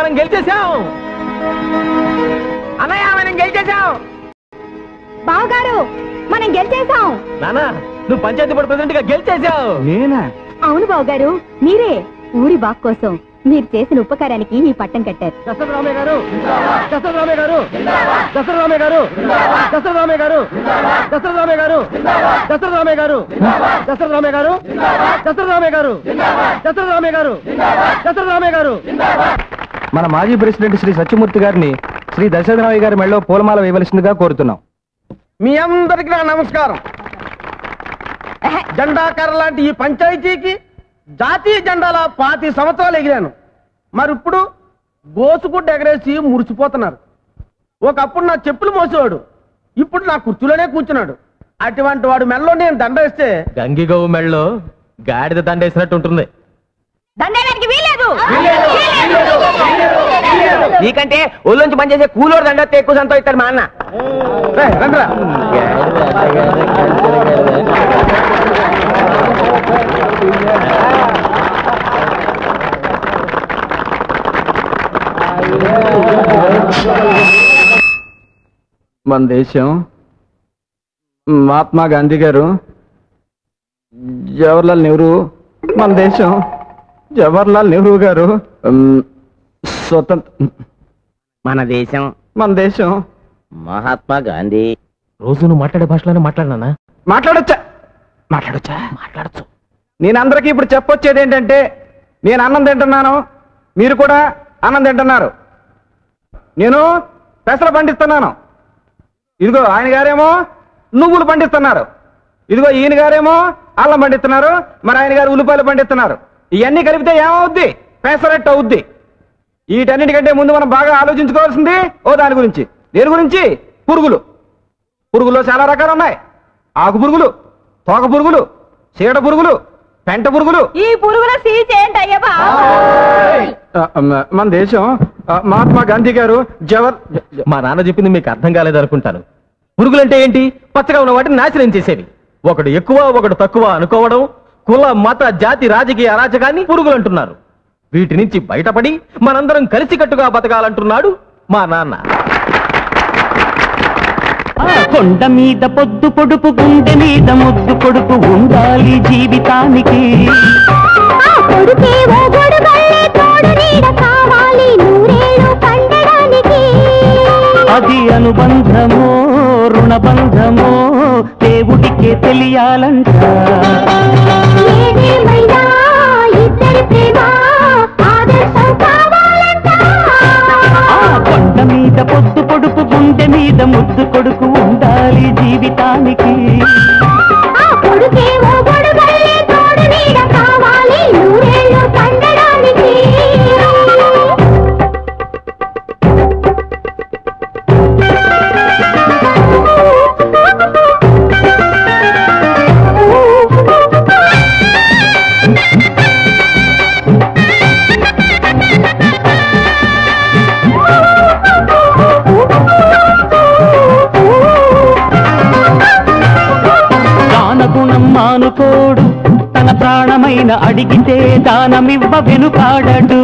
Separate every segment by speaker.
Speaker 1: మనం గెలిచేసాం అన్నయ్య, మనం గెలిచేసాం.
Speaker 2: బావగారు మనం గెలిచేసాం.
Speaker 1: నానా, నువ్వు పంచాయతీ బోర్డు ప్రెసిడెంట్ గా గెలిచేసావు.
Speaker 3: నేనా?
Speaker 2: అవును బావగారు, మీరే. ఊరి బాగు కోసం మీరు చేసిన ఉపకారానికి ఈ పట్టం కట్టారు.
Speaker 3: దశరథరామయ్య గారు, దశరథరామయ్య గారు, దశరథరామయ్య గారు, దశరథరామయ్య గారు, దశరథరామయ్య గారు, దశరథరామయ్య గారు, దశరథరామయ్య గారు, దశరథరామయ్య గారు, దశరథరామయ్య గారు, దశరథరామయ్య గారు. మన మాజీ ప్రెసిడెంట్ శ్రీ సత్యమూర్తి గారిని శ్రీ దశరథరామయ్య గారి మెడలో పూలమాల వేయవలసిందిగా కోరుతున్నాం.
Speaker 4: మీ అందరికి నా నమస్కారం. జెండాకర లాంటి ఈ పంచాయతీకి జాతీయ జెండాల 25 సంవత్సరాలు ఎగిరాను. మరి ఇప్పుడు గోసుగుడ్డ ఎగరేసి మురిసిపోతున్నారు. ఒకప్పుడు నా చెప్పులు మోసేవాడు, ఇప్పుడు నా కుర్చీలోనే కూర్చున్నాడు. అటువంటి వాడు మెడలో నేను దండ వేస్తే
Speaker 1: గంగిగోవు మెడలో గాడిద దండేసినట్టు ఉంటుంది.
Speaker 2: దండేయడానికి వీలేదు.
Speaker 1: నీకంటే ఒళ్ళొంచి పనిచేసే కూలోడు దండ ఎక్కువ సంతోషిస్తాడు మా అన్న.
Speaker 4: రండిరా.
Speaker 3: మన దేశం మహాత్మా గాంధీ గారు, జవహర్లాల్ నెహ్రూ, మన దేశం జవహర్లాల్ నెహ్రూ గారు స్వతంత్ర,
Speaker 1: మన దేశం
Speaker 3: మన దేశం
Speaker 1: మహాత్మా గాంధీ. రోజు నువ్వు మాట్లాడే భాషలోనే మాట్లాడినా?
Speaker 3: మాట్లాడొచ్చా?
Speaker 1: మాట్లాడచ్చు.
Speaker 3: నేను అందరికీ ఇప్పుడు చెప్పొచ్చేది ఏంటంటే, నేను అన్నం తింటున్నాను, మీరు కూడా అన్నం తింటున్నారు. నేను పెసర పండిస్తున్నాను, ఇదిగో ఆయన గారేమో నువ్వులు పండిస్తున్నారు, ఇదిగో ఈయన గారేమో అల్లం పండిస్తున్నారు, మరి ఆయన గారు ఉల్లిపాయలు పండిస్తున్నారు. ఇవన్నీ కలిపితే ఏమవుద్ది? పెసరట్టు అవుద్ది. వీటన్నిటికంటే ముందు మనం బాగా ఆలోచించుకోవాల్సింది దాని గురించి. దేని గురించి? పురుగులు. పురుగుల్లో చాలా రకాలు ఉన్నాయి. ఆకు పురుగులు, తోక పురుగులు, చీడ పురుగులు, పెంట పురుగులు.
Speaker 2: ఈ పురుగుల సీచేంటయ్యా?
Speaker 3: మన దేశం మహాత్మా గాంధీ గారు
Speaker 1: మా నాన్న చెప్పింది మీకు అర్థం కాలేదనుకుంటాను. పురుగులంటే ఏంటి? పచ్చగా ఉన్న వాటిని నాశనం చేసేవి. ఒకడు ఎక్కువ ఒకడు తక్కువ అనుకోవడం, కుల మత జాతి రాజకీయ అరాచకాన్ని పురుగులు అంటున్నారు. వీటి నుంచి బయటపడి మనందరం కలిసికట్టుగా బతకాలంటున్నాడు మా నాన్న.
Speaker 5: కొండ మీద పొద్దు పొడుపు, గుండె మీద ముద్దు పొడుపు ఉండాలి జీవితానికి. అది అనుబంధమో రుణబంధమో దేవుడికే తెలియాలంట. కొండ మీద పొద్దు పొడుపు, గుండె మీద ముద్దు కొడుకు ఉండాలి జీవితానికి. మానుకోడు, తన ప్రాణమైన అడిగితే దానమివ్వ వెనుకాడడు.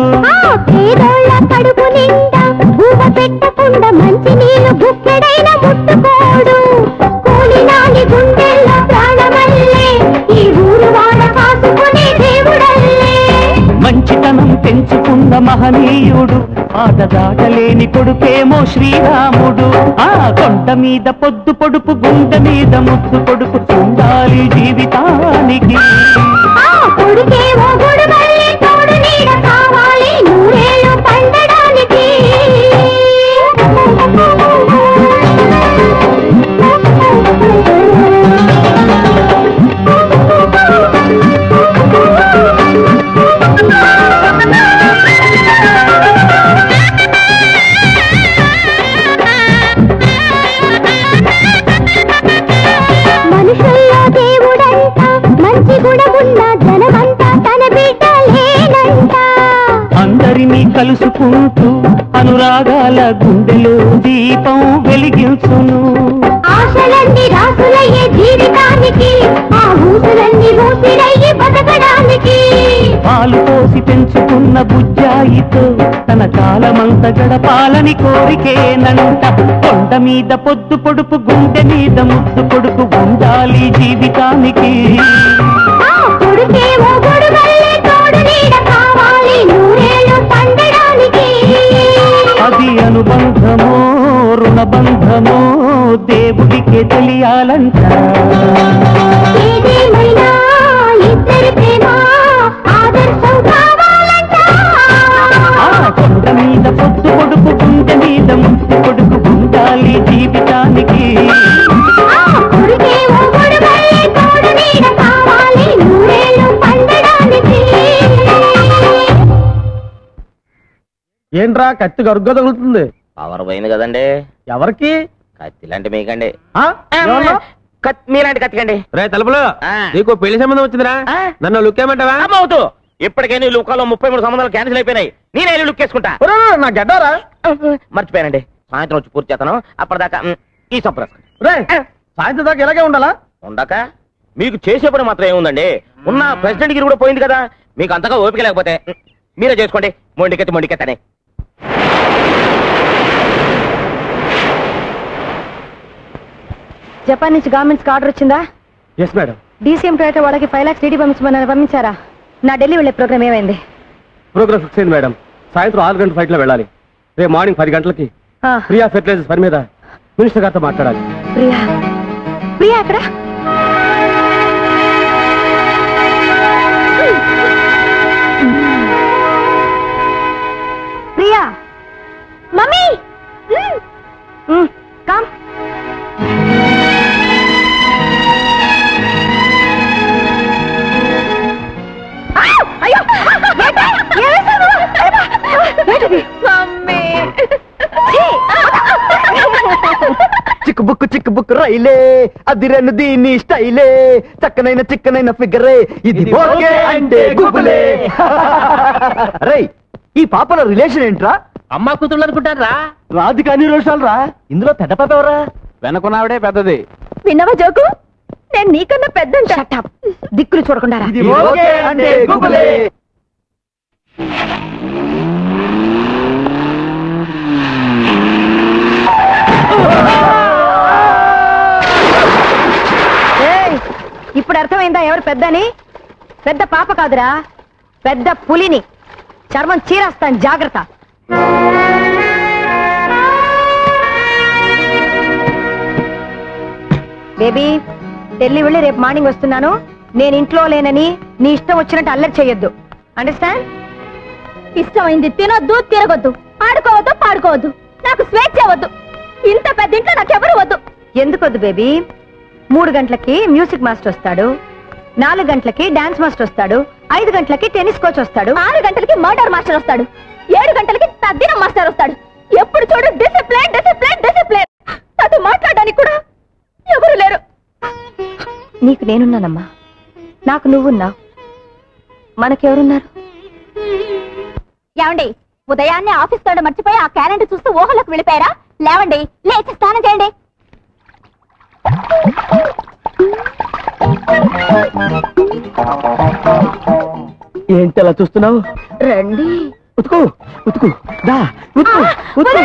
Speaker 5: కడుపు నిండా ఊవ పెట్టకుండా మంచి నీళ్లు బుక్కెడైన ముట్టుకోడు. కూలినాని గుండెల్లో ప్రాణమల్లే ఈ ఊరు వాడ కాసుకునే దేవుడల్లే. మంచితనం పెంచుకున్న మహనీయుడు, ఆట దాటలేని కొడుకేమో శ్రీరాముడు. ఆ కొండ మీద పొద్దు పొడుపు, గుండె మీద ముద్దు కొడుకు ఉండాలి జీవితానికి. కొడుకేమో గుడుబల్లి తోడు నీడ కావాలి నూరేళ్ళు పండడానికి. మనుషుల్లో దేవుడంట, మంచి గుణమున్న జనమంతా తన బిడ్డలేనంట. అందరినీ కలుసుకుంటూ అనురాగాల గుండెలో దీపం వెలిగించును. ఆశలన్నీ రాసులయ్యే జీవితానికి, ఆ ఊసులన్నీ ఊసిరయ్యి బతకడానికి. పాలు పోసి పెంచుకున్న బుజ్జాయితో తన కాలమంత గడపాలని కోరికేనంట. కొండ మీద పొద్దు పొడుపు గుండె మీద ముద్దు పొడుపు ఉండాలి జీవితానికి. అది అనుబంధమో రుణబంధమో దేవుడికే తెలియాలంట. కొండ మీద పొద్దు పొడుపు గుండె మీద ముద్దు పొడుపు ఉండాలి జీవితానికి.
Speaker 4: ఏంట్రా కత్తి గరుగ్గా తగులుతుంది?
Speaker 1: పవర్ పోయింది కదండి.
Speaker 4: ఎవరికి?
Speaker 1: కత్తి లాంటి మీకండి.
Speaker 4: ఏమన్నా?
Speaker 1: మీలాంటి కత్తికండి.
Speaker 3: రే తలుపులో నీకు పెళ్లి సంబంధం వచ్చిందిరా, నన్ను లుక్ ఏమంటావా?
Speaker 1: అమ్మవుతూ ఇప్పటికే నీ లుక్కాలో 33 సంబంధాలు క్యాన్సిల్ అయిపోయినాయి. నేనే లుక్ వేసుకుంటా.
Speaker 4: నా గడ్డారా?
Speaker 1: మర్చిపోయానండి, సాయంత్రం వచ్చి పూర్తి చేస్తాను. అప్పటిదాకా ఈ సంప్రస్
Speaker 4: రే సాయంత్రం దాకా ఇలాగే ఉండాలా?
Speaker 1: ఉండక మీకు చేసే పని మాత్రం ఏముందండి? ఉన్న ప్రెసిడెంట్ గిరి కూడా పోయింది కదా, మీకు అంతగా ఓపిక లేకపోతే మీరే చేసుకోండి. మొండికెత్తని
Speaker 2: జపాన్ నుంచి గవర్నమెంట్స్ ఆర్డర్ వచ్చిందా?
Speaker 3: Yes madam.
Speaker 2: డీసీఎం టొయోటా వాళ్ళకి 5 lakhs టీడీ పంపించారా? నా ఢిల్లీ వెళ్ళే ప్రోగ్రామ్ ఏమైంది?
Speaker 3: ప్రోగ్రామ్ ఫిక్స్ అయింది మేడం. సాయంత్రం 6 గంటల ఫ్లైట్ లో వెళ్ళాలి. రేపు మార్నింగ్ 10 గంటలకి ప్రియా ఫెర్టిలైజర్స్ పని మీద మినిస్టర్ గారితో మాట్లాడాలి.
Speaker 2: ప్రియా ప్రియా ఎక్కడ? Priya mummy come.
Speaker 3: చిక్కు బుక్ రైలే అదిరను దీని స్టైలే, చక్కనైన చిక్కనైన ఫిగరే, ఇది ఓకే అంటే గుబులే. రై ఈ పాపల రిలేషన్ ఏంట్రా?
Speaker 1: అమ్మా కూతుళ్ళు అనుకుంటారా?
Speaker 3: రాదు కానీ రోషాలు రా. ఇందులో పెద్ద పాప ఎవరా? వెనకున్నావిడే పెద్దది.
Speaker 2: విన్నవా జోకు? నేను నీకన్నా పెద్ద. దిక్కులు చూడకుండా రా.
Speaker 3: ఇది ఓకే అంటే గుబులే.
Speaker 2: ఇప్పుడు అర్థమైందా ఎవరు పెద్దని? పెద్ద పాప కాదురా, పెద్ద పులిని. చర్మం చీరేస్తాను, జాగ్రత్త. బేబీ ఢిల్లీ వెళ్ళి రేపు మార్నింగ్ వస్తున్నాను. నేను ఇంట్లో లేనని నీ ఇష్టం వచ్చినట్టు అల్లరి చెయ్యొద్దు. అండర్స్టాండ్? ఇష్టమైంది తినొద్దు, తిరగొద్దు, ఆడుకోవద్దు, పాడుకోవద్దు. నాకు స్వేచ్ఛ వద్దు. ఇంత పెద్ద ఇంట్లో నాకెవరు వద్దు. ఎందుకొద్దు బేబీ? 3 గంటలకి మ్యూజిక్ మాస్టర్ వస్తాడు, 4 గంటలకి డాన్స్ మాస్టర్ వస్తాడు, 5 గంటలకి టెన్నిస్ కోచ్ వస్తాడు, 6 గంటలకి మర్డర్ మాస్టర్ వస్తాడు, 7 గంటలకి తద్దినం మాస్టర్ వస్తాడు. ఎప్పుడు చూడు డిసిప్లిన్ డిసిప్లిన్ డిసిప్లిన్. నాతో మాట్లాడడానికి కూడా ఎవరు లేరు. నీకు నేనున్నానమ్మా, నాకు నువ్వున్నావు, మనకెవరున్నారు? ఏమండి, ఉదయాన్నే ఆఫీస్ తోడ మర్చిపోయి ఆ క్యాలెండర్ చూస్తూ ఊహలోకి వెళ్ళిపోయారా? లేవండి, లేచి స్నానం చేయండి.
Speaker 3: ఏంటి అలా చూస్తున్నావు?
Speaker 2: రండి.
Speaker 3: ఉతుకు ఉతుకు దా ఉతుకు ఉతుకు.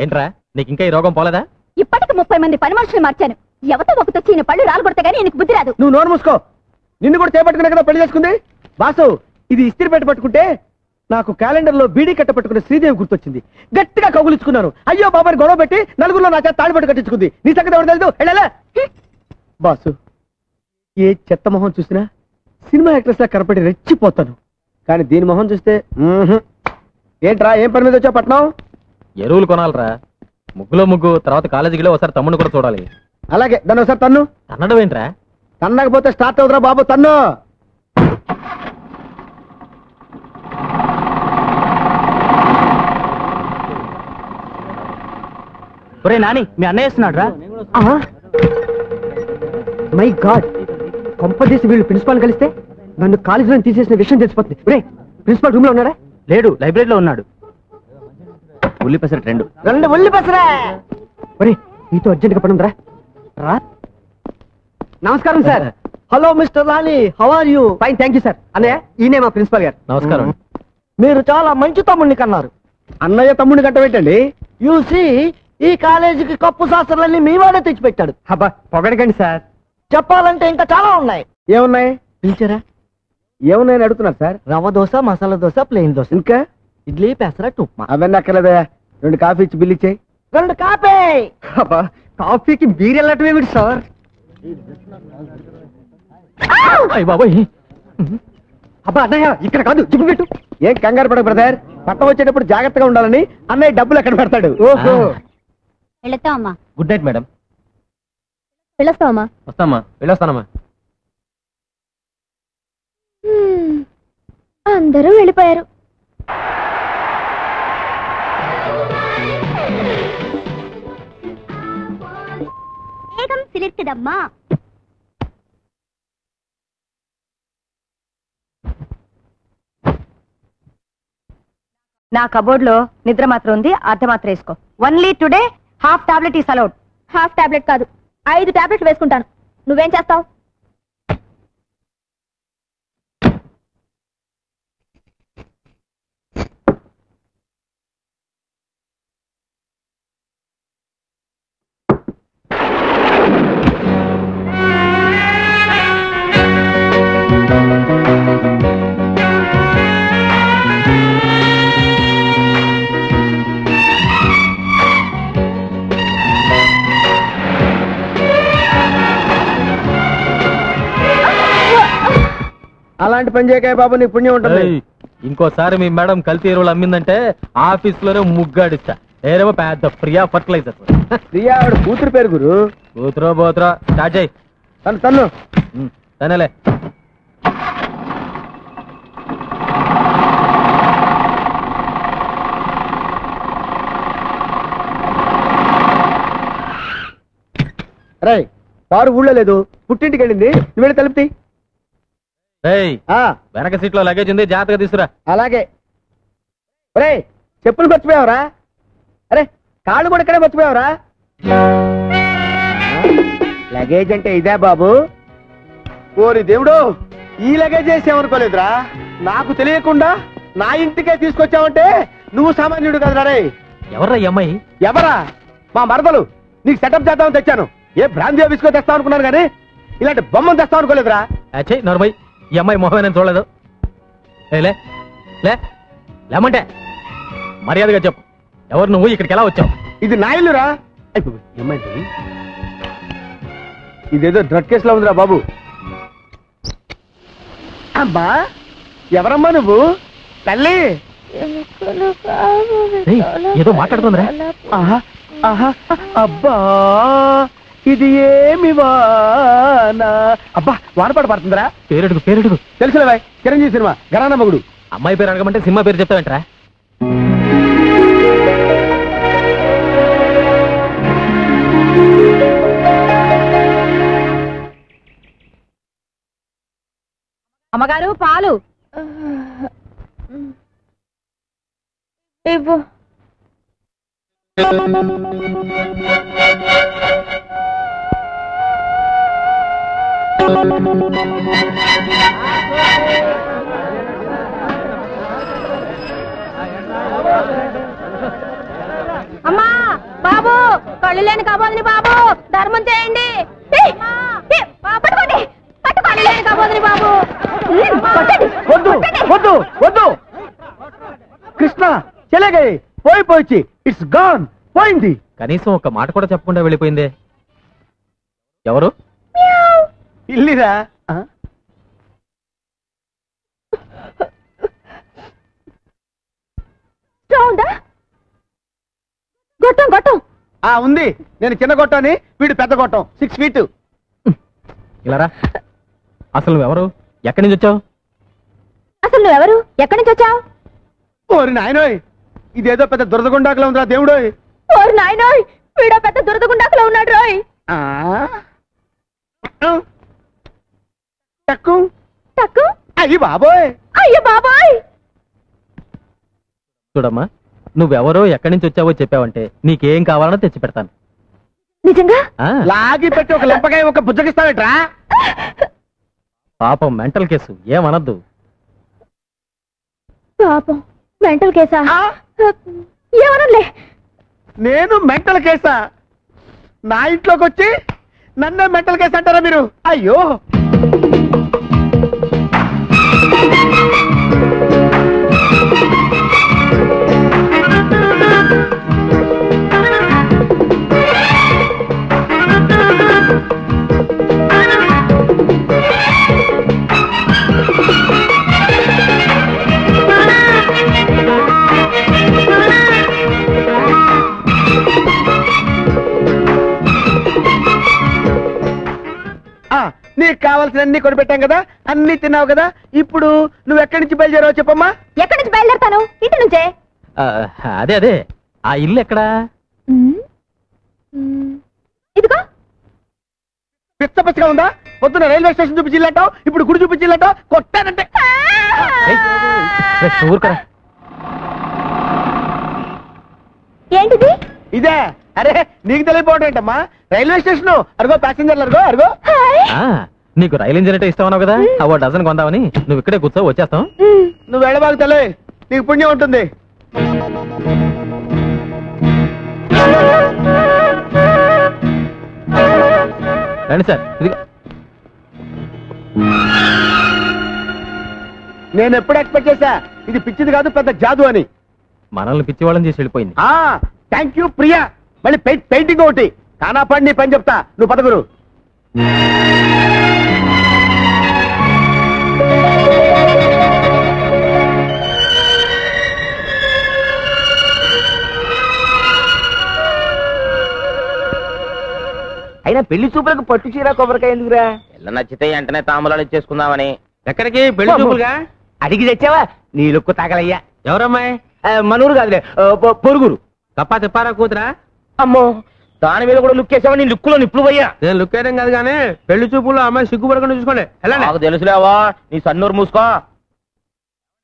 Speaker 1: ఏంట్రా నీకు ఇంకా ఈ రోగం పోలేదా?
Speaker 2: ఇప్పటికి 30 మంది పని మనుషులు మార్చాను. ఎవతో ఒకతొచ్చి ఈయన పళ్ళు రాలగొడితే గానీ ఈయనకు బుద్ధి రాదు.
Speaker 3: నువ్వు నోరు మూసుకో. నిన్ను కూడా చేపట్టుకునే కదా పెళ్లి చేసుకుంది. బాసు, ఇది ఇస్త్రీ పెట్టి పట్టుకుంటే నాకు క్యాలెండర్ లో బీడీ కట్ట పట్టుకునే శ్రీదేవి గుర్తొచ్చింది. గట్టిగా కౌగులించుకున్నాను. అయ్యో బాబాని గొడవ పెట్టి నలుగురిలో నా చేత తాడిపట్టు కట్టించుకుంది. నీ సంగతి ఎవరు తెలుసు? వెళ్ళలే బాసు. ఏ చెత్త మొహం చూసినా సినిమా యాక్ట్రెస్ లా కనపడి రెచ్చిపోతాను. కానీ దీని మొహం చూస్తే ఏంట్రా, ఏం పని మీద వచ్చా పట్నం?
Speaker 1: ఎరువులు కొనాలరా. ముగ్గులో ముగ్గు, తర్వాత కాలేజీలో ఒకసారి తమ్ముడు కూడా చూడాలి.
Speaker 3: అలాగే, దాన్ని ఒకసారి తన్ను.
Speaker 1: తన్నడం ఏంట్రా?
Speaker 3: తన్నకపోతే స్టార్ట్ అవుతురా బాబు, తన్ను.
Speaker 5: ఒరే నాని, మీ అన్నయ్య వేస్తున్నాడు రా.
Speaker 3: మై గాడ్, కొంపదీసి వీళ్ళు ప్రిన్సిపాల్ కలిస్తే నన్ను కాలేజీలో తీసేసిన విషయం తెలిసిపోతుంది. రే, ప్రిన్సిపాల్ రూమ్ లో ఉన్నాడా?
Speaker 5: లేడు, లైబ్రరీలో ఉన్నాడు. ఉల్లి పెసరట్ 2
Speaker 3: ఉల్లి పెసరా. ఒరే, నీతో అర్జెంట్ గా పని ఉందిరా. రా. నమస్కారం sir.
Speaker 4: Hello mister Rani, how are you? Fine, thank you sir. అన్నయ్య, ఈయనే మా ప్రిన్సిపల్ గారు.
Speaker 1: నమస్కారం.
Speaker 4: మీరు చాలా మంచి తమ్ముడిని కన్నారు. అన్నయ్య తమ్ముడిని కట్టబెట్టండి. యూసి ఈ కాలేజీకి కప్పు శాస్త్రాలన్నీ మీ వాడే తెచ్చిపెట్టాడు.
Speaker 3: అబ్బా పొగడకండి సార్.
Speaker 4: చెప్పాలంటే ఇంకా చాలా ఉన్నాయి. ఏమున్నాయి పిలిచారా? ఏమున్నాయని అడుగుతున్నారు సార్. రవ్వ దోశ, మసాలా దోశ, ప్లెయిన్ దోశ, ఇంకా ఇడ్లీ, పెసరట్టు, ఉప్మా. అవన్నీ అక్కర్లేదా? 2 కాఫీ ఇచ్చి బిల్ ఇచ్చేయి. 2 కాఫీ. అబ్బా కాఫీకి బీర్ వెళ్ళటమేమిటి సార్?
Speaker 1: అయ్య బాబోయ్,
Speaker 3: అబ్బా అన్నయ్య ఇక్కడ కాదు, జిప్పు పెట్టు. ఏం కంగారు పడకు బ్రదర్, పట్టం వచ్చేటప్పుడు జాగ్రత్తగా ఉండాలని అన్నయ్య డబ్బులు ఎక్కడ పెడతాడు. ఓహో.
Speaker 2: వెళతామా?
Speaker 1: Good night madam.
Speaker 2: వెళ్ళొస్తామా?
Speaker 1: వస్తామా? వెళ్ళొస్తానమ్మా.
Speaker 2: అందరూ వెళ్ళిపోయారు. వేగం సిలిర్తుదమ్మా. నా కబోర్డ్ లో నిద్ర మాత్రం ఉంది, అర్ధ మాత్రం వేసుకో. Only today half tablet is allowed. Half tablet కాదు, 5 టాబ్లెట్లు వేసుకుంటాను. నువ్వేం చేస్తావు?
Speaker 3: అలాంటి పని చేయకాయ బాబు, నీ పుణ్యం ఉంటుంది.
Speaker 1: ఏయ్, ఇంకోసారి మీ మేడం కల్తీ ఎరువులు అమ్మిందంటే ఆఫీస్ లోనే ముగ్గాడిస్తా. ఏరేమో పెద్ద ప్రియా ఫర్టిలైజర్.
Speaker 3: ప్రియా ఆవిడ కూతురు పేరు గురు.
Speaker 1: కూతురో పోతురో స్టార్ట్ చేయి.
Speaker 3: తన్ను
Speaker 1: తనలే.
Speaker 3: రే కారు ఊళ్ళో లేదు, పుట్టింటికి వెళ్ళింది. నువ్వు వెళ్ళి తలుపుతి.
Speaker 1: ఏయ్, వెనక సీట్ లో లగేజ్ ఉంది, జాగ్రత్తగా తీసుకురా.
Speaker 3: అలాగే. రే చెప్పులు మర్చిపోయావరా? అరే కాళ్ళు కూడా ఇక్కడే మర్చిపోయావరా? లగేజ్ అంటే ఇదే బాబు. ఓరి దేవుడు, ఈ లగేజ్ చేసామనుకోలేదురా. నాకు తెలియకుండా నా ఇంటికే తీసుకొచ్చావంటే నువ్వు సామాన్యుడు కదరా. రే
Speaker 1: ఎవర్రా ఈ అమ్మాయి?
Speaker 3: ఎవరా? మా మరదలు. నీకు సెటప్ చేద్దామని తెచ్చాను. ఏ బ్రాంతి ఆఫీస్కో తెస్తావు అనుకున్నాను కానీ ఇలాంటి బొమ్మను తెస్తావు అనుకోలేదురా.
Speaker 1: చెయ్యి నోర్మై. ఈ అమ్మాయి మొహం నేను చూడలేదు. లే లే లేమంటే మర్యాదగా చెప్పు, ఎవరు నువ్వు, ఇక్కడికి ఎలా వచ్చావు?
Speaker 3: ఇది నా ఇల్లురా. ఏమైంది? ఇదేదో డ్రగ్ కేసులో ఉందిరా బాబు. అమ్మా ఎవరమ్మా నువ్వు? తల్లి
Speaker 1: ఏయ్, ఏదో మాట్లాడుతుందిరా.
Speaker 3: అబ్బా ఇది ఏమి వానా? అబ్బా వానపాట పడుతుందిరా.
Speaker 1: పేరెడుగు పేరెడుగు.
Speaker 3: తెలుసులే బాయ్, చిరంజీవి సినిమా గరానా మగుడు.
Speaker 1: అమ్మాయి పేరు అడగమంటే సినిమా పేరు చెప్తావేంట్రా?
Speaker 2: అమ్మగారు పాలు ఇవ్వు. అమ్మా బాబు, కళ్ళు లేని కాబోదని బాబు, ధర్మం చేయండి. పట్టుకోండి, పట్టుకోండి లేని కాబోదని బాబు.
Speaker 3: వద్దు వద్దు వద్దు కృష్ణ, చెలగాయి పోయి ఇట్స్ గాన్, పోయింది.
Speaker 1: కనీసం ఒక మాట కూడా చెప్పకుండా వెళ్ళిపోయిందే. ఎవరు?
Speaker 3: ఇల్లిరా.
Speaker 2: గొట్టం గొట్టం
Speaker 3: ఉంది. నేను చిన్న గొట్టాన్ని, వీడు పెద్ద గొట్టం. 6 feet.
Speaker 1: ఇలారా. అసలు నువ్వెవరు, ఎక్కడి నుంచి వచ్చావు?
Speaker 2: అసలు నువ్వెవరు, ఎక్కడి నుంచి వచ్చావు?
Speaker 3: ఓరి నాయనోయ్, ఇదేదో పెద్ద దురదగుండాకులో ఉందిరా దేవుడోయ్.
Speaker 2: ఓరి నాయనోయ్, వీడో పెద్ద దురదగుండాకులో ఉన్నాడు రోయ్.
Speaker 3: Tuck
Speaker 2: tuck.
Speaker 3: అయ్యి బాబోయ్,
Speaker 2: అయ్యో బాబాయ్.
Speaker 1: చూడమ్మా, నువ్వెవరో ఎక్కడి నుంచి వచ్చావో చెప్పావంటే నీకేం కావాలనో తెచ్చి పెడతాను.
Speaker 2: నిజంగా?
Speaker 3: లాగి పెట్టి ఒక లెంపకాయ ఒక బుజ్జగిస్తావేట్రా?
Speaker 1: పాపం మెంటల్ కేసు ఏమనద్దు.
Speaker 2: పాపం మెంటల్ కేసా? ఏమనలే.
Speaker 4: నేను మెంటల్ కేసా? నా ఇంట్లోకి వచ్చి నన్నే మెంటల్ కేసు అంటారా మీరు? అయ్యో నీకు కావాల్సిన అన్ని కొనిపెట్టాం కదా, అన్ని తిన్నావు కదా, ఇప్పుడు నువ్వు ఎక్కడి నుంచి బయలుదేరావు చెప్పమ్మా.
Speaker 2: ఎక్కడి నుంచి బయలుదేరతాను? ఇంటి నుంచే.
Speaker 1: అదే అదే ఆ ఇల్లు ఎక్కడా?
Speaker 2: ఇదిగో.
Speaker 4: పిచ్చ పిచ్చగా ఉందా? పొద్దున రైల్వే స్టేషన్ చూపించిల్లంటావు, ఇప్పుడు గుడి చూపించిల్లంటావు. కొట్టానంటే
Speaker 1: ఊరుకరా.
Speaker 2: ఏంటిది?
Speaker 4: ఇదే. అరే నీకు తెలియపోవడం ఏంటమ్మా? రైల్వే స్టేషన్ అరుగో, ప్యాసింజర్లు అరుగో అరుగో.
Speaker 1: నీకు రైలు ఇంజిన్ అంటే ఇస్తావు కదా, అవో డజన్ కొందామని. నువ్వు ఇక్కడే కూర్చో, వచ్చేస్తాం.
Speaker 4: నువ్వు వెళ్ళబాగు తల్లి, నీకు పుణ్యం ఉంటుంది.
Speaker 1: రండి సార్. ఇది
Speaker 4: నేను ఎప్పుడు ఎక్స్పెక్ట్ చేశా ఇది పిచ్చిది కాదు పెద్ద జాదు అని.
Speaker 1: మనల్ని పిచ్చి వాళ్ళని చేసి వెళ్ళిపోయింది.
Speaker 4: Thank you Priya. మళ్ళీ పెయింటింగ్ ఒకటి కానా పడి నీ పని చెప్తా. నువ్వు పదగురు.
Speaker 3: అయినా పెళ్లి చూపులకు పట్టు చీర కొబ్బరికాయ ఎందుకురా?
Speaker 6: ఇళ్ళ నచ్చితే వెంటనే తాంబూలాలు ఇచ్చేసుకుందామని.
Speaker 3: ఎక్కడికి పెళ్లి చూపులుగా? అడిగి తెచ్చావా? నీ లుక్కు తాగలయ్యా.
Speaker 6: ఎవరమ్మాయి?
Speaker 3: మనూరు కాదులే, పొరుగురు.
Speaker 6: తప్పా తిప్పారా కూతురా?
Speaker 3: అమ్మో, దాని మీద కూడా లుక్ వేసావా? నీ లుక్కులో నిప్పులు పోయా.
Speaker 6: నేను లుక్ వేయడం కాదు కానీ పెళ్లి చూపుల్లో అమ్మాయి సిగ్గుపడకుండా చూసుకోండి.
Speaker 3: నాకు తెలుసులేవా, నీ సన్నూరు మూసుకో.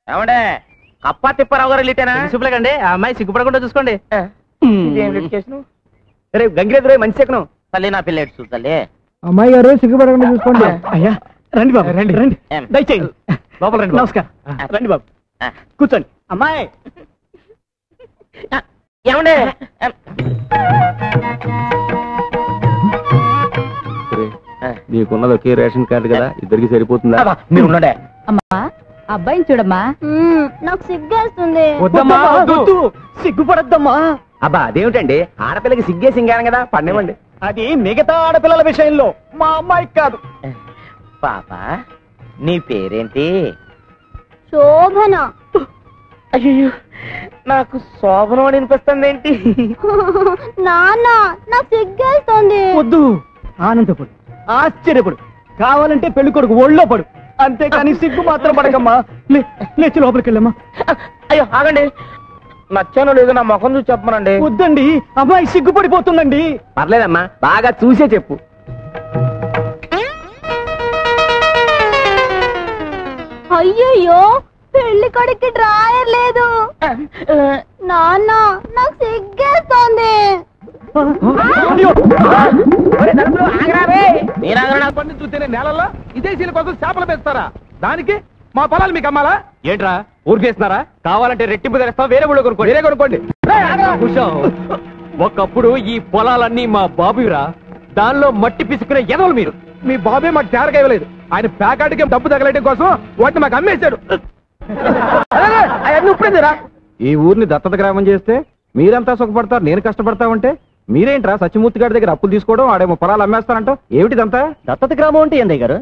Speaker 3: ఏమండే కప్పా తిప్పారావు గారు లిటేనా?
Speaker 6: చూపులేకండి, ఆ అమ్మాయి సిగ్గుపడకుండా చూసుకోండి.
Speaker 3: రేపు గంగిరెద్దు మంచి ఎక్కను.
Speaker 6: తల్లి నా పిల్ల ఎటు తల్లి.
Speaker 4: అమ్మాయి గారు సిగ్గుపడకుండా చూసుకోండి.
Speaker 3: అయ్యా రండి బాబు, రండి రండి, దయచేయండి.
Speaker 6: లోపల రండి.
Speaker 3: నమస్కారం. రండి బాబు, కూర్చోండి. అమ్మాయి
Speaker 6: ఏమండే
Speaker 1: నీకున్నది ఒకే రేషన్ కార్డు కదా, ఇద్దరికి సరిపోతుందా?
Speaker 3: మీరు ఉండండి.
Speaker 2: అమ్మా, అబ్బాయిని చూడమ్మా. నాకు సిగ్గేస్తుంది.
Speaker 3: వద్దమ్మా, వద్దు. సిగ్గుపడద్దమ్మా. అబ్బా అదేమిటండి, ఆడపిల్లకి సిగ్గే సింగారం కదా, పండేవండి. అది మిగతా ఆడపిల్లల విషయంలో, మా అమ్మాయికి కాదు.
Speaker 6: పాప నీ పేరేంటి?
Speaker 2: శోభన.
Speaker 6: అయ్యో, నాకు శోభనం అని అనిపిస్తుంది ఏంటి?
Speaker 2: నాన్న, నాకు సిగ్గేస్తుంది.
Speaker 3: వద్దు, ఆనందపడు, ఆశ్చర్యపడు, కావాలంటే పెళ్లి కొడుకు ఒళ్ళో పడు, అంతేకాని సిగ్గు మాత్రం పడకమ్మా. లేచి లోపలికి వెళ్ళమ్మా.
Speaker 6: అయ్యో ఆగండి, నచ్చానో లేదో నా ముఖం చూసి చెప్పమనండి.
Speaker 3: వద్దండి, అమ్మాయి సిగ్గుపడిపోతుందండి. పర్లేదమ్మా, బాగా చూసే చెప్పు.
Speaker 2: అయ్యయ్యో, పెళ్లి కొడుక్కి డ్రాయర్ లేదు. నాన్న, నాకు సిగ్గేస్తుంది.
Speaker 4: పని చూస్తేనే నేలల్లో విదేశీయుల కోసం చేపలు పెంచుతారా? దానికి మా పొలాలు మీకు అమ్మాలా?
Speaker 3: ఏంట్రా ఊరికేస్తున్నారా? కావాలంటే రెట్టింపు తెస్తాం, వేరే ఊళ్ళో కొనుక్కోండి.
Speaker 4: వేరే కొనుక్కోండి.
Speaker 3: ఒకప్పుడు ఈ పొలాలన్నీ మా బాబురా, దానిలో మట్టి పిసుకునే ఎదవలు మీరు.
Speaker 4: మీ బాబే మాకు తేరగా ఇవ్వలేదు. ఆయన ప్యాకాటికి డబ్బు తగలటం కోసం వాటిని మాకు అమ్మేశాడు. అవన్నీ ఇప్పుడేరా.
Speaker 3: ఈ ఊరిని దత్తత గ్రామం చేస్తే మీరంతా సుఖపడతారు, నేను కష్టపడతా ఉంటే మీరేంట్రా సత్యమూర్తి గారి దగ్గర అప్పులు తీసుకోవడం, ఆడేమో పొలాలు అమ్మేస్తారంట. ఏమిటిదంతా? దత్తత గ్రామం అంటే ఏందయ్య గారు?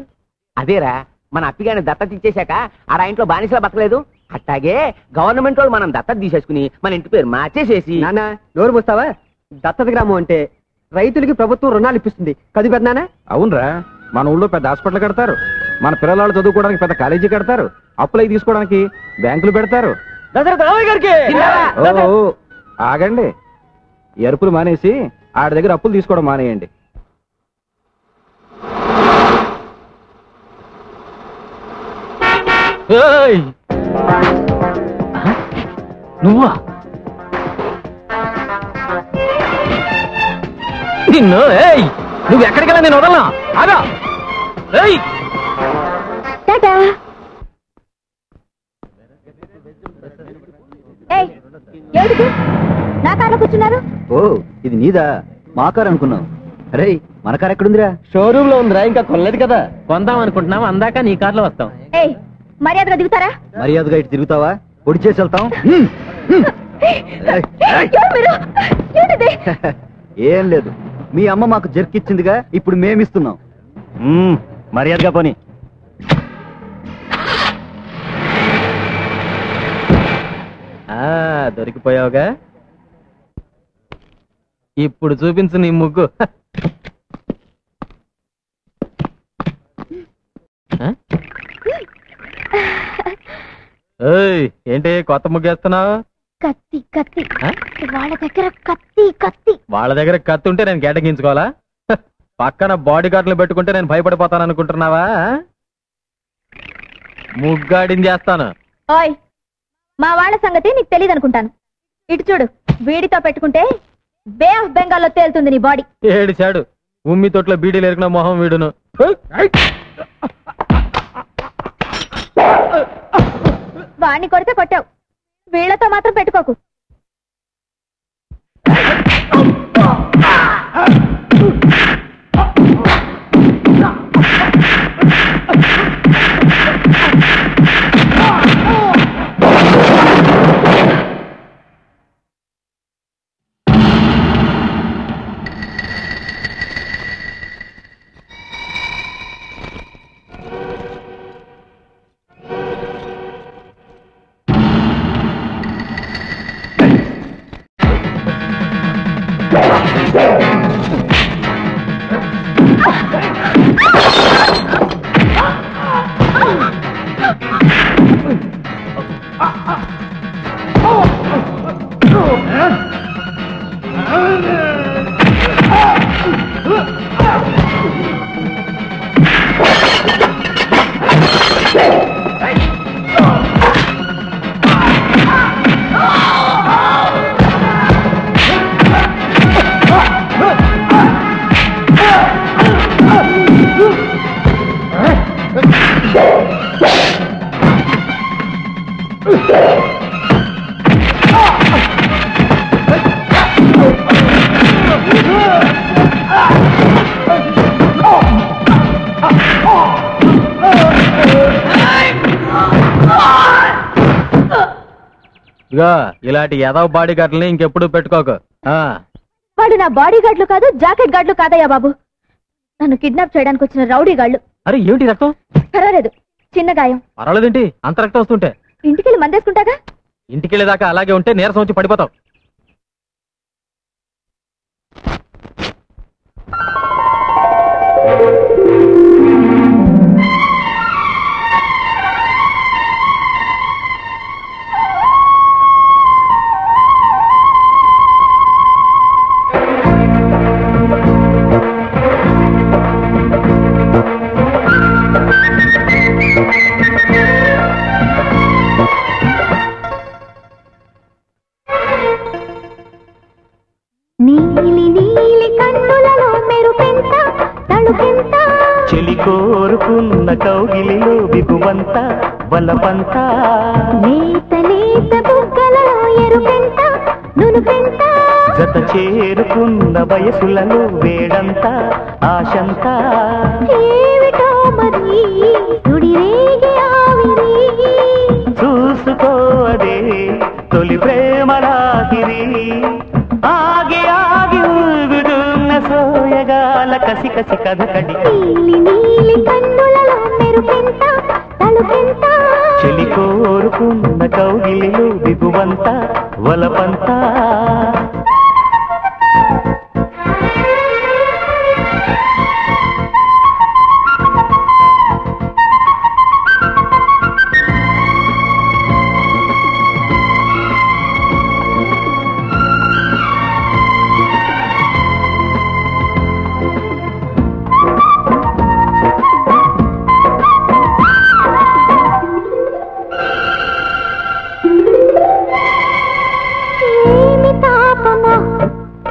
Speaker 3: అదేరా, మన అప్పిగాని దత్తత ఇచ్చేశాక ఆడ ఇంట్లో బానిసలా బతకలేదు, అట్టాగే గవర్నమెంట్ వాళ్ళు మనం దత్తత తీసేసుకుని మన ఇంటి పేరు మార్చేసేసి. నాన్న నోరు మూస్తావా? దత్తత గ్రామం అంటే రైతులకి ప్రభుత్వం రుణాలు ఇప్పిస్తుంది కది పెద్దనా? అవునరా, మన ఊళ్ళో పెద్ద హాస్పిటల్ కడతారు, మన పిల్లలు చదువుకోవడానికి పెద్ద కాలేజీ కడతారు, అప్పులై తీసుకోవడానికి బ్యాంకులు పెడతారు. ఆగండి, ఎరుపులు మానేసి ఆడి దగ్గర అప్పులు తీసుకోవడం మానేయండి.
Speaker 1: నువ్వా? నిన్ను నువ్వు ఎక్కడికెళ్ళా నేను వదలనా? ఆగా.
Speaker 2: టాటా. ఏయ్, ఏమిటి నా కార్లో కూర్చున్నారు?
Speaker 3: ఓ ఇది నీదా? మా కారు అనుకున్నాం. అరే మన కారు ఎక్కడుందిరా?
Speaker 1: షోరూమ్ లో ఉందిరా, ఇంకా కొనలేదు కదా. కొందాం అనుకుంటున్నాం, అందాక నీ కార్లో వస్తాం.
Speaker 2: ఏయ్, మర్యాదగా దిగుతారా?
Speaker 3: మర్యాదగా ఇటు తిరుగుతావా? పొడి చేసి వెళ్తాం.
Speaker 2: ఎవరు మీరు? ఏంటిది?
Speaker 3: ఏం లేదు, మీ అమ్మ మాకు జర్కిచ్చిందిగా, ఇప్పుడు మేమిస్తున్నాం. మర్యాదగా పోనీ.
Speaker 1: దొరికిపోయావుగా, ఇప్పుడు చూపించు నీ ముగ్గు. ఏంటి కొత్త ముగ్గేస్తున్నావు?
Speaker 2: కత్తి కత్తి, వాళ్ళ దగ్గర కత్తి కత్తి.
Speaker 1: వాళ్ళ దగ్గర కత్తి ఉంటే నేను కేటగించుకోవాలా? పక్కన బాడీ గార్డులు పెట్టుకుంటే నేను భయపడిపోతాను అనుకుంటున్నావా? ముగ్గాడిని చేస్తాను.
Speaker 2: ఓయ్, మా వాళ్ళ సంగతి నీకు తెలియదు అనుకుంటాను. ఇటు చూడు, వీడితో పెట్టుకుంటే బే ఆఫ్ బెంగాల్లో తేలుతుంది నీ బాడీ.
Speaker 1: ఏడిచాడు, ఉమ్మి తొట్లో బీడీలు ఎరిగిన మొహం వీడును.
Speaker 2: వాణ్ణి కొడితే కొట్టావు, వీళ్లతో మాత్రం పెట్టుకోకు.
Speaker 1: ఇలాంటి యాదవ్ బాడీ గార్డులని ఇంకెప్పుడు పెట్టుకోకు.
Speaker 2: వాడు నా బాడీ గార్డులు కాదు, జాకెట్ గార్డులు కాదయ్యా బాబు. నన్ను కిడ్నాప్ చేయడానికి వచ్చిన రౌడీ గాళ్ళు.
Speaker 1: అరే ఏమిటి రక్తం?
Speaker 2: పర్వాలేదు, చిన్న గాయం.
Speaker 1: పర్వాలేదేంటి అంత రక్తం వస్తుంటే?
Speaker 2: ఇంటికెళ్ళి మందేసుకుంటాగా.
Speaker 1: ఇంటికెళ్ళేదాకా అలాగే ఉంటే నీరసం వచ్చి పడిపోతావు.
Speaker 5: చెలి కోరుకున్న కౌగిలిలో బిగువంత బలవంత,
Speaker 2: లేత లేత బుగ్గలలో ఎరుపెంత నునుపెంత,
Speaker 5: జత చేరుకున్న వయసులలో వేడంత ఆశంత,
Speaker 2: ఏమిటో మరి సుడిరేగి ఆవిరి,
Speaker 5: చూసుకోదే తొలి ప్రేమలాగిరి, ఆగి ఆగి ఊగుతున్న సోయగాల కసి కసి కథకడి,
Speaker 2: నీలి నీలి కన్నులలో మెరుపెంత తలుపెంత,
Speaker 5: చెలి కోరుకున్న కౌగిలిలో బిగువంత వలపంత.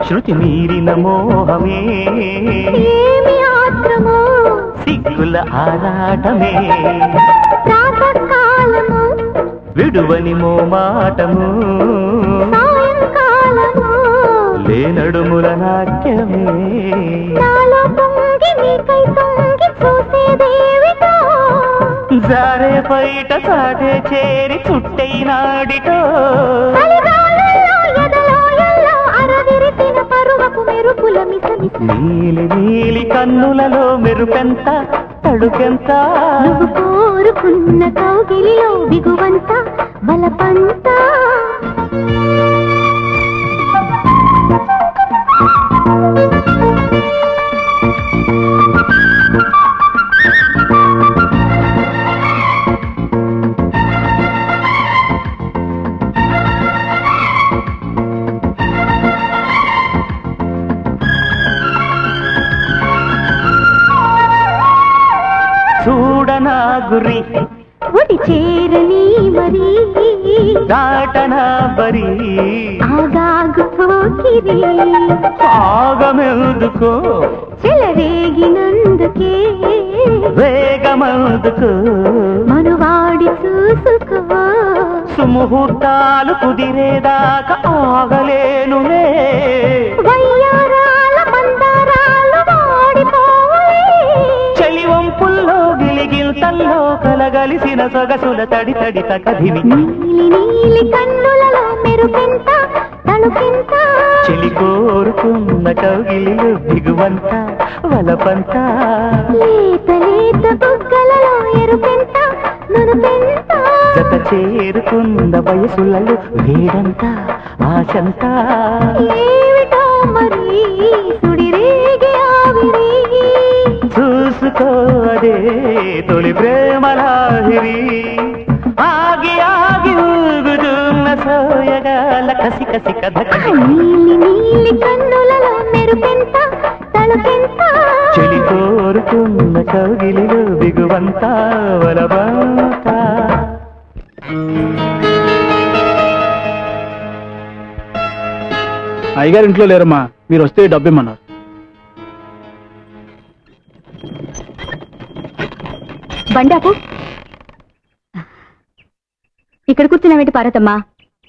Speaker 5: శృతి మీరిన మోహమే
Speaker 2: ఏమి ఆత్రమో,
Speaker 5: సిగ్గుల ఆరాటమే
Speaker 2: ప్రాతకాలము
Speaker 5: విడువని మోమాటము
Speaker 2: సాయంకాలము
Speaker 5: లేనడుముల నాట్యమే
Speaker 2: నాలో పొంగి నీకై తొంగి చూసేదేవిటో
Speaker 5: జారే బయట సాటే చేరి చుట్టైనాడిటో
Speaker 2: చలిగాలుల్లో ఎదలో ఎల్లో అరవిరిసిన పరువపు మెరుపుల మిసమిస
Speaker 5: నీలి నీలి కన్నులలో మెరుపెంత తడుకెంత
Speaker 2: నువ్వు కోరుకున్న కౌగిలిలో బిగువంత బలపంత
Speaker 5: చూడనా గురి
Speaker 2: ఒడి చేరని మరి
Speaker 5: దాటనా బరి
Speaker 2: ఆగాగు పోకిరి
Speaker 5: ఆగమెదుకో
Speaker 2: చెలరేగినందుకే
Speaker 5: వేగమందుకు
Speaker 2: మనువాడి చూసుకో
Speaker 5: సుముహూర్తాలు కుదిరేదాకా ఆగలేనులే
Speaker 2: వయ్యారాల మందారాలు వాడిపోలే
Speaker 5: చలివంపుల్లో గిలిగిల్తల్లో కలగలిసిన సొగసుల తడి తడి తకదివి
Speaker 2: నీలి నీలి కన్నులలో మెరుపెంత తణుకెంత
Speaker 5: చెలి కోరుకున్న కౌగిలిలు దిగువంత వలపంత
Speaker 2: లేత లేత బుగ్గలలో ఎరుపెంత నునుపెంత
Speaker 5: జత చేరుకున్న వయసులలో వేడంత ఆశంత
Speaker 2: ఏమిటో మరి సుడిరేగి ఆవిరి
Speaker 5: చూసుకో అదే తొలి ప్రేమలాహిరి ఆగి ఆగి ఊగుతున్న సోయగాల కసి కసి కథ
Speaker 2: నీలి నీలి కన్నులలో మెరుపెంత తణుకెంత
Speaker 5: చెలి కోరుకున్న కౌగిలిలో దిగువంత వలబంత
Speaker 3: అయ్యగారు ఇంట్లో లేరమ్మా, మీరు వస్తే డబ్బిమ్మన్నారు.
Speaker 2: బండాపు ఇక్కడ కూర్చున్నావేంటి పార్వతమ్మా?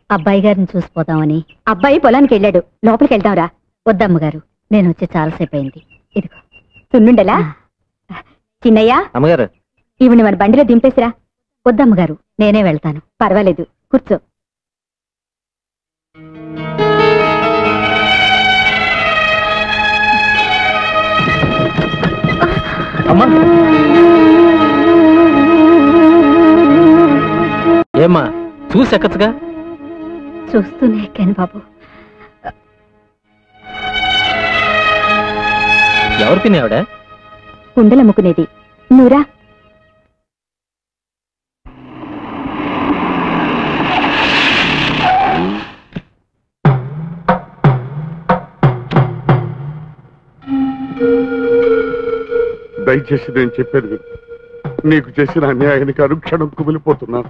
Speaker 7: అబ్బాయి గారిని చూసిపోతామని.
Speaker 2: అబ్బాయి పొలానికి వెళ్ళాడు, లోపలికి వెళ్దాంరా.
Speaker 7: వద్దమ్మగారు, నేను వచ్చి చాలాసేపు అయింది. ఇదిగో
Speaker 2: సున్నుండలా చిన్నయ్య,
Speaker 1: అమ్మగారు
Speaker 2: ఇవిని మన బండిలో దింపేసిరా.
Speaker 7: వద్దమ్మగారు, నేనే వెళ్తాను.
Speaker 2: పర్వాలేదు, కూర్చో.
Speaker 1: అమ్మా ఏమ్మా చూసి ఎక్కచ్చుగా.
Speaker 7: చూస్తూనే ఎక్కాను బాబు.
Speaker 1: ఎవరు పిన్ని ఆవిడ?
Speaker 2: కుండలమ్ముకునేది. నువ్వురా.
Speaker 8: దయచేసి నేను చెప్పేది విను. నీకు చేసిన అన్యాయానికి అనుక్షణం కుమిలిపోతున్నాను.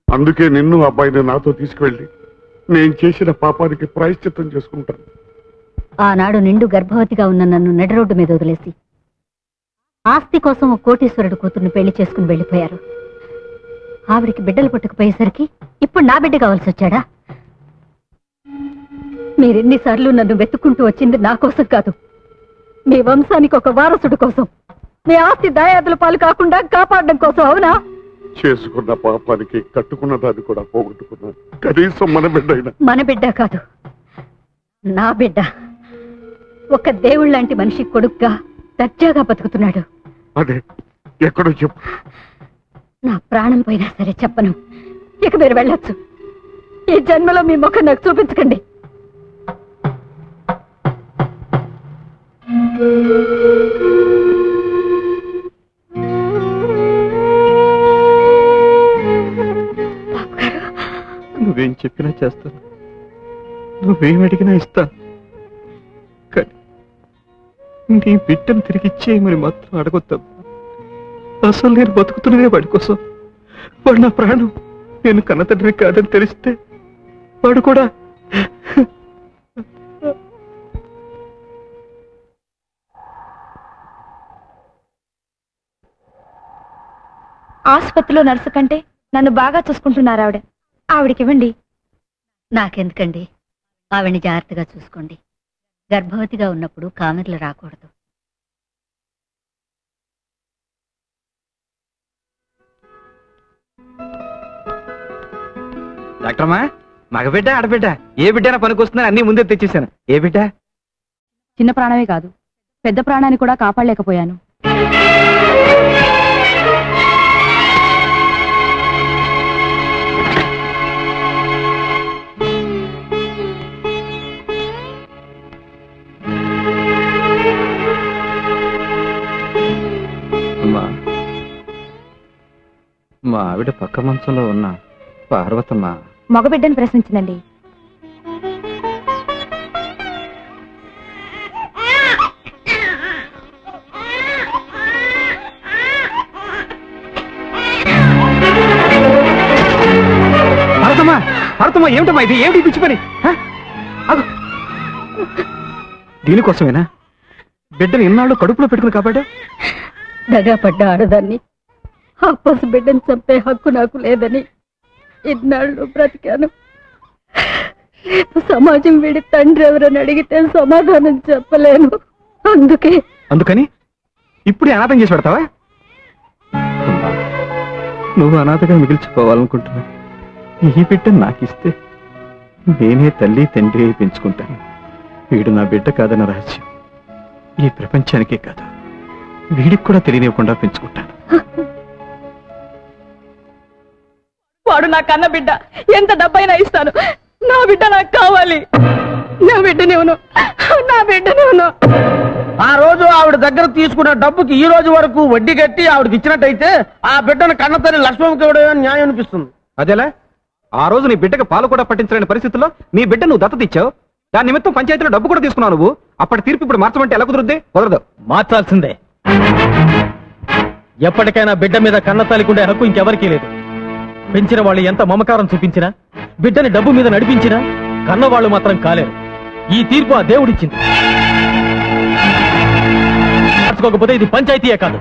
Speaker 8: అందుకే నిన్ను అబ్బాయిని నాతో తీసుకువెళ్ళి నేను చేసిన పాపానికి ప్రాయశ్చిత్తం చేసుకుంటాను.
Speaker 7: ఆనాడు నిండు గర్భవతిగా ఉన్న నన్ను నడి రోడ్డు మీద వదిలేసి ఆస్తి కోసం ఒక కోటీశ్వరుడు కూతుర్ని పెళ్లి చేసుకుని వెళ్ళిపోయారు. ఆవిడికి బిడ్డలు పుట్టకపోయేసరికి ఇప్పుడు నా బిడ్డ కావాల్సి వచ్చాడా? మీరెన్నిసార్లు నన్ను వెతుక్కుంటూ వచ్చింది నా కోసం కాదు, మీ వంశానికి ఒక వారసుడు కోసం, మీ ఆస్తి దాయాదుల పాలు కాకుండా కాపాడడం కోసం. అవునా?
Speaker 8: చేసుకున్న పాపానికి కట్టుకున్న దాన్ని కూడా పోగొట్టుకున్నాను. కనీసం మన బిడ్డ అయినా.
Speaker 7: మన బిడ్డ కాదు, నా బిడ్డ. ఒక దేవుళ్ళంటి మనిషి కొడుగ్గా దర్జాగా బతుకుతున్నాడు.
Speaker 8: అదే ఎక్కడో చెప్పు.
Speaker 7: నా ప్రాణం పోయినా సరే చెప్పను. ఇక మీరు వెళ్ళొచ్చు. ఈ జన్మలో మీ ముఖం నాకు చూపించకండి.
Speaker 3: నువ్వేం చెప్పినా చేస్తాను, నువ్వేం అడిగినా ఇస్తాను. కానీ నీ బిడ్డను తిరిగి ఇచ్చేయమని మాత్రం అడగొద్దాం. అసలు నేను బతుకుతున్నదే వాడి కోసం. వాడు నా ప్రాణం. నేను కన్నతండ్రి కాదని తెలిస్తే వాడు కూడా.
Speaker 2: ఆసుపత్రిలో నర్సు కంటే నన్ను బాగా చూసుకుంటున్నారు ఆవిడ. ఆవిడకివ్వండి.
Speaker 7: నాకెందుకండి? ఆవిడ్ని జాగ్రత్తగా చూసుకోండి. గర్భవతిగా ఉన్నప్పుడు కామెర్లు రాకూడదు.
Speaker 3: డాక్టర్మా, మగబిడ్డ ఆడబిడ్డ ఏ బిడ్డ పనికొస్తుందని అన్ని ముందే తెచ్చేసాను. ఏ బిడ్డ?
Speaker 2: చిన్న ప్రాణమే కాదు, పెద్ద ప్రాణాన్ని కూడా కాపాడలేకపోయాను.
Speaker 3: మా ఆవిడ పక్క మంచంలో ఉన్న పార్వతమ్మ
Speaker 2: మగబిడ్డను ప్రశ్నించిందండి.
Speaker 3: భారతమ్మా, భారతమ్మా, ఏమిటమ్మా ఇది? ఏమిటి పిచ్చి పని? దీనికోసమేనా బిడ్డను ఇన్నాళ్ళు కడుపులో పెట్టుకుని కాపాడా?
Speaker 7: దగా పడ్డ ఆడదాన్ని ఆ పసి బిడ్డను చంపే హక్కు నాకు లేదని ఇన్నాళ్ళు బ్రతికాను. రేపు సమాజం వీడి తండ్రి ఎవరని అడిగితే సమాధానం చెప్పలేను.
Speaker 3: అందుకని ఇప్పుడే అనాథం చేసి పెడతావా? నువ్వు అనాథగా మిగిల్చిపోవాలనుకుంటున్నా. ఈ బిడ్డ నాకిస్తే నేనే తల్లి తండ్రి అయి పెంచుకుంటాను. వీడు నా బిడ్డ కాదన్న రహస్యం ఈ ప్రపంచానికే కాదు, వీడికి కూడా తెలియనివ్వకుండా పెంచుకుంటాను.
Speaker 2: వాడు నా కన్న బిడ్డ, ఎంత డబ్బైనా ఇస్తాను. నా బిడ్డ నాకు కావాలి. నా బిడ్డనేవును, నా బిడ్డనేవును.
Speaker 4: ఆ రోజు ఆవిడ దగ్గర తీసుకున్న డబ్బుకి ఈ రోజు వరకు వడ్డీ కట్టి ఆవిడకి ఇచ్చినట్టయితే ఆ బిడ్డను కన్నతల్లి లక్ష్మణకి ఇవ్వడం న్యాయం అనిపిస్తుంది.
Speaker 3: అదేలా? ఆ రోజు నీ బిడ్డకు పాలు కూడా పట్టించలేని పరిస్థితుల్లో నీ బిడ్డ నువ్వు దత్తత ఇచ్చావు. దాని నిమిత్తం పంచాయతీలో డబ్బు కూడా తీసుకున్నావు నువ్వు. అప్పటి తీర్పు ఇప్పుడు మార్చమంటే ఎలా కుదురుద్ది? కుదరదు.
Speaker 1: మార్చాల్సిందే. ఎప్పటికైనా బిడ్డ మీద కన్నతల్లికుండే హక్కు ఇంకెవరికీ లేదు. పెంచిన వాళ్ళు ఎంత మమకారం చూపించినా, బిడ్డని డబ్బు మీద నడిపించినా కన్నవాళ్ళు మాత్రం కాలేరు. ఈ తీర్పు ఆ దేవుడిచ్చింది. మార్చుకోకపోతే ఇది పంచాయతీయే కాదు.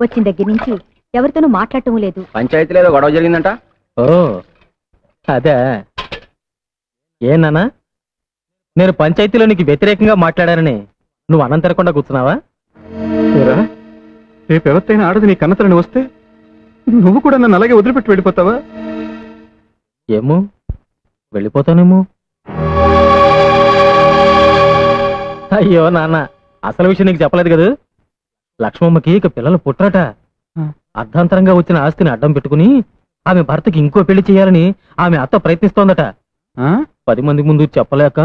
Speaker 2: వచ్చిన దగ్గర నుంచి ఎవరితోనూ మాట్లాడటం లేదు.
Speaker 3: పంచాయతీలో ఏదో గొడవ జరిగిందంట.
Speaker 1: ఓ అదే. ఏనానా, నేను పంచాయతీలో నీకు వ్యతిరేకంగా మాట్లాడానని నువ్వు అన్నం తినకుండా కూర్చున్నావా?
Speaker 3: రేపు ఎవరితైనా ఆడది నీ కన్నతలని వస్తే నువ్వు కూడా నన్ను అలాగే వదిలిపెట్టి వెళ్ళిపోతావా?
Speaker 1: ఏమో, వెళ్ళిపోతానేమో. అయ్యో నాన్న, అసలు విషయం నీకు చెప్పలేదు కదా. లక్ష్మమ్మకి ఇక పిల్లలు పుట్టరట. అర్ధాంతరంగా వచ్చిన ఆస్తిని అడ్డం పెట్టుకుని ఆమె భర్తకి ఇంకో పెళ్లి చేయాలని ఆమె అత్త ప్రయత్నిస్తోందట. 10 మంది ముందు చెప్పలేక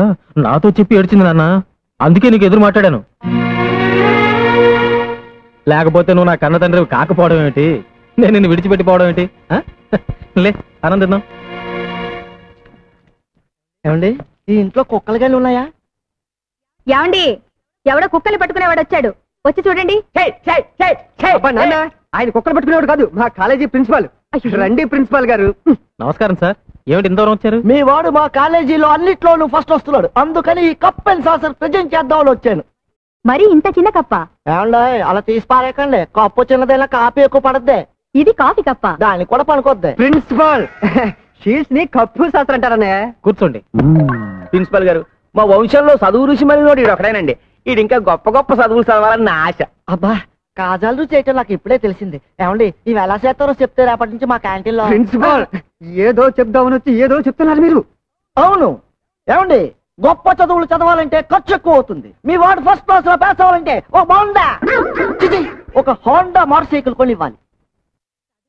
Speaker 1: నాతో చెప్పి ఏడ్చింది నాన్న. అందుకే నీకు ఎదురు మాట్లాడాను. లేకపోతే నువ్వు నా కన్న తండ్రి కాకపోవడం ఏమిటి, నేను నిన్ను విడిచిపెట్టిపోవడం ఏంటి? లే ఆనందిద్దాం.
Speaker 4: ఏమండి, ఈ ఇంట్లో కుక్కలు గాని ఉన్నాయా?
Speaker 2: ఏమండి, ఎవడో కుక్కలు పట్టుకునేవాడు వచ్చాడు. వచ్చి చూడండి.
Speaker 3: ఆయన కుక్కలు పట్టుకునేవాడు కాదు, మా కాలేజీ ప్రిన్సిపాల్. రండి ప్రిన్సిపాల్ గారు.
Speaker 1: నమస్కారం సార్. ఏమిటి ఇంతవరం వచ్చారు?
Speaker 4: మీ వాడు మా కాలేజీలో అన్నిట్లోనూ ఫస్ట్ వస్తున్నాడు. అందుకని ఈ కప్ అండ్ సాసర్ ప్రెజెంట్ చేద్దామని వచ్చాను.
Speaker 2: మరి ఇంత చిన్న కప్ప?
Speaker 4: ఏమండి, అలా తీసి పారేకండి. కప్పు చిన్నదైనా కాపీ ఎక్కువ పడద్దే.
Speaker 2: ఇది కాఫీ కప్ప.
Speaker 4: దానికి కూడా పనుకొద్ది.
Speaker 3: ప్రిన్సిపాల్ షీట్స్ ని కప్పు శాస్త్రం అంటారనే.
Speaker 1: కూర్చోండి.
Speaker 3: ప్రిన్సిపాల్ గారు, మా వంశంలో చదువు రుచి మళ్ళీ ఒకడేనండి. ఇది ఇంకా గొప్ప గొప్ప చదువులు చదవాలని నా ఆశ.
Speaker 4: అబ్బా, కాజాలు చేయటం నాకు ఇప్పుడే తెలిసింది. ఏమండి, ఇవి ఎలా చేస్తారో చెప్తే రేపటి నుంచి మా క్యాంటీన్ లో.
Speaker 3: ప్రిన్సిపాల్, ఏదో చెప్దామని వచ్చి ఏదో చెప్తున్నారు మీరు.
Speaker 4: అవును. ఏమండి, గొప్ప చదువులు చదవాలంటే ఖర్చు ఎక్కువ అవుతుంది. మీ వాడు ఫస్ట్ క్లాస్ లో పాస్ అవ్వాలంటే ఒక హోండా మోటార్ సైకిల్ కొని ఇవ్వాలి.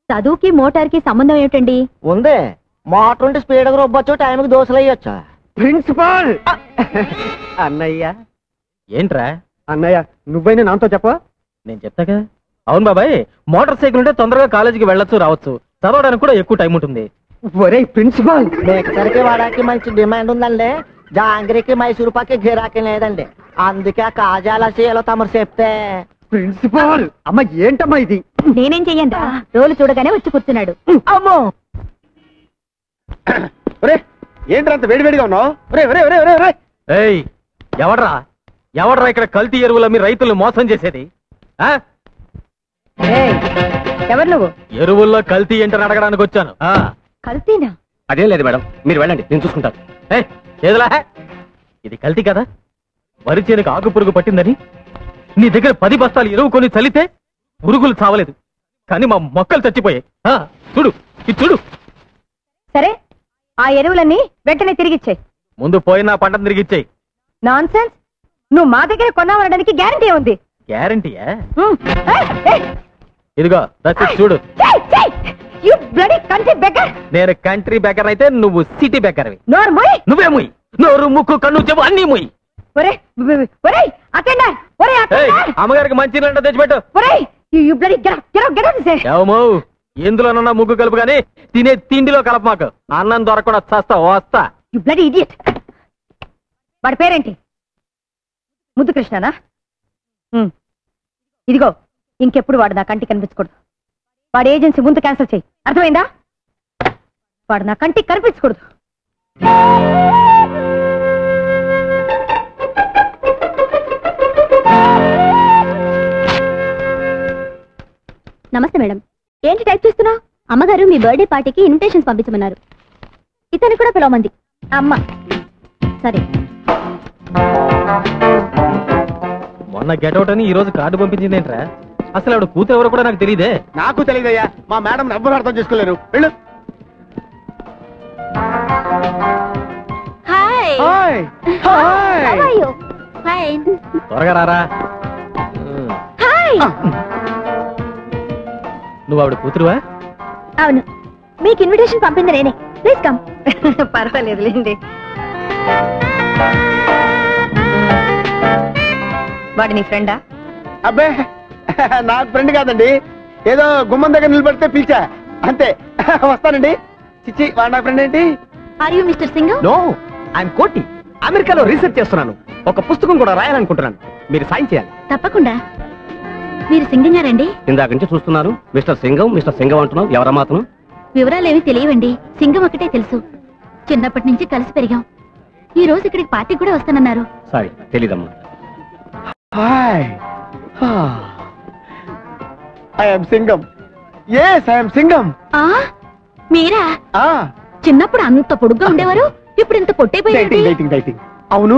Speaker 2: చదువుకి మోటార్ కి సంబంధం ఏమిటండి?
Speaker 4: ఉందే. మోటార్ ఉంటే స్పీడ్ గా రొబ్బొచ్చు, టైంకి దోశలు వేయొచ్చా?
Speaker 3: ప్రిన్సిపాల్ అన్నయ్య.
Speaker 1: ఏంట్రా?
Speaker 3: అన్నయ్య, నువ్వైనా నాతో చెప్పా?
Speaker 1: నేను చెప్తాగా. అవును బాబాయ్, మోటార్ సైకిల్ ఉంటే తొందరగా కాలేజీకి వెళ్ళొచ్చు, రావచ్చు. చదవడానికి కూడా ఎక్కువ టైం ఉంటుంది.
Speaker 3: ఒరే ప్రిన్సిపాల్,
Speaker 4: మేకసరికి వాడానికి మంచి డిమాండ్ ఉందండి. జాంగ్రీకి మైసూరు పాకి గిరాకీ లేదండి. అందుకే ఆ కాజాల చేయాలో తమరు చెప్తే.
Speaker 3: ప్రిన్సిపాల్, అమ్మ ఏంటమ్మా ఇది?
Speaker 2: నేనేం చెయ్యండి, రోలు చూడగానే వచ్చి కూర్చున్నాడు.
Speaker 4: అమ్మో,
Speaker 3: ఏంటంత వేడివేడిగా ఉన్నావు?
Speaker 1: ఏయ్, ఎవడ్రా ఇక్కడ కల్తీ ఎరువుల మీ రైతులు మోసం చేసేది? ఆ
Speaker 2: ఎవరు నువ్వు?
Speaker 1: ఎరువుల్లో కల్తీ ఏంటని అడగడానికి వచ్చాను.
Speaker 2: కల్తీనా?
Speaker 3: అదేం లేదు మేడం, మీరు వెళ్ళండి, నేను చూసుకుంటాను.
Speaker 1: ఏదిలా ఇది కల్తీ కదా? వరి చేనుకు ఆకు పురుగు పట్టిందని నీ దగ్గర 10 బస్తాలు ఎరువు కొని చల్లితే పురుగులు చావలేదు, కానీ మా మొక్కలు చచ్చిపోయాయి. చూడు ఇది చూడు.
Speaker 2: సరే, ఆ ఎరువులన్నీ వెంటనే తిరిగిచ్చాయి.
Speaker 1: ముందు పోయిన పంటను తిరిగిచ్చాయి.
Speaker 2: Non sense. నువ్వు మా దగ్గర కొన్నావనడానికి గ్యారంటీ ఉంది.
Speaker 1: గ్యారంటీయా? ఇదిగో చూడు. నేను కంట్రీ బెకర్ అయితే నువ్వు సిటీ బెకర్వి. నువ్వే ముయ్. నోరు ముక్కు కన్ను చెవు అన్ని ముయ్. అమ్మగారికి మంచి నీళ్ళ తెచ్చిపెట్టు. ఎందులోనన్నా ముగ్గు కలుపు గానీ తినే తిండిలో కలప. మాకు అన్నం దొరకకుండా చస్తా వస్తా.
Speaker 2: వాడి పేరేంటి? ముద్దు కృష్ణనా? ఇదిగో, ఇంకెప్పుడు వాడు నా కంటికి కనిపించకూడదు. వాడి ఏజెన్సీ ముందు క్యాన్సిల్ చేయి, అర్థమైందా? వాడు నా కంటికి కనిపించకూడదు.
Speaker 7: నమస్తే మేడం. ఏంటి టైప్ చేస్తున్నావు? అమ్మగారు మీ బర్త్డే పార్టీకి ఇన్విటేషన్స్ పంపించమన్నారు. ఇతను కూడా పిలవమంది అమ్మ. సరే.
Speaker 1: మొన్న గెటౌట్ అని ఈ రోజు కార్డు పంపించింది ఏంట్రా? అసలు ఆవిడ కూతురు ఎవరో కూడా నాకు తెలియదే.
Speaker 4: నాకు తెలియదయ్యా, మా మేడం ఎవ్వరు అర్థం చేసుకోలేరు. వెళ్ళు.
Speaker 1: త్వరగా రారా. నువ్వు ఆవిడ కూతురువా?
Speaker 7: అవును. మీకు ఇన్విటేషన్ పంపింది నేనే. Please come.
Speaker 2: పర్వాలేదులేండి. వాడు నీ ఫ్రెండా?
Speaker 4: అబ్బే, నాకు ఫ్రెండ్ కాదండి. ఏదో గుమ్మం దగ్గర నిలబడితే పిలిచా అంతే. వస్తానండి. చిచ్చి, వాడు నా ఫ్రెండ్ ఏంటి?
Speaker 7: Are you mister Singh?
Speaker 3: No, I'm Koti. అమెరికాలో రీసెర్చ్ చేస్తున్నాను. ఒక పుస్తకం కూడా రాయాలనుకుంటున్నాను. మీరు సాయం చేయాలి.
Speaker 7: తప్పకుండా. మీరు సింగం గారండి?
Speaker 3: ఇందాక నుంచి చూస్తున్నాను. మిస్టర్ సింగం అంటున్నావు. ఎవరా మాత్రం?
Speaker 7: వివరాలేవి తెలియవండి. సింగం ఒకటే తెలుసు. చిన్నప్పటి నుంచి కలిసి పెరిగాం. ఈ రోజు ఇక్కడికి పార్టీ కూడా వస్తానన్నారు.
Speaker 3: సారీ, తెలీదమ్మా.
Speaker 4: I'm Singam. yes, I'm Singam.
Speaker 7: మీరా? చిన్నప్పుడు అంత పొడుగ్గా ఉండేవారు, ఇప్పుడు ఇంత పొట్టైపోయారు.
Speaker 4: అవును,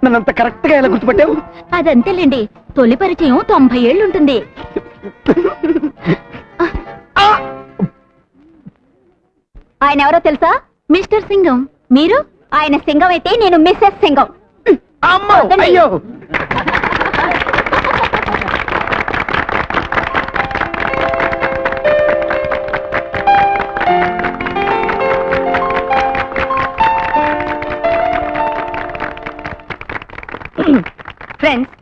Speaker 4: నన్నంత కరెక్ట్ గా ఎలా గుర్తుపట్టావు?
Speaker 7: అదంతేలేండి, తొలి పరిచయం 90 ఏళ్ళు ఉంటుంది. ఆయన ఎవరో తెలుసా? మిస్టర్ సింగం. మీరు? ఆయన సింగం అయితే నేను మిస్సెస్ సింగం.
Speaker 4: అయ్యో,
Speaker 2: ఫ్రెండ్స్,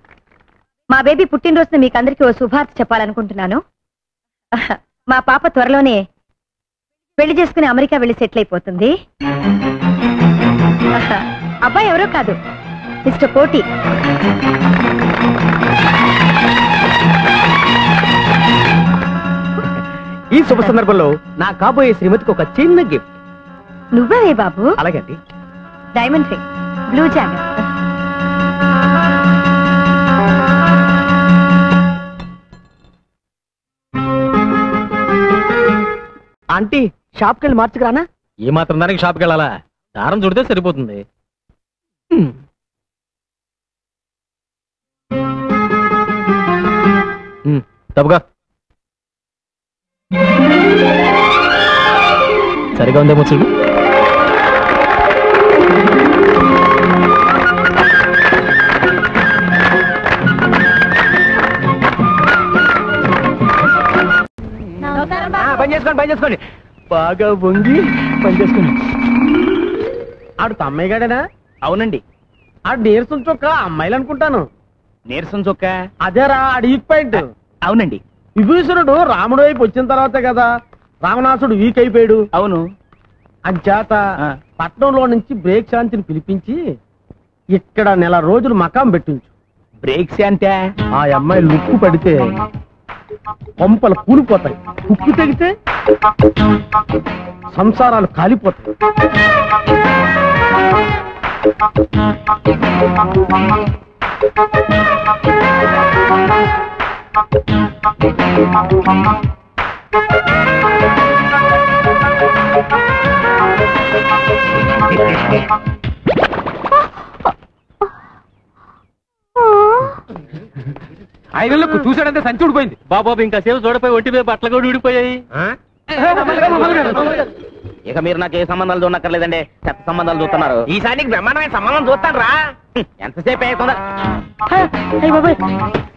Speaker 2: మా బేబీ పుట్టినరోజున మీకు అందరికీ ఓ శుభార్త చెప్పాలనుకుంటున్నాను. మా పాప త్వరలోనే పెళ్లి చేసుకుని అమెరికా వెళ్ళి సెటిల్ అయిపోతుంది. అబ్బాయి ఎవరో కాదు, మిస్టర్ కోటి.
Speaker 3: ఈ శుభ సందర్భంలో నా కాబోయే శ్రీమతికి ఒక చిన్న గిఫ్ట్.
Speaker 2: నువ్వే బాబు?
Speaker 3: అలాగే అండి.
Speaker 2: Diamond ring, blue jogger.
Speaker 3: Aunty, షాప్కి వెళ్ళి మార్చుకురానా?
Speaker 1: ఏ మాత్రం దానికి షాప్కి వెళ్ళాలా? దారం చుడితే సరిపోతుంది. తప్పుగా సరిగా ఉందేమో చూడు.
Speaker 3: పని చేసుకోండి. బాగా వంగి పని చేసుకోండి.
Speaker 4: ఆడు తమ్మయ్య గాడేనా?
Speaker 3: అవునండి.
Speaker 4: ఆడు నీరసం చొక్క అమ్మాయిలు అనుకుంటాను.
Speaker 3: నీరసం చొక్క?
Speaker 4: అదేరా, ఆడు వీక్ పాయింట్.
Speaker 3: అవునండి.
Speaker 4: విభీషణుడు రాముడు వైపు వచ్చిన తర్వాతే కదా రావణాసుడు వీక్ అయిపోయాడు.
Speaker 3: అవును.
Speaker 4: అంచేత పట్నంలో నుంచి బ్రేక్ శాంతిని పిలిపించి ఇక్కడ నెల రోజులు మకాం పెట్టించు.
Speaker 3: బ్రేక్ శాంతి?
Speaker 4: ఆ అమ్మాయి లుక్కు పడితే కొంపలు కూలిపోతాయి, ఉక్కు తెగితే సంసారాలు కాలిపోతాయి.
Speaker 3: ఐదులకు చూసాడంటే సంచి ఊడిపోయింది.
Speaker 1: బాబాబు ఇంకా సేపు చూడపోయి ఒంటి మీద బట్టలు కూడా ఊడిపోయాయి.
Speaker 6: ఇక మీరు నాకు ఏ సంబంధాలు చూడక్కర్లేదండి, చెత్త సంబంధాలు చూస్తున్నారు. ఈసారి నీకు బ్రహ్మాండమైన సంబంధం చూస్తాను రా. ఎంతసేపు అవుతుందా?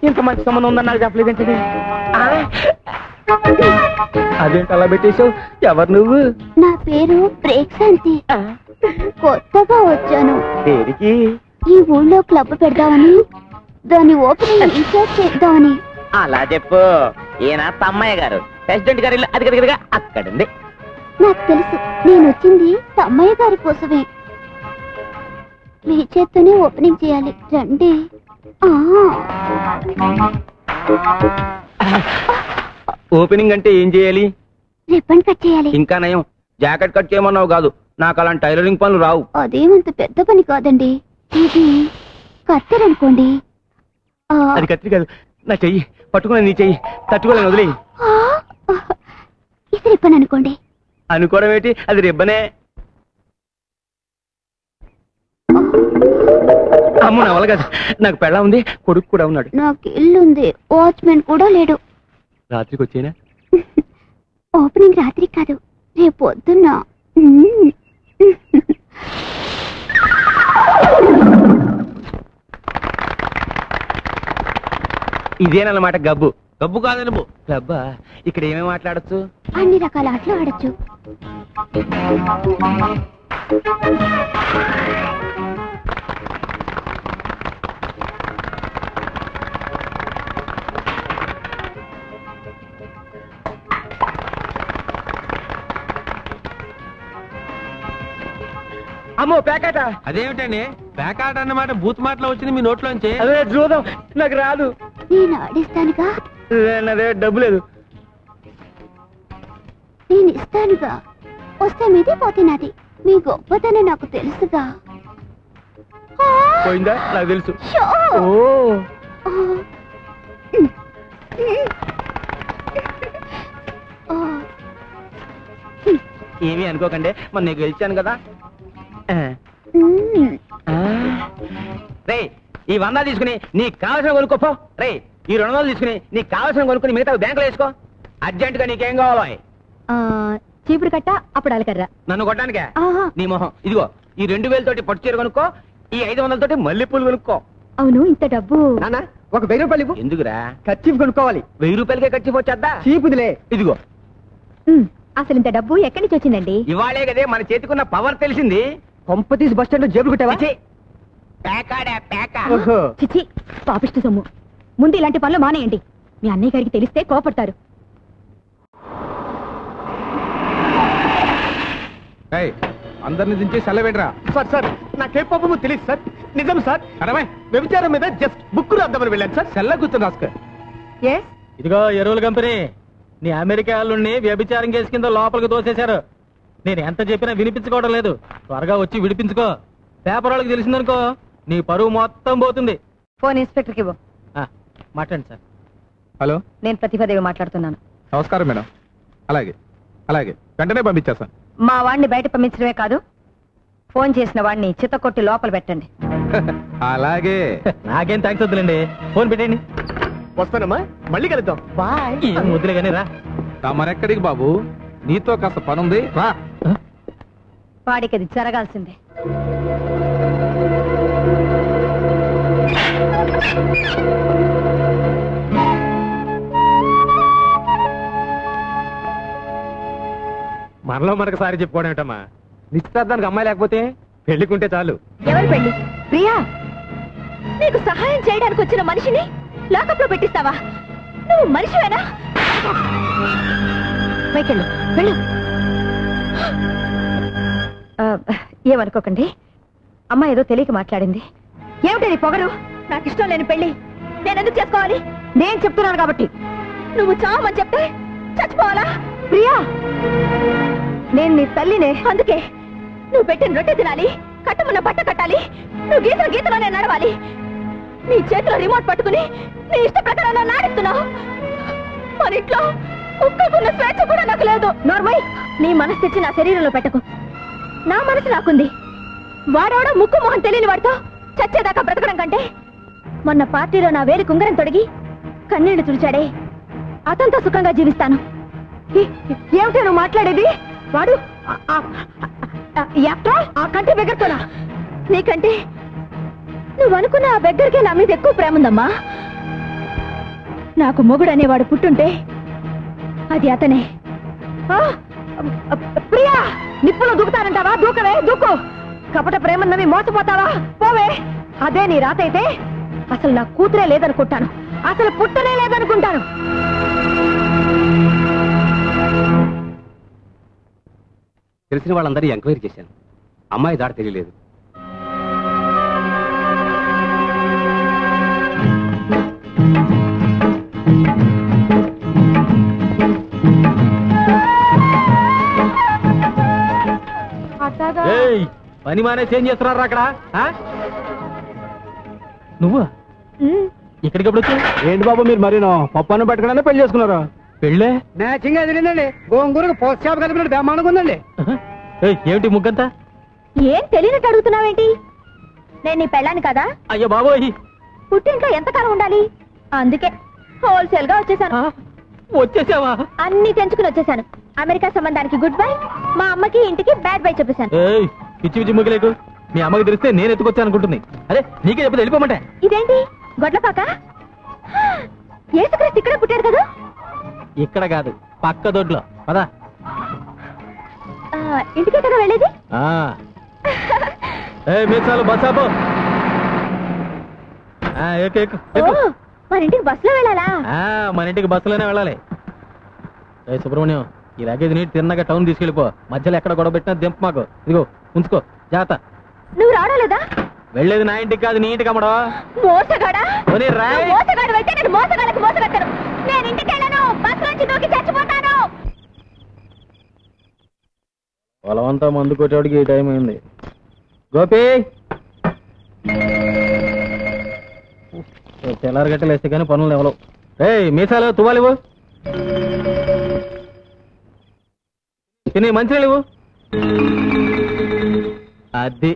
Speaker 6: ఇంత మంచి సంబంధం ఉందని నాకు చెప్పలేదేంటి?
Speaker 1: అదేంటి అలా పెట్టేశావు? ఎవరు నువ్వు?
Speaker 9: నా పేరు ప్రేక్షాంతి. కొత్తగా వచ్చాను.
Speaker 6: దేనికి?
Speaker 9: ఈ ఊళ్ళో క్లబ్ పెడదామని, దాని ఓపెనింగ్ ఇన్ఛార్జ్ చేద్దామని.
Speaker 6: అలా చెప్పు. ఈయన తమ్మయ్య గారు, ప్రెసిడెంట్ గారి ఇల్లు అది అక్కడుంది.
Speaker 9: నాకు తెలుసు, నేను వచ్చింది తమ్మయ్య గారి కోసమే. మీ చేత్తోనే ఓపెనింగ్ చేయాలి, రండి.
Speaker 6: ఓపెనింగ్ అంటే ఏం చేయాలి?
Speaker 9: రిబ్బన్ కట్ చేయాలి.
Speaker 6: ఇంకా నయం, జాకెట్ కట్ చేయమన్నావు కాదు. నాకు అలాంటి టైలరింగ్ పనులు రావు.
Speaker 9: అదేమంత పెద్ద పని కాదండి. ఇది కత్తెరనుకోండి.
Speaker 6: అది కత్తి కాదు, నా చెయ్యి పట్టుకున్నా. నీ చెయ్యి తట్టుకోలేను, వదిలే.
Speaker 9: ఇది రిబ్బన్ అనుకోండి.
Speaker 6: అనుకోవడం ఏంటి, అది రిబ్బనే. అమ్మ నా వల్ల కాదు, నాకు పెళ్ళ ఉంది, కొడుకు కూడా ఉన్నాడు.
Speaker 9: నాకు ఇల్లుంది, వాచ్మెన్ కూడా లేడు.
Speaker 6: రాత్రికి వచ్చేనా?
Speaker 9: ఓపెనింగ్ రాత్రి కాదు, రేపు పొద్దున్న.
Speaker 6: ఇదేనన్నమాట గబ్బు. గబ్బు కాదు నువ్వు. గబ్బా? ఇక్కడ ఏమేమి మాట్లాడచ్చు?
Speaker 9: అన్ని రకాల ఆటలు ఆడచ్చు.
Speaker 6: అమ్మో ప్యాకెట.
Speaker 3: అదేమిటండి పేకాట అన్నమాట బూత్ మాటలో వచ్చింది మీ నోట్లోంచి?
Speaker 6: అదే చూద్దాం, నాకు రాదు.
Speaker 9: నేను ఆడిస్తానుగా.
Speaker 6: అదే డబ్బు లేదు.
Speaker 9: నేను ఇస్తానుగా. వస్తే మీది, పోతే నాది. మీ గొప్పతనే నాకు తెలుసుగా.
Speaker 6: పోయిందా? నాకు తెలుసు.
Speaker 9: షో!
Speaker 6: ఏమీ అనుకోకండి, మరి నేను గెలిచాను కదా. రే, ఈ 100 తీసుకుని నీకు కావాల్సిన కొనుక్కోపో. రే, ఈ 200 తీసుకుని నీకు కావాల్సిన కొనుక్కుని మిగతా బ్యాంకులో వేసుకో. అర్జెంట్ గా నీకేం కావాలో?
Speaker 2: చీపురు కట్ట, అప్పుడు అలకర్రా.
Speaker 6: నన్ను కొట్టడానికే? నీ మొహం. ఇదిగో ఈ 2000 తోటి పట్టు చీర కొనుక్కో, ఈ 500 తోటి మల్లెపూలు కొనుక్కో.
Speaker 2: అవును, ఇంత డబ్బు.
Speaker 4: నాన్న, ఒక 1000 రూపాయలు ఇవ్వు.
Speaker 6: ఎందుకురా?
Speaker 4: ఖర్చీఫ్ కొనుక్కోవాలి.
Speaker 6: 1000 రూపాయలకే ఖర్చు వచ్చేద్దా?
Speaker 4: చీపుదిలే.
Speaker 6: ఇదిగో.
Speaker 2: అసలు ఇంత డబ్బు ఎక్కడి నుంచి వచ్చిందండి?
Speaker 6: ఇవాళే కదే మన చేతికున్న పవర్ తెలిసింది.
Speaker 4: కొంపతీసి బస్ స్టాండ్ లో జేబులు కొట్టావా?
Speaker 2: చిచి, పాపిష్టి సొమ్ము. ముందు ఇలాంటి పనులు మానేయండి. మీ అన్నయ్య గారికి తెలిస్తే కోపడతారు.
Speaker 3: అందరిని దించి సెలవేంట్రా?
Speaker 4: సార్ సార్, నాకే పాపము తెలియదు సార్. నిజం సార్.
Speaker 3: అడవై
Speaker 4: వ్యభిచారం మీద జస్ట్ బుక్ రాద్దామని వెళ్ళాను సార్.
Speaker 3: సెల్ల కూర్చొని రాసుకో.
Speaker 1: ఇదిగో ఎరువుల కంపెనీ, నీ అమెరికా వాళ్ళని వ్యభిచారం కేసు కింద లోపలికి దోసేశారు. నేను ఎంత చెప్పినా వినిపించుకోవడం లేదు. త్వరగా వచ్చి విడిపించుకో. పేపర్ వాళ్ళకి తెలిసిందనుకో, నీ పరువు మొత్తం పోతుంది.
Speaker 2: ఫోన్ ఇన్స్పెక్టర్కి ఇవ్వు.
Speaker 1: మాట్లాడండి సార్.
Speaker 3: హలో,
Speaker 2: నేను ప్రతిభాదేవి మాట్లాడుతున్నాను.
Speaker 3: నమస్కారం మేడం. అలాగే అలాగే, వెంటనే పంపించేస్తాను.
Speaker 2: మా వాడిని బయట పంపించడమే కాదు, ఫోన్ చేసిన వాడిని చిత్తకొట్టి లోపల పెట్టండి.
Speaker 3: అలాగే.
Speaker 1: నాకేం థ్యాంక్స్ వద్దులేండి, ఫోన్ పెట్టండి.
Speaker 4: వస్తానమ్మా, మళ్ళీ కలుద్దాం. బాయ్.
Speaker 1: ఏం వద్దులే కానీ రా.
Speaker 3: మరెక్కడికి బాబు, నీతో కాస్త పనుంది, రా.
Speaker 2: వాడికి అది జరగాల్సిందే.
Speaker 1: మనలో మనకు సారి చెప్పుకోవడం ఏంటమ్మా? నిశ్చితార్థానికి అమ్మాయి లేకపోతే పెళ్లికుంటే చాలు.
Speaker 2: ఎవరు పెళ్లి? ప్రియా, నీకు సహాయం చేయడానికి వచ్చిన మనిషిని లాకప్ లో పెట్టిస్తావా? నువ్వు మనిషివేనా? పైకెళ్ళు, వెళ్ళు. ఏమనుకోకండి, అమ్మ ఏదో తెలియక మాట్లాడింది. ఏమిటి నీ పొగరు? నాకు ఇష్టం లేని పెళ్లి నేనెందుకు చేసుకోవాలి? నేను చెప్తున్నాను కాబట్టి. నువ్వు చావమని చెప్తే చచ్చిపోవాలా? ప్రియా, నేను నీ తల్లినే, అందుకే నువ్వు పెట్టిన రొట్టె తినాలి, కట్టమన్న బట్ట కట్టాలి, నువ్వు గీతలోనే నడవాలి. నీ చేతిలో రిమోట్ పట్టుకుని నీ ఇష్ట ప్రకారం నన్ను ఆడిస్తున్నావు. మన ఇంట్లో కుక్కకున్న స్వేచ్ఛ కూడా నాకు లేదు. నార్మల్, నీ మనసు తెచ్చి నా శరీరంలో పెట్టకు. నా మనసు నాకుంది. వాడవడ ముక్కు మొహం తెలియని వాడితో చచ్చేదాకా బ్రతకడం కంటే మొన్న పార్టీలో నా వేలి కుంగరం తొడిగి కన్నీళ్లు తుడిచాడే, అతనితో సుఖంగా జీవిస్తాను. ఏమిటో నువ్వు మాట్లాడేది? వాడు ఆ కంటి బెగ్గరతోనా? నీకంటే నువ్వు అనుకున్న ఆ బెగ్గరికే నా మీద ఎక్కువ ప్రేమ ఉందమ్మా. నాకు మొగుడు అనేవాడు పుట్టుంటే అది అతనే. ప్రియా, నిప్పులో దూకుతానంటావా? దూకవే, దూకు. కపట ప్రేమన్నవి మోసపోతావా? పోవే. అదే నీ రాత అయితే అసలు నా కూతురే లేదనుకుంటాను, అసలు పుట్టనే లేదనుకుంటాను.
Speaker 10: తెలిసిన వాళ్ళందరూ ఎంక్వైరీ చేశాను. అమ్మాయి దాడి తెలియలేదు.
Speaker 1: పని మానేసి ఏం చేస్తున్నారు అక్కడ? నువ్వు ఇక్కడికి ఎప్పుడు వచ్చావు?
Speaker 3: ఏంటి బాబు మీరు మరీనో పప్పు పట్టుకున్నా పెళ్లి చేసుకున్నారు?
Speaker 1: పెళ్ళే
Speaker 3: మ్యాచింగ్ ఎదిరిందండి. గోంగూరకు పోస్ట్ షాప్ కలిపినట్టు బ్రహ్మాండంగా ఉందండి.
Speaker 1: ఏమిటి ముగ్గంతా?
Speaker 2: ఏం తెలియనట్టు అడుగుతున్నావేంటి? నేను నీ పెళ్ళాను కదా.
Speaker 1: అయ్యో బాబోయ్,
Speaker 2: పుట్టింట్లో ఎంతకాలం ఉండాలి, అందుకే హోల్సేల్ గా వచ్చేసాను.
Speaker 1: వచ్చేసావా?
Speaker 2: అన్ని తెంచుకుని వచ్చేసాను. అమెరికా సంబంధానికి గుడ్ బై, మా అమ్మకి ఇంటికి బ్యాడ్ బై చెప్పేశాను.
Speaker 1: పిచ్చి పిచ్చి ముగ్గులేకు. మీ అమ్మకి తెలిస్తే నేను ఎత్తుకొచ్చాను అనుకుంటుంది. అదే నీకే చెప్పదు, వెళ్ళిపోమంటే.
Speaker 2: ఇదేంటి గొడ్లపాక? యేసుక్రీస్తు ఇక్కడే పుట్టాడు కదా.
Speaker 1: ఇక్కడ కాదు, పక్క దొడ్లో. పదా
Speaker 2: ఇంటికే కదా వెళ్ళేది.
Speaker 1: మీసాలు బస్సాపో.
Speaker 2: మన ఇంటికి బస్సులో వెళ్ళాలా?
Speaker 1: మన ఇంటికి బస్సులోనే వెళ్ళాలి. సుబ్రహ్మణ్యం, ఈ లగేజ్ నీటి తిన్నగా టౌన్ తీసుకెళ్ళిపో. మధ్యలో ఎక్కడ గొడవ పెట్టినా దింపు మాకు. ఇదిగో ఉంచుకో, జాగ్రత్త.
Speaker 2: నువ్వు రావలేదా?
Speaker 1: వెళ్ళేది నా ఇంటికి కాదు, నీ ఇంటికి అమ్మడో.
Speaker 2: మోసగాడా? మోసగాడు అయితే నేను మోసగాళ్ళకి మోసగట్టను. నేను ఇంటికి వెళ్ళను, బస్సు నుంచి దూకి చచ్చిపోతాను.
Speaker 1: పొలమంతా మందు కొట్టేవాడికి ఈ టైం అయింది. గోపి, తెల్లారి గట్టలు వేస్తే కానీ పనులు ఎవరు. మీసాలు తువ్వాలివు, తిని మంచినీళ్ళు. అది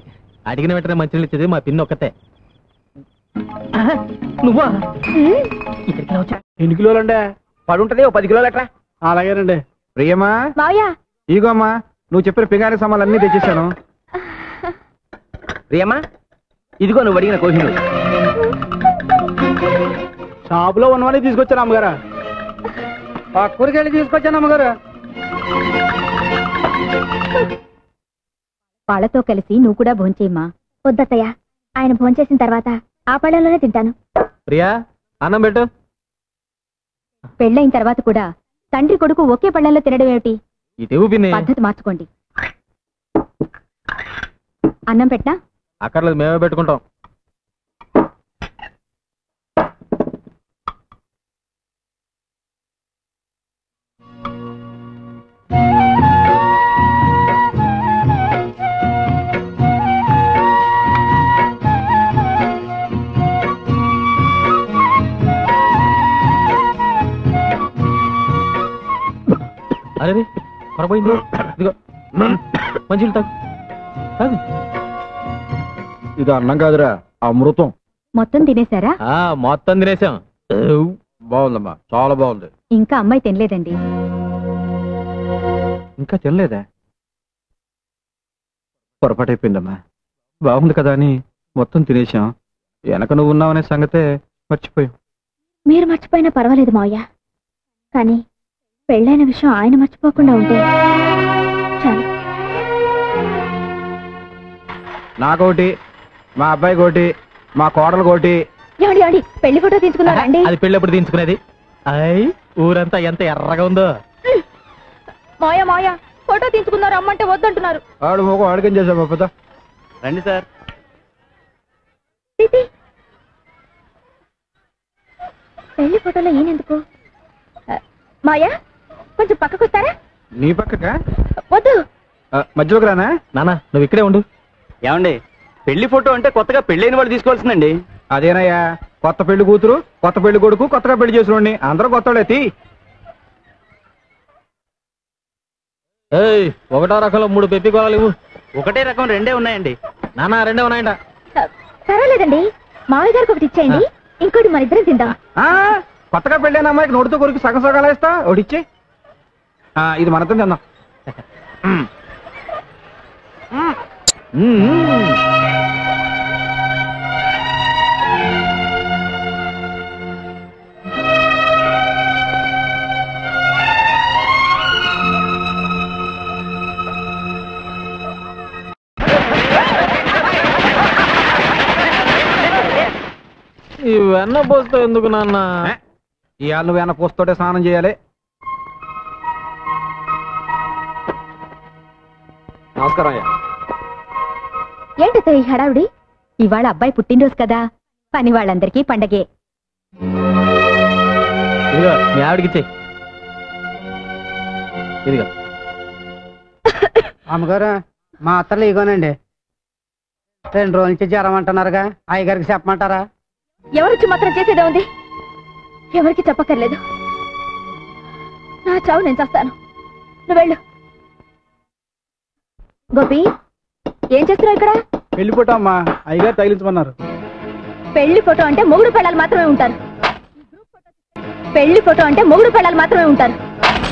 Speaker 1: అడిగిన వెంటనే మంచినీళ్ళు ఇచ్చేది మా పిన్ని ఒక్కతే. నువ్వా? ఇక్కడికి వచ్చా.
Speaker 3: ఎన్ని కిలోలు అంటే?
Speaker 6: పడుంటది, 10 కిలోలు అట్లా.
Speaker 3: అలాగేనండి. ప్రియమ్మా,
Speaker 2: మావయ్య,
Speaker 3: ఈగోమ్మా, నువ్వు చెప్పిన పింగారి సామాన్లు అన్ని తెచ్చేసాను.
Speaker 6: ప్రియమ్మా, ఇదిగో నువ్వు అడిగిన కోహినూరు.
Speaker 3: షాపులో ఉన్నవన్నీ తీసుకొచ్చాను అమ్మగారు. కూరగాయలు తీసుకొచ్చాను అమ్మగారు.
Speaker 2: వాళ్ళతో కలిసి నువ్వు కూడా భోంచేయమ్మా. వద్దత్తయ్య, ఆయన భోంచేసిన తర్వాత ఆ పళ్ళలోనే తింటాను.
Speaker 1: ప్రియా, అన్నం పెట్టు.
Speaker 2: పెళ్ళైన తర్వాత కూడా తండ్రి కొడుకు ఒకే పళ్ళల్లో తినడం ఏమిటి?
Speaker 1: ఇటు పిన్ని,
Speaker 2: పద్ధతి మార్చుకోండి. అన్నం పెట్టా?
Speaker 1: అక్కర్లేదు, మేమే పెట్టుకుంటాం. అరే పొరపోయింది. ఇదిగో మంచిలు తాగు.
Speaker 3: ఇది అన్నం కాదురా, అమృతం.
Speaker 2: మొత్తం తినేశారా?
Speaker 1: మొత్తం తినేసాం.
Speaker 3: బాగుందమ్మా, చాలా బాగుంది.
Speaker 2: ఇంకా అమ్మాయి తినలేదండి.
Speaker 3: ఇంకా తినలేదా? పొరపాటు అయిపోయిందమ్మా. బాగుంది కదా అని మొత్తం తినేసాం. వెనక నువ్వు ఉన్నావనే సంగతే మర్చిపోయాం.
Speaker 2: మీరు మర్చిపోయినా పర్వాలేదు మావయ్య, కానీ పెళ్ళైన విషయం ఆయన మర్చిపోకుండా ఉంటే చాలు.
Speaker 3: నాకోటి, మా అబ్బాయి కోటి, మా కోడలు కోటి.
Speaker 2: ఏమండి, పెళ్లి ఫోటో తీసుకున్నారా అండి?
Speaker 1: అది పెళ్ళి ఎప్పుడు తీసుకునేది? అయ్, ఊరంతా ఎంత ఎర్రగా ఉందో.
Speaker 2: మాయా మాయా, ఫోటో తీసుకున్నారు, అమ్మంటే వద్దంటున్నారు.
Speaker 3: ఆడు మొక్క అడిగం చేసావు పెద్ద.
Speaker 1: రండి సార్.
Speaker 2: పెళ్లి ఫోటోలో ఈయనెందుకు? మాయా, కొంచెం పక్కకు వస్తారా?
Speaker 3: నీ పక్కగా?
Speaker 2: వద్దు,
Speaker 3: మధ్యలోకి రానా?
Speaker 1: నానా, నువ్వు ఇక్కడే ఉండు.
Speaker 6: ఏమండి పెళ్లి ఫోటో అంటే కొత్తగా పెళ్ళైన వాళ్ళు తీసుకోవాల్సిందండి.
Speaker 3: అదేనయ్యా, కొత్త పెళ్లి కూతురు కొత్త పెళ్లి కొడుకు కొత్తగా పెళ్లి చేసిన అందరూ కొత్తోళ్ళెత్తి.
Speaker 1: ఒకటో రకంలో 3 పెప్పి కోవాలి.
Speaker 6: ఒకటే రకం 2 ఉన్నాయండి.
Speaker 1: నానా 2 ఉన్నాయంట.
Speaker 2: పర్వాలేదండి, మామయ్య గారికి ఒకటి ఇచ్చేయండి, ఇంకోటి మన ఇద్దరం తిందాం.
Speaker 3: కొత్తగా పెళ్ళైన అమ్మాయికి నోటితో కొరికి సగం సగాలు వేస్తా, ఒకటిచ్చే. ఇది మనతో తిందాం.
Speaker 1: ఈ వెన్న పోస్తా ఎందుకు నాన్న?
Speaker 3: ఇవాళ నువ్వు వెన్న పోస్తోటే స్నానం చేయాలి. నమస్కారం అయ్యా.
Speaker 2: ఏంటో ఈ హడావుడి? ఇవాళ అబ్బాయి పుట్టినరోజు కదా, పని వాళ్ళందరికీ పండగే.
Speaker 1: ఇదిగో మీ ఆవిడికిచ్చే. ఇదిగో
Speaker 11: అమ్మగారు, మా అత్తలు ఇగోనండి. 2 రోజుల నుంచి జ్వరం అంటున్నారుగా, అయ్యగారికి చెప్పమంటారా?
Speaker 2: ఎవరిచ్చి మాత్రం చేసేదే ఉంది, ఎవరికి చెప్పక్కర్లేదు. నా చావు నేను చేస్తాను, నువ్వు వెళ్ళు. గోపి, ఏం చేస్తున్నావు ఇక్కడ?
Speaker 3: పెళ్లి ఫోటో అమ్మా, అయ్యగారు తగిలించమన్నారు.
Speaker 2: పెళ్లి ఫోటో అంటే మొగుడు పెళ్ళాలు మాత్రమే ఉంటారు. పెళ్లి ఫోటో అంటే మొగుడు పెళ్ళాలు మాత్రమే ఉంటారు.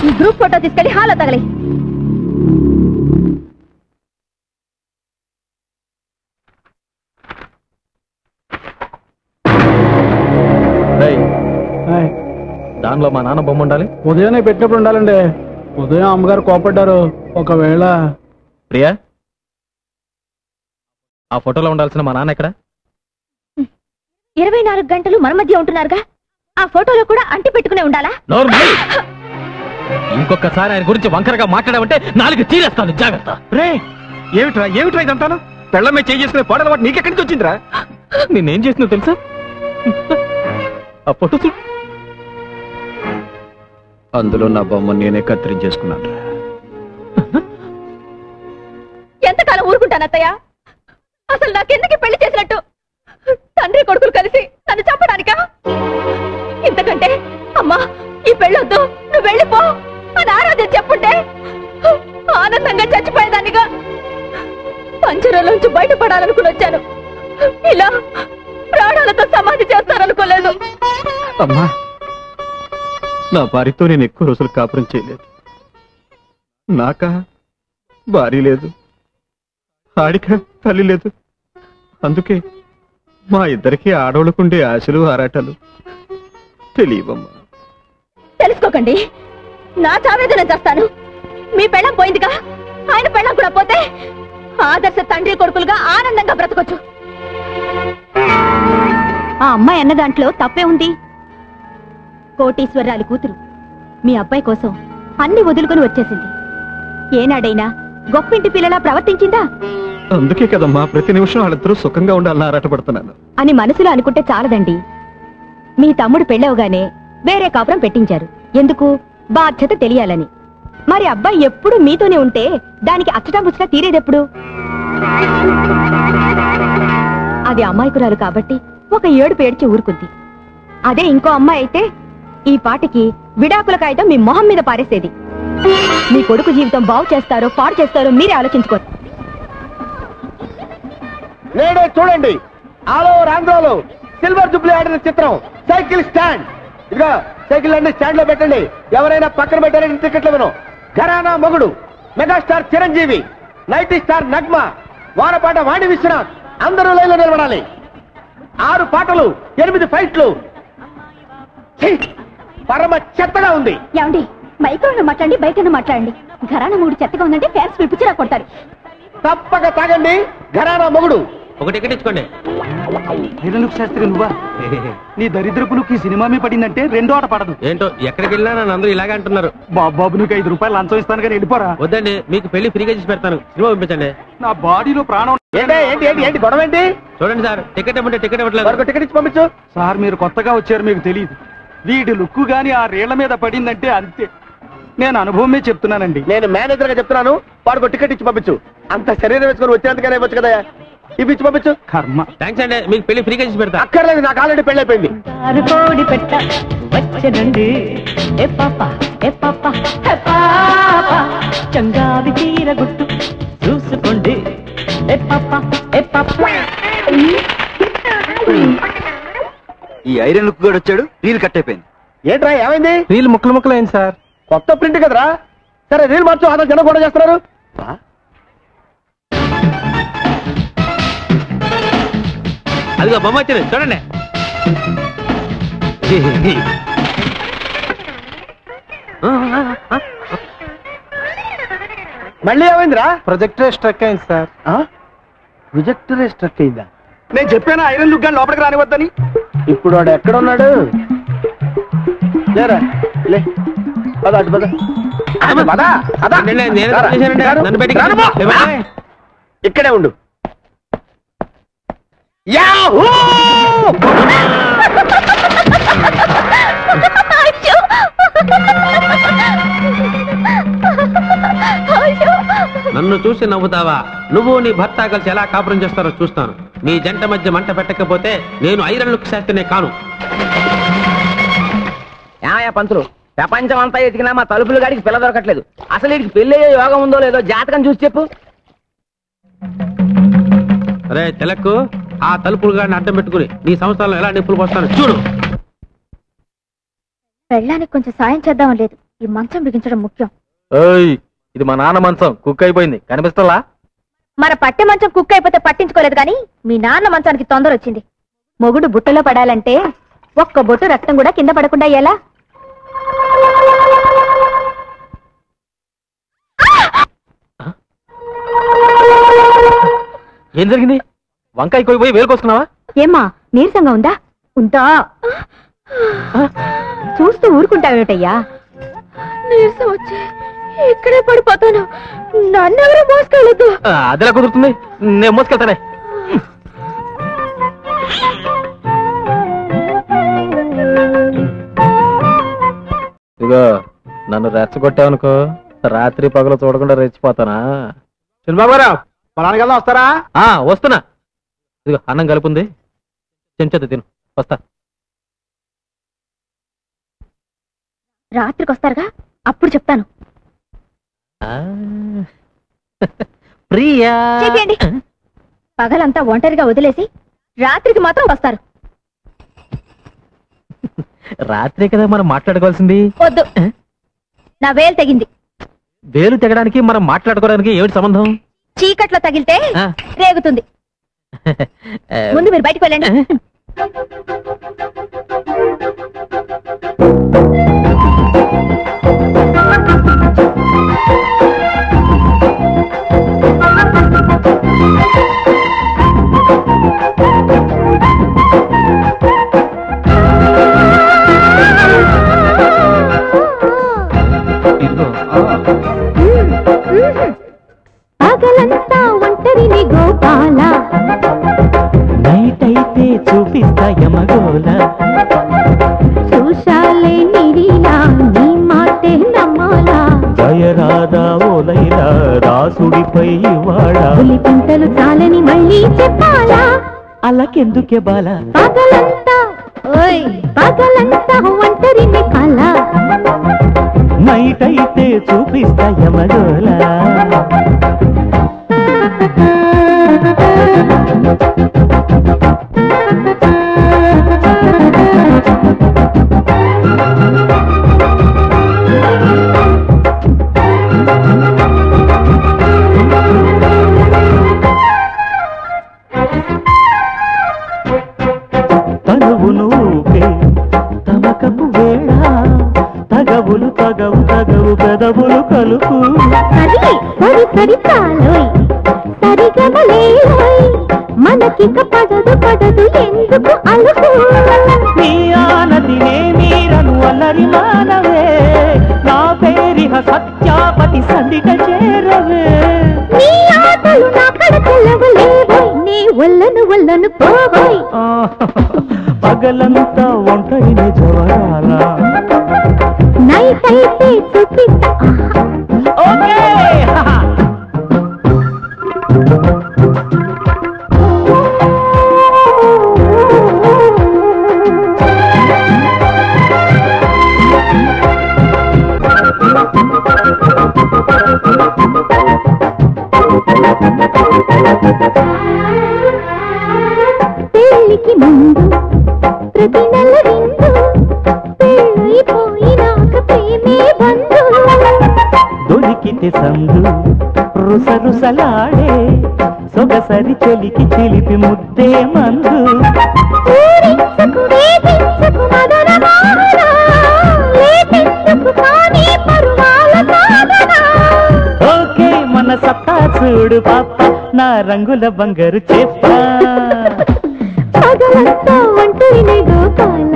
Speaker 2: ఈ గ్రూప్ ఫోటో తీసుకెళ్లి హాల్లో తగలి.
Speaker 1: దానిలో మా నాన్న బొమ్మ ఉండాలి.
Speaker 3: ఉదయాన్నే పెట్టినప్పుడు ఉండాలండి. ఉదయం అమ్మగారు కోపడ్డారు. ఒకవేళ
Speaker 1: ప్రియా, ఆ ఫోటోలో ఉండాల్సిన మా నాన్న ఎక్కడ?
Speaker 2: 24 గంటలు మన మధ్య ఉంటున్నారుగా, ఆ ఫోటోలో కూడా అంటి పెట్టుకునే ఉండాలా?
Speaker 1: ఇంకొకసారి ఆయన గురించి వంకరగా మాట్లాడామంటే 4 తీరేస్తాను, జాగ్రత్త.
Speaker 3: రే, ఏమిట్రా ఇదంతాను? పెళ్ళమే చేసుకునే పాడల వాటి నీకెక్కడి నుంచి వచ్చిందిరా?
Speaker 1: నేనేం చేసినా తెలుసా? ఆ ఫోటో చూడు,
Speaker 3: అందులో నా బొమ్మ నేనే కత్తిరించేసుకున్నాను.
Speaker 2: ఎంతకాలం ఊరుకుంటాను అత్తయ్య? అసలు నాకెందుకు పెళ్లి చేసినట్టు? తండ్రి కొడుకులు కలిసి నన్ను చంపడానికా? ఇంతకంటే అమ్మా ఈ పెళ్ళొద్దు, నువ్వు వెళ్ళిపో అని ఆరాధన చెప్పుంటే ఆనందంగా చచ్చిపోయేదానిగా. పంజరంలోంచి బయటపడాలనుకుని వచ్చాను, ఇలా ప్రాణాలతో సమాధి చేస్తారనుకోలేదు.
Speaker 3: అమ్మా, నా భార్యతో నేను ఎక్కువ రోజులు కాపురం చేయలేదు. నాక భార్య లేదు, ఆడిక తల్లి లేదు. అందుకే మా ఇద్దరికి ఆడవాళ్ళకుండే ఆశలు ఆరాటాలు తెలియవమ్మా.
Speaker 2: తెలుసుకోకండి, నా చావేదన చేస్తాను. మీ పెళ్ళం పోయిందిగా, ఆయన పెళ్ళం కూడా పోతే ఆదర్శ తండ్రి కొడుకులుగా ఆనందంగా బ్రతకొచ్చు. ఆ అమ్మాయి అన్న దాంట్లో తప్పే ఉంది. కోటీశ్వరరాలి కూతురు మీ అబ్బాయి కోసం అన్ని వదులుకొని వచ్చేసింది. ఏనాడైనా గొప్పింటి పిల్లలా ప్రవర్తించిందా?
Speaker 3: అందుకే కదమ్మా ప్రతి నిమిషం వాళ్ళిద్దరూ సుఖంగా ఉండాలని ఆరాటపడుతున్నాను
Speaker 2: అని మనసులో అనుకుంటే చాలదండి. మీ తమ్ముడు పెళ్ళవగానే వేరే కాపురం పెట్టించారు. ఎందుకు? బాధ్యత తెలియాలని. మరి అబ్బాయి ఎప్పుడు మీతోనే ఉంటే దానికి అచ్చటా ముచ్చటా తీరేదెప్పుడు? అది అమ్మాయికురాలు కాబట్టి ఒక ఏడుపు ఏడ్చి ఊరుకుంది. అదే ఇంకో అమ్మాయి అయితే ఈ పాటికి విడాకుల కాగితం మీ మొహం మీద పారేసేది. మీ కొడుకు జీవితం బాగు చేస్తారో పాడు చేస్తారో మీరే ఆలోచించుకోండి.
Speaker 4: నేడే చూడండి, ఆలో ఆంధ్రాలో సిల్వర్ జూబ్లీ ఆడిన చిత్రం సైకిల్ స్టాండ్. ఇదిగా సైకిల్ అన్ని స్టాండ్ లో పెట్టండి. ఎవరైనా పక్కన పెట్టారని టికెట్లు విను. Gharana Mogudu megastar Chiranjeevi, naughty star Nagma, వారపాట వాణి విశ్వనాథ్ అందరూ లైన్లో నిలబడాలి. 6 పాటలు, 8 ఫైట్లు. పరమ చెత్తగా ఉంది.
Speaker 2: ఏమండి, మైక్రోలో మాట్లాడండి, బయటను మాట్లాడండి. ఘరానా మూడు చెత్తగా ఉందంటే ఫ్యాన్స్ పిలిపించినా కొడతారు.
Speaker 4: తప్పక తాగండి. ఘరానా మొగుడు.
Speaker 1: ఒక టికెట్ ఇచ్చుకోండి.
Speaker 11: నిరలుక్ శాస్త్రి నువ్వా? నీ దరిద్రపులకు ఈ సినిమా మీద పడిందంటే 2వ ఆట పడదు.
Speaker 1: ఏంటో ఎక్కడికి వెళ్ళినా నన్ను అందరూ ఇలాగే అంటున్నారు.
Speaker 11: బాబు నీకు 5 రూపాయలు లంచం ఇస్తాను కానీ వెళ్ళిపోరా.
Speaker 1: వద్దండి, మీకు పెళ్లి ఫ్రీగా చేసి పెడతాను, సినిమా పంపించండి.
Speaker 11: నా బాడీలో ప్రాణం.
Speaker 4: ఏంటి గొడవ ఏంటి?
Speaker 1: చూడండి సార్, టికెట్ ఇవ్వండి. టికెట్ ఇవ్వట్లేదు.
Speaker 4: వరకు టికెట్ ఇచ్చి పంపించు.
Speaker 11: సార్ మీరు కొత్తగా వచ్చారు, మీకు తెలియదు. వీడి లుక్కు గాని ఆ రేళ్ల మీద పడిందంటే అంతే. నేను అనుభవమే చెప్తున్నానండి.
Speaker 4: నేను మేనేజర్ గా చెప్తున్నాను, వాడికి టికెట్ ఇచ్చి పంపించు. అంత శరీరం వేసుకొని వచ్చేందుకనే వచ్చు కదా. ఇవి ఇచ్చి పంపించు.
Speaker 11: కర్మ.
Speaker 1: థ్యాంక్స్ అండి, మీకు పెళ్లి ఫ్రీగా చేసి పెడతా.
Speaker 4: అక్కర్లేదు, నాకు ఆల్రెడీ పెళ్లి అయిపోయింది.
Speaker 5: కోడి పెట్ట వచ్చనండి ఏ పాప ఏ పాప ఏ పాప చంగావి తీర గుట్టు చూసుకోండి ఏ పాప ఏ పాప.
Speaker 3: ఈ ఐరన్ లుక్ కూడా వచ్చాడు, రీల్ కట్ అయిపోయింది.
Speaker 4: ఏంట్రా ఏమైంది?
Speaker 1: రీల్ ముక్కలు ముక్కలు అయింది సార్.
Speaker 4: కొత్త ప్రింట్ కదరా. సరే రీల్ మార్చు, అతను జనం కూడా చేస్తున్నారు.
Speaker 1: అదిగో బొమ్మ వచ్చింది చూడండి.
Speaker 4: మళ్ళీ ఏమైందిరా?
Speaker 1: ప్రొజెక్టర్ స్ట్రక్ అయింది సార్.
Speaker 4: ప్రొజెక్టరే స్ట్రక్ అయిందా?
Speaker 11: నేను చెప్పాను ఐరన్ లుక్ గాని లోపలికి రానివద్దని.
Speaker 4: ఇప్పుడు వాడు ఎక్కడ ఉన్నాడు? లేరా లే, పద అటు పద. ఇక్కడే ఉండు. యాహూ!
Speaker 1: నన్ను చూసి నవ్వుతావా? నువ్వు నీ భర్త కలిసి ఎలా కాపురం చేస్తారో చూస్తాను. నీ జంట మధ్య మంట పెట్టకపోతే నేను ఐరన్ లుక్ శాస్త్రినే కాను.
Speaker 6: ఏమయ్యా పంతులు, ప్రపంచం అంతా ఎతికినా మా తలుపులు గాడికి పిల్ల దొరకట్లేదు. అసలు వీడికి పెళ్లి అయ్యే యోగం ఉందో లేదో జాతకం చూసి చెప్పు.
Speaker 1: అరే తెలకు, ఆ తలుపులు గాడిని అడ్డం పెట్టుకుని నీ సంవత్సరాలు ఎలా నిప్పులు పోస్తాను చూడు.
Speaker 2: పెళ్ళానికి కొంచెం సాయం చేద్దాం లేదు, ఈ మంచం బిగించడం ముఖ్యం.
Speaker 1: ఇది మా నాన్న మంచం, కుక్ అయిపోయింది కనిపిస్తలా?
Speaker 2: మన పట్టె మంచం కుక్ అయిపోతే పట్టించుకోలేదు కానీ మీ నాన్న మంచానికి తొందర వచ్చింది. మొగుడు బుట్టలో పడాలంటే ఒక్క బొట్టు రక్తం కూడా కింద పడకుండా ఎలా?
Speaker 1: ఏం జరిగింది? వంకాయ కోయిపోయి వేలుకొస్తున్నావా?
Speaker 2: ఏమ్మా నీరసంగా ఉందా? ఉందా? చూస్తూ ఊరుకుంటావేటయ్యా? నీరసం వచ్చి ఇక్కడే పడిపోతాను, నన్నెవరూ మోసుకెళ్ళదు.
Speaker 1: అదిలా కుదురుతుంది, నేను మోసుకెళ్తానే. ఇదిగో నన్ను రెచ్చగొట్టావనుకో, రాత్రి పగలు చూడకుండా రెచ్చిపోతానా?
Speaker 4: చంద్రబాబురావు పొలానికి వెళ్దాం, వస్తారా?
Speaker 1: వస్తున్నా. ఇదిగో అన్నం కలుపుంది, చెంచదు తిను, వస్తా.
Speaker 2: రాత్రికి వస్తారుగా, అప్పుడు చెప్తాను.
Speaker 1: ప్రియా
Speaker 2: చెప్పండి. పగలంతా ఒంటరిగా వదిలేసి రాత్రికి మాత్రం వస్తారు.
Speaker 1: రాత్రే కదా మనం మాట్లాడుకోవాల్సింది.
Speaker 2: వద్దు, నా వేలు తెగింది.
Speaker 1: వేలు తెగడానికి మనం మాట్లాడుకోవడానికి ఏమిటి సంబంధం?
Speaker 2: చీకట్లో తగిలితే రేగుతుంది. ముందు మీరు బయటకు వెళ్ళండి.
Speaker 5: పగలంతా ఒంటరిని గోపాల, నైట్ అయితే చూపిస్తా యమగోల. చూశాలే నిరీలా, నీ మాటే నమ్మాలా. జయరాధా ఓలైలా, దాసుడిపై వాడా. పులి పింటలు చాలని మళ్ళీ చెప్పాలా, అలకెందుకే బాల. పగలంతా పగలంతా ఒంటరిని కల, నైట్ అయితే చూపిస్తా యమగోల. తనువును ఊపే తమకపు వేళ, తగవులు తగవు తగవు పెదవులు కలుపు.
Speaker 9: సరి సరి సరి చాలోయ్, సరిగమలేలోయ్, మనకిక పడదు పడదు ఎందుకు అలుపు.
Speaker 5: నీ ఆనదినే మీరను అల్లరి మానవే, నా పేరిహ సత్యాపతి సందిట చేరవే.
Speaker 9: నీ ఆటలు నా కడకలవలేవోయ్, నీ ఒళ్ళను పోవోయ్.
Speaker 5: పగలంతా ఒంటరిని జవరాల,
Speaker 9: నైట్ అయితే చూపిస్తా. పెళ్ళికి ముందు ప్రతి నెల విందు పెళ్ళైపోయినాక ప్రేమే బంధు
Speaker 5: దొరికితే సందు రుసరుసలాడే సొగసరి చెలికి చిలిపి ముద్దే మందు
Speaker 9: ఊరించకు వేధించకు మదన మోహన లేటెందుకు కానీ పరువాల సాధన
Speaker 5: ఓకే మన సత్తా చూడు పాప నా రంగుల బంగారు చెప్ప
Speaker 9: పగలంతా ఒంటరినే గోపాల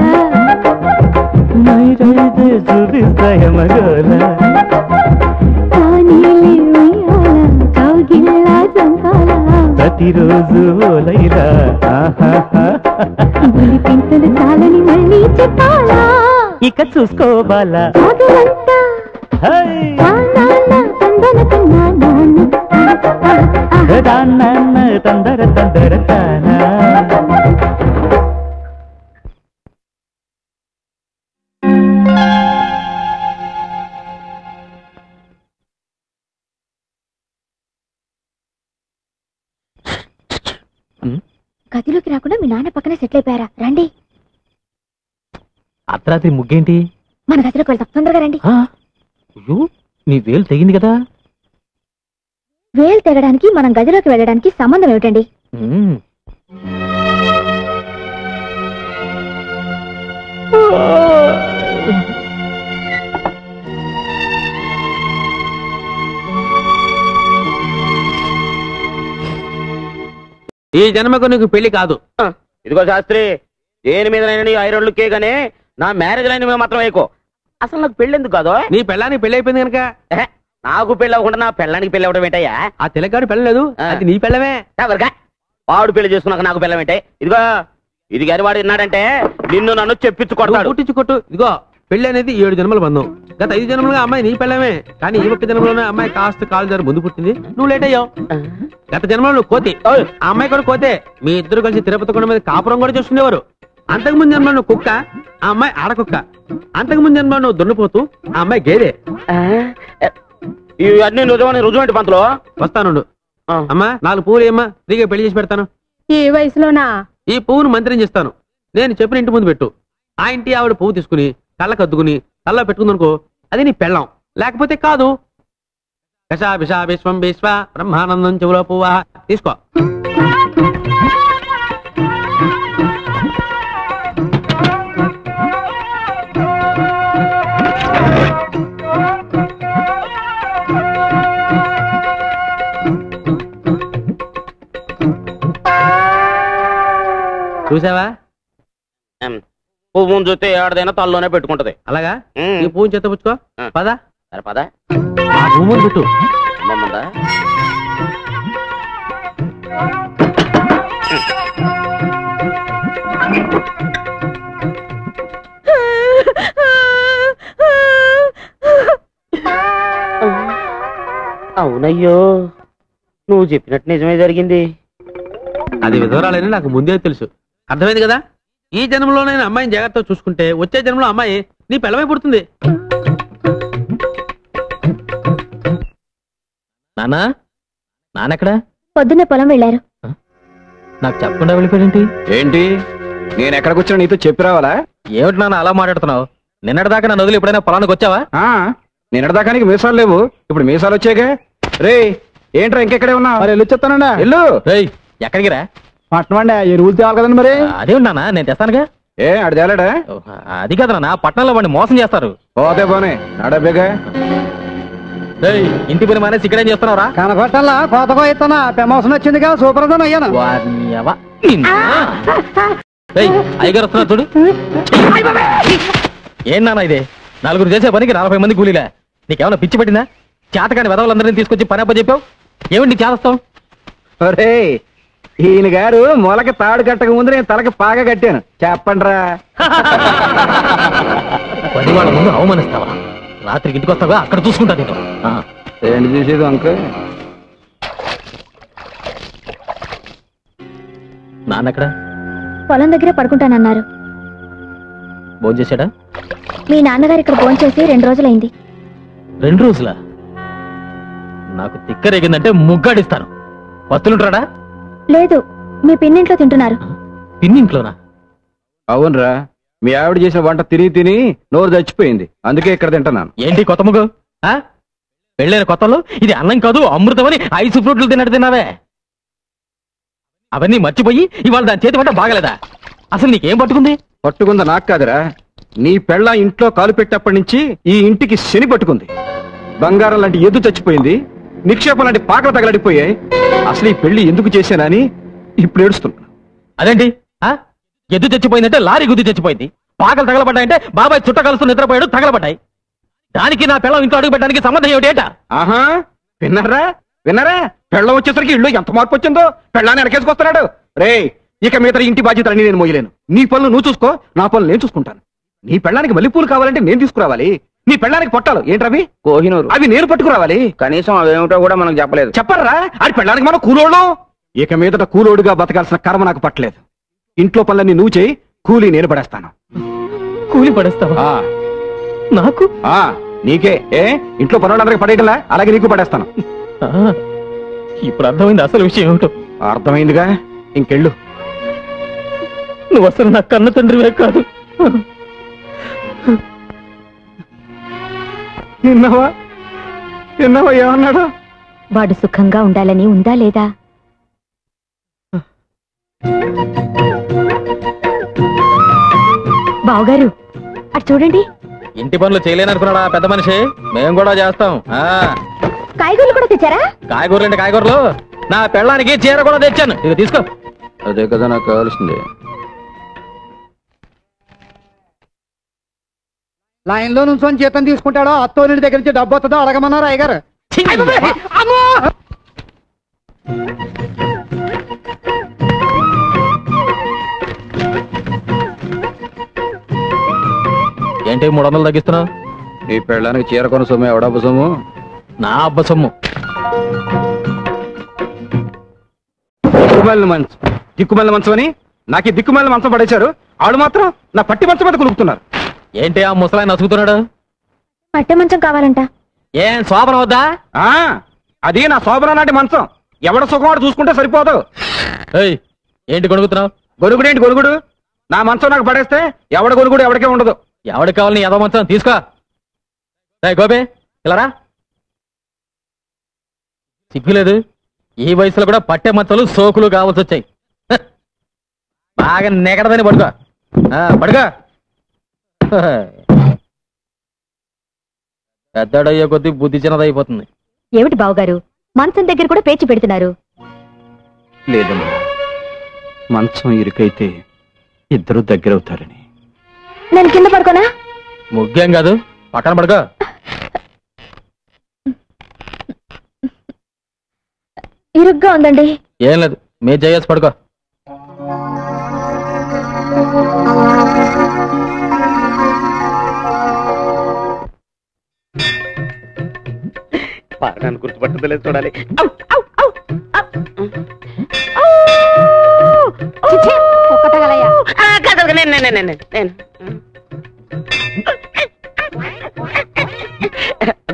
Speaker 5: నైరైతే చూపిస్తాయ మగోల
Speaker 9: కానీలే ఉయ్యాల కౌగిల్లా చంపాల
Speaker 5: ప్రతిరోజు ఓలైలా
Speaker 9: బుల్లి పింతులు చాలని మళ్ళీ చెప్పాలా
Speaker 5: ఇక చూసుకోవాలా
Speaker 9: పగలంతా
Speaker 5: తందర తందర తానా
Speaker 9: గదిలోకి రాకుండా మీ నాన్న పక్కనే సెటిల్ అయిపోయారా రండి
Speaker 1: అర్ధరాత్రి ముగ్గేంటి
Speaker 9: మన గదిలోకి వెళ్తాం తొందరగా రండి
Speaker 1: అయ్యో నీ వేలు తెగింది కదా
Speaker 9: వేలు తెగడానికి మనం గదిలోకి వెళ్ళడానికి సంబంధం ఏమిటండి
Speaker 6: ఈ జన్మకు నీకు పెళ్లి కాదు. ఇదిగో శాస్త్రి, దేని మీదనైనా నీ ఐరోళ్ళకే గానీ నా మ్యారేజ్ లైన్ మీద మాత్రం వేయకో. అసలు నాకు పెళ్లి ఎందుకు కాదు?
Speaker 11: నీ పెళ్ళానికి పెళ్లి అయిపోయింది కనుక.
Speaker 6: నాకు పెళ్లి అవ్వకుండా నా పెళ్ళానికి పెళ్లి అవ్వడం ఏంటయ్యా?
Speaker 11: ఆ తెలగాడు పెళ్ళలేదు, అది నీ పెళ్ళమే.
Speaker 6: వాడు పెళ్లి చేసుకున్నాక నాకు పెళ్ళం ఏంటే? ఇదిగో ఇది గారి వాడు విన్నాడంటే నిన్ను నన్ను చెప్పించుకొడతాడు.
Speaker 11: కొట్టించుకొట్టు. ఇదిగో పెళ్లి అనేది 7 జన్మల బంధం. గత 5 జన్మలుగా అమ్మాయి నీ పెళ్ళమే, కానీ ఈ ఒక్క జన్మలోనే అమ్మాయి కాస్త కాలు జారి ముందు పుట్టింది, నువ్వు లేట్ అయ్యావు. గత జన్మలో నువ్వు కోతి, ఆ అమ్మాయి కూడా కోతే. మీ ఇద్దరు కలిసి తిరుపతి కొండ మీద కాపురం కూడా చూసుకునేవారు. అంతకుముందు జన్మలో నువ్వు కుక్క, ఆ అమ్మాయి ఆడకుక్క. అంతకుముందు జన్మలో నువ్వు దున్నపోతూ, ఆ అమ్మాయి గేదె.
Speaker 6: ఇవన్నీ రుజువంటి పంతులు.
Speaker 11: వస్తాను. అమ్మా 4 పువ్వులు ఏమ్మా, ఫ్రీగా పెళ్లి చేసి పెడతాను.
Speaker 2: ఈ వయసులోనా?
Speaker 11: ఈ పువ్వును మంత్రం చేస్తాను, నేను చెప్పిన ఇంటి ముందు పెట్టు. ఆ ఇంటి ఆవిడ పువ్వు తీసుకుని కళ్ళకు అద్దుకుని కళ్ళ పెట్టుకుందనుకో, అది నీ పెళ్ళం. లేకపోతే కాదు. కషా విషా విశ్వం విశ్వ బ్రహ్మానందం చెవులో పువ్వా తీసుకో. చూసావా,
Speaker 6: పువ్వును చూస్తే ఏడదైనా తల్లోనే పెట్టుకుంటది.
Speaker 11: అలాగా ఈ పువ్వుని చేత పుచ్చుకో. పదా
Speaker 6: సరే పదా,
Speaker 11: పువ్వుని పెట్టు.
Speaker 6: అవునయ్యో, నువ్వు చెప్పినట్టు నిజమే జరిగింది.
Speaker 11: అది విధవరాలని నాకు ముందే తెలుసు. అర్థమైంది కదా. ఈ జన్మలోనైనా అమ్మాయిని జాగ్రత్తగా చూసుకుంటే వచ్చే జన్మలో అమ్మాయి నీ పిల్లమై పుడుతుంది.
Speaker 1: నానా, నానెక్కడా?
Speaker 9: పొద్దున్నే పొలం వెళ్ళారు.
Speaker 1: నాకు చెప్పకుండా వెళ్ళిపోయాడేంటి?
Speaker 3: ఏంటి, నేను ఎక్కడికి వచ్చినా నీతో చెప్పి రావాలా?
Speaker 1: ఏమిటి నాన్న అలా మాట్లాడుతున్నావు? నిన్నటిదాకా నన్ను వదిలి ఎప్పుడైనా పొలానికి వచ్చావా?
Speaker 3: నిన్నటిదాకా నీకు మీసాలు లేవు, ఇప్పుడు మీసాలు వచ్చాక. రే ఏంట్రా ఇంకెక్కడే ఉన్నావు? మరి వెళ్ళి చెప్తానండి. ఇల్లు
Speaker 1: ఎక్కడికి రా?
Speaker 3: పట్టణం అండి, ఈ రూల్ తేవాలి కదండి. మరి
Speaker 1: అదే ఉన్నానా, నేను తెస్తానుగా.
Speaker 3: ఏ అడి తేలాడా?
Speaker 1: అది కదా నాన్న, పట్టణంలో వాడిని మోసం చేస్తారు.
Speaker 3: పోతే పోనీ నడబేగా.
Speaker 1: ఇంటి పని మానేసి ఇక్కడేం చేస్తున్నావురా?
Speaker 3: కనకొట్టల్లా కోతకో ఇస్తున్నా, ప్రమోషన్ వచ్చిందిగా, సూపర్వైజర్ అయ్యాను.
Speaker 1: అయ్యగారు వస్తున్నా చూడు. ఏం నాన్న ఇది? 4 చేసే పనికి 40 మంది కూలీలా? నీకేమన్నా పిచ్చి పట్టిందా? చేతకాని వెధవలందరినీ తీసుకొచ్చి పని అప్ప చెప్పావు. ఏమిటి చేస్తావు?
Speaker 3: ఒరే, ఈయన గారు మొలకి తాడు కట్టక ముందు నేను తలకి పాగా కట్టాను. చెప్పండి రా.
Speaker 1: పది వాళ్ళ ముందు అవమానిస్తావా? రాత్రికి ఇంటికి వస్తావా? అక్కడ చూసుకుంటా నీకు.
Speaker 3: ఏంటి చూసేది అంక?
Speaker 1: నాన్నెక్కడ?
Speaker 9: పొలం దగ్గరే పడుకుంటానన్నారు.
Speaker 1: భోజనం చేశాడా?
Speaker 9: మీ నాన్నగారు ఇక్కడ భోజనం చేసి 2 రోజులైంది.
Speaker 1: 2 రోజులా? నాకు తిక్కరేగిందంటే ముగ్గాడిస్తాను. పత్తులుంటాడా?
Speaker 9: లేదు, మీ పిన్నింట్లో తింటున్నారు.
Speaker 1: పిన్ని ఇంట్లోనా?
Speaker 3: అవునరా, మీ ఆవిడ చేసిన వంట తిని తిని నోరు చచ్చిపోయింది, అందుకే ఇక్కడ తింటున్నాను.
Speaker 1: ఏంటి కొత్త ముగ్గు? పెళ్ళైన కొత్తలో ఇది అన్నం కాదు అమృతం అని ఐస్ ఫ్రూట్లు తిన్నట్టు తిన్నావే. అవన్నీ మర్చిపోయి ఇవాళ దాని చేతి వంట బాగలేదా? అసలు నీకేం పట్టుకుంది?
Speaker 3: పట్టుకుందా నాకు కాదురా, నీ పెళ్ళ ఇంట్లో కాలు పెట్టేప్పటి నుంచి ఈ ఇంటికి శని పట్టుకుంది. బంగారం లాంటి ఎద్దు చచ్చిపోయింది, నిక్షేపం లాంటి పాకలు తగలడిపోయాయి. అసలు ఈ పెళ్లి ఎందుకు చేశానని ఇప్పుడు ఏడుస్తున్నా.
Speaker 1: అదేంటి ఎద్దు చచ్చిపోయిందంటే లారీ గుద్ది చచ్చిపోయింది, పాకలు తగలబడ్డాయంటే బాబాయ్ చుట్ట కలుస్తూ నిద్రపోయాడు తగలబడ్డాయి. దానికి నా పెళ్ళం ఇంట్లో అడుగు పెట్టడానికి సంబంధం ఏమిటేట?
Speaker 3: ఆహా, విన్నారా విన్నారా, పెళ్ళం వచ్చేసరికి ఇల్లు ఎంత మార్పు వచ్చిందో. పెళ్ళాన్ని వెనకేసుకొస్తున్నాడు. రే, ఇక మీద ఇంటి బాధ్యతలన్నీ నేను మోయలేను. నీ పనులు నువ్వు చూసుకో, నా పనులు నేను చూసుకుంటాను. నీ పెళ్ళానికి మల్లెపూలు కావాలంటే నేను తీసుకురావాలి. నీ పెళ్ళానికి పొట్టాలు ఏంటవి?
Speaker 6: కోహినూరు.
Speaker 3: అవి నేను పట్టుకురావాలి.
Speaker 6: కనీసం అవేమిటో కూడా మనకు చెప్పలేదు.
Speaker 3: చెప్పరా? అది పెళ్ళానికి మనం కూలోడు. ఇక మీదట కూలోడుగా బతకాల్సిన కర్మ నాకు పట్టలేదు. ఇంట్లో పనులన్నీ నువ్వు చేయి, కూలీ నేను పడేస్తాను.
Speaker 1: కూలి పడేస్తావా? నాకు?
Speaker 3: నీకే. ఇంట్లో పనులందరికీ పడేయటంలా, అలాగే నీకు పడేస్తాను.
Speaker 1: ఇప్పుడు అర్థమైంది అసలు విషయం ఏమిటో.
Speaker 3: అర్థమైందిగా, ఇంకెళ్ళు.
Speaker 1: నువ్వు అసలు నా కన్న తండ్రివే కాదు.
Speaker 3: విన్నావా విన్నావా ఏమన్నాడు?
Speaker 2: వాడు సుఖంగా ఉండాలని ఉందా లేదా? బావగారు అటు చూడండి.
Speaker 1: ఇంటి పనులు చేయలేననుకున్నాడా పెద్ద మనిషి? మేము కూడా చేస్తాం.
Speaker 2: కాయగూరలు కూడా తెచ్చారా?
Speaker 1: కాయగూరలు అంటే కాయగూరలు, నా పెళ్ళానికి చీర కూడా తెచ్చాను. ఇది తీసుకో.
Speaker 3: అదే కదా నాకు కావాల్సింది.
Speaker 12: లైన్ లో నుంచి జీతం తీసుకుంటాడో అత్తోని దగ్గర నుంచి డబ్బు వస్తుందో అడగమన్నారు అయ్యగారు.
Speaker 1: ఏంటి 300 తగ్గిస్తున్నావు?
Speaker 3: నీ పెళ్ళానికి చీర కొన సొమ్ము ఎవడబ్బ సొమ్ము?
Speaker 1: నా అబ్బ సొమ్ము.
Speaker 3: దిక్కుమల్లి మంచం అని నాకు ఈ దిక్కుమల్లి మంచం పడేశారు. ఆడు మాత్రం నా పట్టి మంచం మీద కులుపుతున్నారు.
Speaker 1: ఏంటి ఆ ముసలాయన నసుగుతున్నాడు?
Speaker 2: పట్టె మంచం కావాలంట.
Speaker 1: ఏం శోభన వద్దా?
Speaker 3: అది నా శోభన నాటి మంచం. ఎవడ సుఖం వాడు చూసుకుంటే సరిపోదు.
Speaker 1: ఏంటి గొడుగుతున్నావు?
Speaker 3: గొరుగుడేంటి గొరుగుడు? నా మంచం నాకు పడేస్తే ఎవడ గొరుగుడు ఎవడికే ఉండదు.
Speaker 1: ఎవడికి కావాలి నీ ఎదో మంచం? తీసుకో. గోపే ఇలారా. సిగ్గులేదు? ఈ వయసులో కూడా పట్టె మంచాలు సోకులు కావాల్సి వచ్చాయి. బాగా నెగడదని పడుకో. పడుకో. పెద్దడయ్యే కొద్దీ బుద్ధి చిన్నదైపోతుంది.
Speaker 2: ఏమిటి బావగారు, మంచం దగ్గర కూడా పేచి పెడుతున్నారు?
Speaker 3: లేదమ్మా, మంచం ఇరుకైతే ఇద్దరు దగ్గరవుతారని.
Speaker 2: నేను కింద పడుకోనా?
Speaker 1: ముగ్గేం కాదు, పక్కన పడుకో.
Speaker 2: ఇరుగ్గా ఉందండి.
Speaker 1: ఏం లేదు, మీ జయేసి పడుకో.
Speaker 6: పారనాన్ని గుర్తుపట్టలేదు చూడాలి.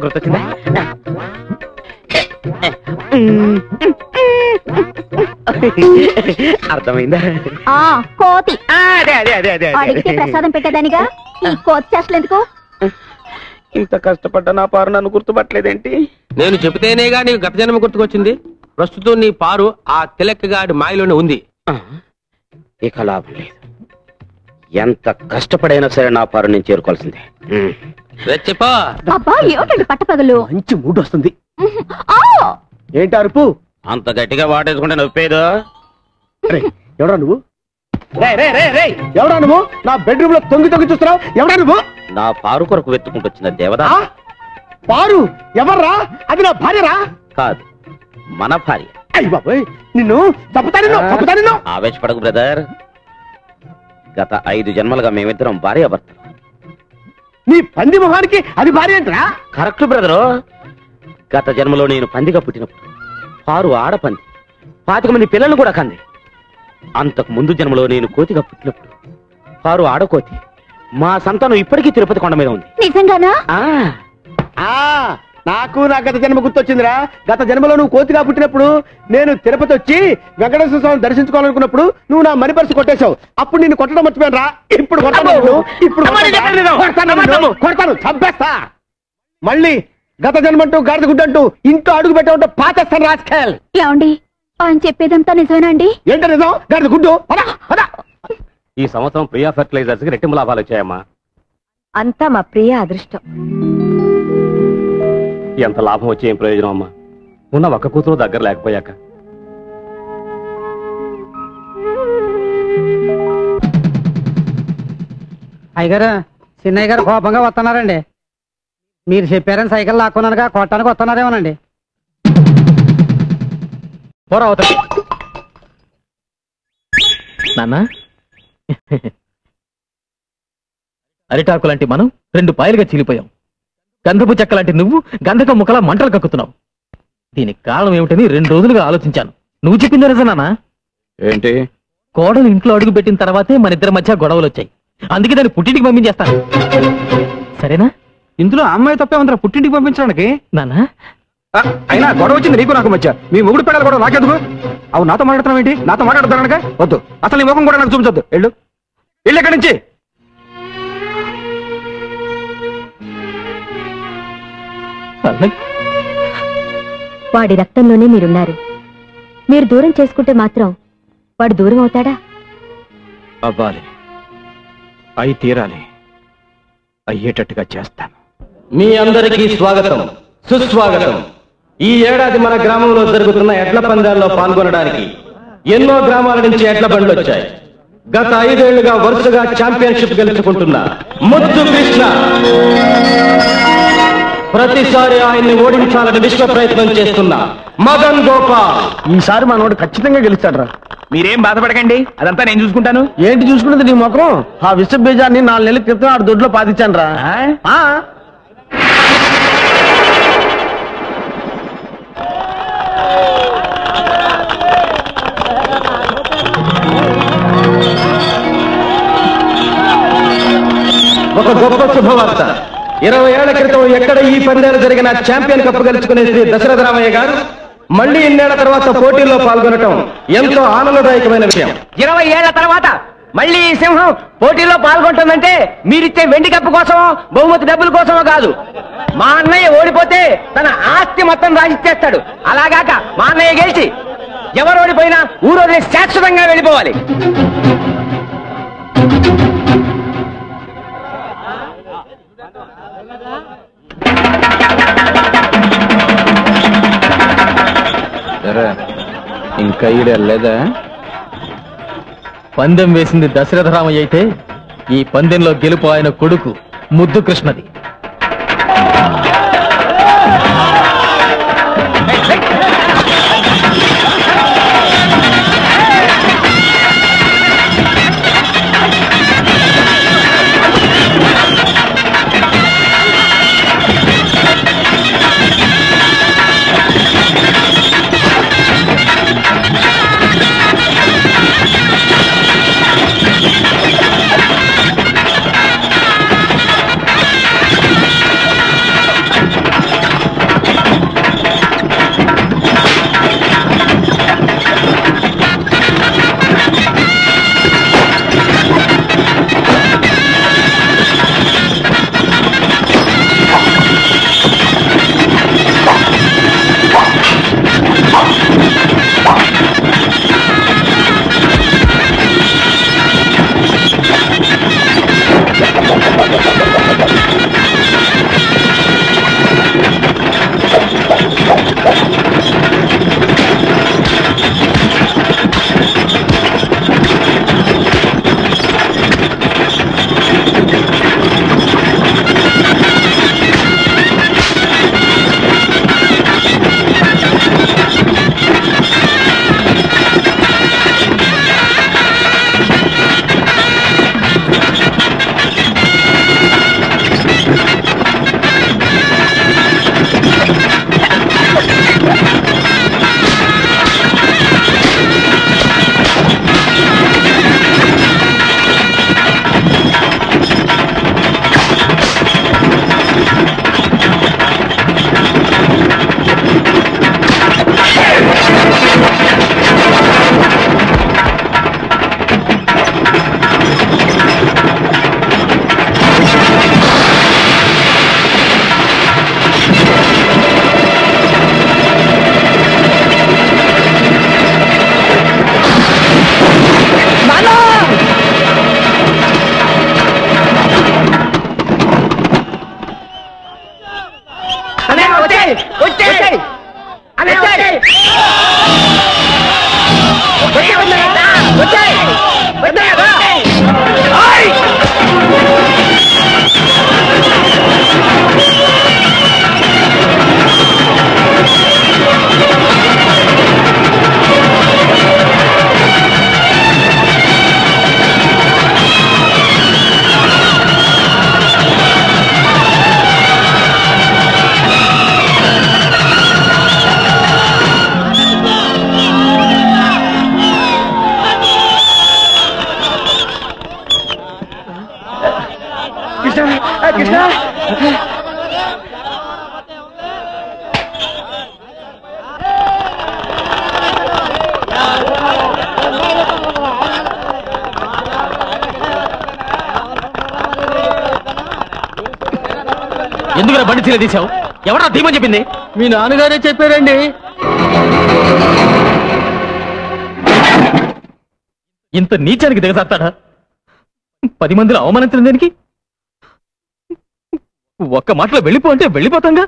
Speaker 6: గుర్తొచ్చిందా? అర్థమైందా?
Speaker 2: కోతి.
Speaker 6: అదే అదే అదే అదే
Speaker 2: అడిగితే ప్రసాదం పెట్టేదానిగా ఈ కోతి చేష్టలు ఎందుకు?
Speaker 6: ఇంత కష్టపడ్డా నా పారు నన్ను గుర్తుపట్టలేదేంటి?
Speaker 11: నేను చెబితేనేగా నీకు గత జన్మ గుర్తుకొచ్చింది. ప్రస్తుతం నీ పారు ఆ తిలక్కగాడి మాయలోనే ఉంది.
Speaker 6: ఇక లాభం లేదు. ఎంత కష్టపడైనా సరే నా పారు నేను చేరుకోవాల్సిందే.
Speaker 11: చెప్పా.
Speaker 2: అబ్బా ఏమిటండి పట్టపగలు?
Speaker 4: మంచి మూడు వస్తుంది. ఏంటి అరుపు?
Speaker 6: అంత గట్టిగా వాటేసుకుంటే నొప్పేదో.
Speaker 4: ఎవడా నువ్వు? ఎవడా నువ్వు? నా బెడ్రూమ్ లో తొంగి తొంగి చూస్తున్నావు. ఎవడా నువ్వు?
Speaker 6: నా పారు కొరకు వెతుకుంటొచ్చిన దేవదా.
Speaker 4: పారు ఎవర్రా? అది నా భార్యరా?
Speaker 6: కాదు, మన భార్య.
Speaker 4: అయ్య బాబోయ్, నిన్ను తప్పుతాను.
Speaker 6: ఆవేశపడకు బ్రదర్. గత 5 జన్మలుగా మేమిద్దరం భార్యాభర్తలు.
Speaker 4: నీ పంది మొహానికి అది భార్య ఏంట్రా?
Speaker 6: Correct brother. గత జన్మలో నేను పందిగా పుట్టినప్పుడు పారు ఆడపంది 25 మంది పిల్లలను కూడా కంది. అంతకు ముందు జన్మలో నేను కోతిగా పుట్టినప్పుడు పారు ఆడకోతి. మా సంతానం ఇప్పటికీ తిరుపతి కొండ మీద ఉంది.
Speaker 2: నిజంగానా?
Speaker 4: నాకు నా గత జన్మ గుర్తొచ్చిందిరా. గత జన్మలో నువ్వు కోతిగా పుట్టినప్పుడు నేను తిరుపతి వచ్చి వెంకటేశ్వర స్వామిని దర్శించుకోవాలనుకున్నప్పుడు నువ్వు నా మనీ పర్సు కొట్టేశావు. అప్పుడు నిన్ను కొట్టడం మర్చిపోయాను రా. ఇప్పుడు కొడతాను, చంపేస్తా. మళ్ళీ గత జన్మంటూ గాడిద గుడ్డంటూ ఇంట్లో అడుగు పెట్టావుంటే పాచేస్తాను రాజకీయాలు.
Speaker 9: ఏమండి ఆయన చెప్పేదంతా నిజమేనా అండి?
Speaker 4: ఏంటో నిజం? గాడిద గుడ్డు.
Speaker 10: ఈ సంవత్సరం ప్రియా ఫెర్టిలైజర్స్ కి రెట్టింపు లాభాలు వచ్చాయమ్మా.
Speaker 2: అంతా మా ప్రియ అదృష్టం.
Speaker 10: ఎంత లాభం వచ్చి ఏం ప్రయోజనం అమ్మా, ఉన్న ఒక్క కూతురు దగ్గర లేకపోయాక.
Speaker 12: అయ్యగారు, చిన్నయ్య గారు కోపంగా వస్తున్నారండి. మీరు చెప్పారని సైకిల్ లాక్కున్నానుగా కొట్టడానికి వస్తున్నారేమోనండి.
Speaker 1: నాన్న, అరిటాకులాంటి మనం 2 పాయలుగా చీలిపోయాం. గంధపు చెక్కలాంటి నువ్వు గంధక ముక్కలా మంటలు కక్కుతున్నావు. దీనికి కారణం ఏమిటని 2 రోజులుగా ఆలోచించాను. నువ్వు చెప్పింది నిజం నాన్న.
Speaker 3: ఏంటి?
Speaker 1: కోడలు ఇంట్లో అడుగు పెట్టిన తర్వాతే మన ఇద్దరి మధ్య గొడవలు వచ్చాయి. అందుకే దాన్ని పుట్టింటికి పంపించేస్తాను. సరేనా?
Speaker 3: ఇందులో అమ్మాయి తప్పే ఉందిరా పుట్టింటికి పంపించడానికి.
Speaker 1: నాన్న,
Speaker 3: అయినా గొడవ వచ్చింది నీకు నాకు మధ్య. మీ మొగుడు పెళ్ళాలి కూడా నాకెందుకు? అవు నాతో మాట్లాడుతున్నావు ఏంటి? నాతో మాట్లాడుతానక వద్దు. అసలు ఈ ముఖం కూడా నాకు చూపించొద్దు. వెళ్ళు ఇక్కడి నుంచి.
Speaker 2: వాడి రక్తంలోనే మీరున్నారు. మీరు దూరం చేసుకుంటే మాత్రం వాడు దూరం అవుతాడా?
Speaker 3: అవ్వాలి, అయి తీరాలి, అయ్యేటట్టుగా చేస్తాను.
Speaker 1: మీ అందరికీ స్వాగతం, సుస్వాగతం. ఈ ఏడాది మన గ్రామంలో జరుగుతున్న ఎడ్ల పందాల్లో పాల్గొనడానికి ఎన్నో గ్రామాల నుంచి ఎడ్ల బండ్లు వచ్చాయి. గత 5 ఏళ్లుగా వరుసగా ఛాంపియన్షిప్ గెలుచుకుంటున్న ముద్దు కృష్ణ ప్రతిసారి ఆయన్ని ఓడించాలని విశ్వ ప్రయత్నం చేస్తున్న మదన్ గోపాల్.
Speaker 4: ఈసారి మనోడు ఖచ్చితంగా గెలుస్తాడు రా.
Speaker 3: మీరేం బాధపడకండి, అదంతా నేను చూసుకుంటాను.
Speaker 4: ఏంటి చూసుకున్నది నీ ముఖం? ఆ విష బీజాన్ని 4 నెలల క్రితం ఆడు దొడ్లో పాతించాను రా.
Speaker 1: ఒక గొప్ప శుభవార్త. 20 ఏళ్ల క్రితం ఎక్కడ ఈ పందాలు జరిగిన ఛాంపియన్ కప్ గెలుచుకునే శ్రీ దశరథ రామయ్య గారు మళ్ళీ ఇన్నేళ్ల తర్వాత పోటీల్లో పాల్గొనటం ఎంతో ఆనందదాయకమైన విషయం.
Speaker 6: 20 ఏళ్ల తర్వాత మళ్ళీ ఈ సింహం పోటీలో పాల్గొంటుందంటే మీరిచ్చే వెండి కప్పు కోసమో బహుమతి డబ్బుల కోసమో కాదు. మా అన్నయ్య ఓడిపోతే తన ఆస్తి మొత్తం రాసిచ్చేస్తాడు. అలాగాక మా అన్నయ్య గెలిచి ఎవరు ఓడిపోయినా ఊరోజు శాశ్వతంగా వెళ్ళిపోవాలి.
Speaker 3: ఇంకా ఈడెళ్ళలేదా?
Speaker 1: పందెం వేసింది దశరథ రామయ్య అయితే ఈ పందెంలో గెలుపు ఆయన కొడుకు ముద్దు కృష్ణది. ఎందుకు బండి చీల తీసావు? ఎవరా ధీమని చెప్పింది?
Speaker 12: మీ నాన్నగారే చెప్పారండి.
Speaker 1: ఇంత నీచానికి దిగజారుతాడా? 10 మందిలో అవమానించడం దేనికి? ఒక్క మాటలో వెళ్ళిపో అంటే వెళ్ళిపోతాంగా.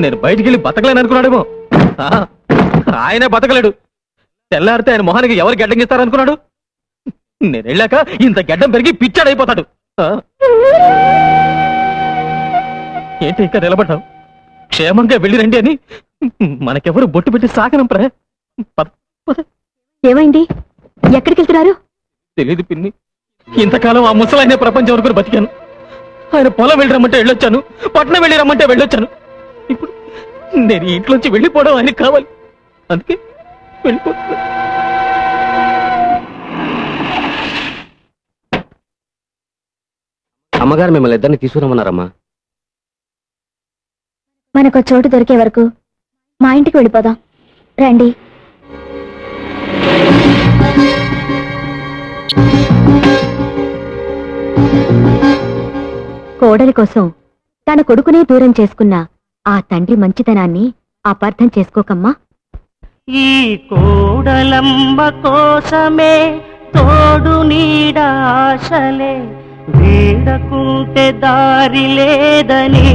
Speaker 1: నేను బయటికి వెళ్ళి బతకలేను అనుకున్నాడేమో. ఆయనే బతకలేడు. తెల్లారితే ఆయన మొహానికి ఎవరు గడ్డం ఇస్తారనుకున్నాడు? నేను వెళ్ళాక ఇంత గడ్డం పెరిగి పిచ్చాడైపోతాడు. ఏంటి ఇక్కడ నిలబడ్డావు? క్షేమంగా వెళ్ళి రండి అని మనకెవరు బొట్టు పెట్టి సాగనంపరా?
Speaker 2: ఏమైంది? ఎక్కడికి వెళ్తున్నారు?
Speaker 1: తెలీదు పిన్ని. ఇంతకాలం ఆ ముసలాయన ప్రపంచం వరకు బతికాను. ఆయన పొలం వెళ్ళి రమ్మంటే వెళ్ళొచ్చాను, పట్నం వెళ్ళి రమ్మంటే వెళ్ళొచ్చాను. ఇప్పుడు నేను ఇంట్లోంచి వెళ్ళిపోవడం ఆయనకి కావాలి. అందుకే వెళ్ళిపోతున్నా.
Speaker 10: అమ్మగారు మిమ్మల్ని ఇద్దరిని తీసుకురమ్మన్నారమ్మా.
Speaker 9: మనకు చోటు దొరికే వరకు మా ఇంటికి వెళ్ళిపోదాం రండి.
Speaker 2: కోడలి కోసం తన కొడుకునే దూరం చేసుకున్న ఆ తండ్రి మంచితనాన్ని అపార్థం చేసుకోకమ్మా.
Speaker 5: ఈ కోడలమ్మ కోసమే తోడు నీడ ఆశలే వీడకుంటే దారి లేదని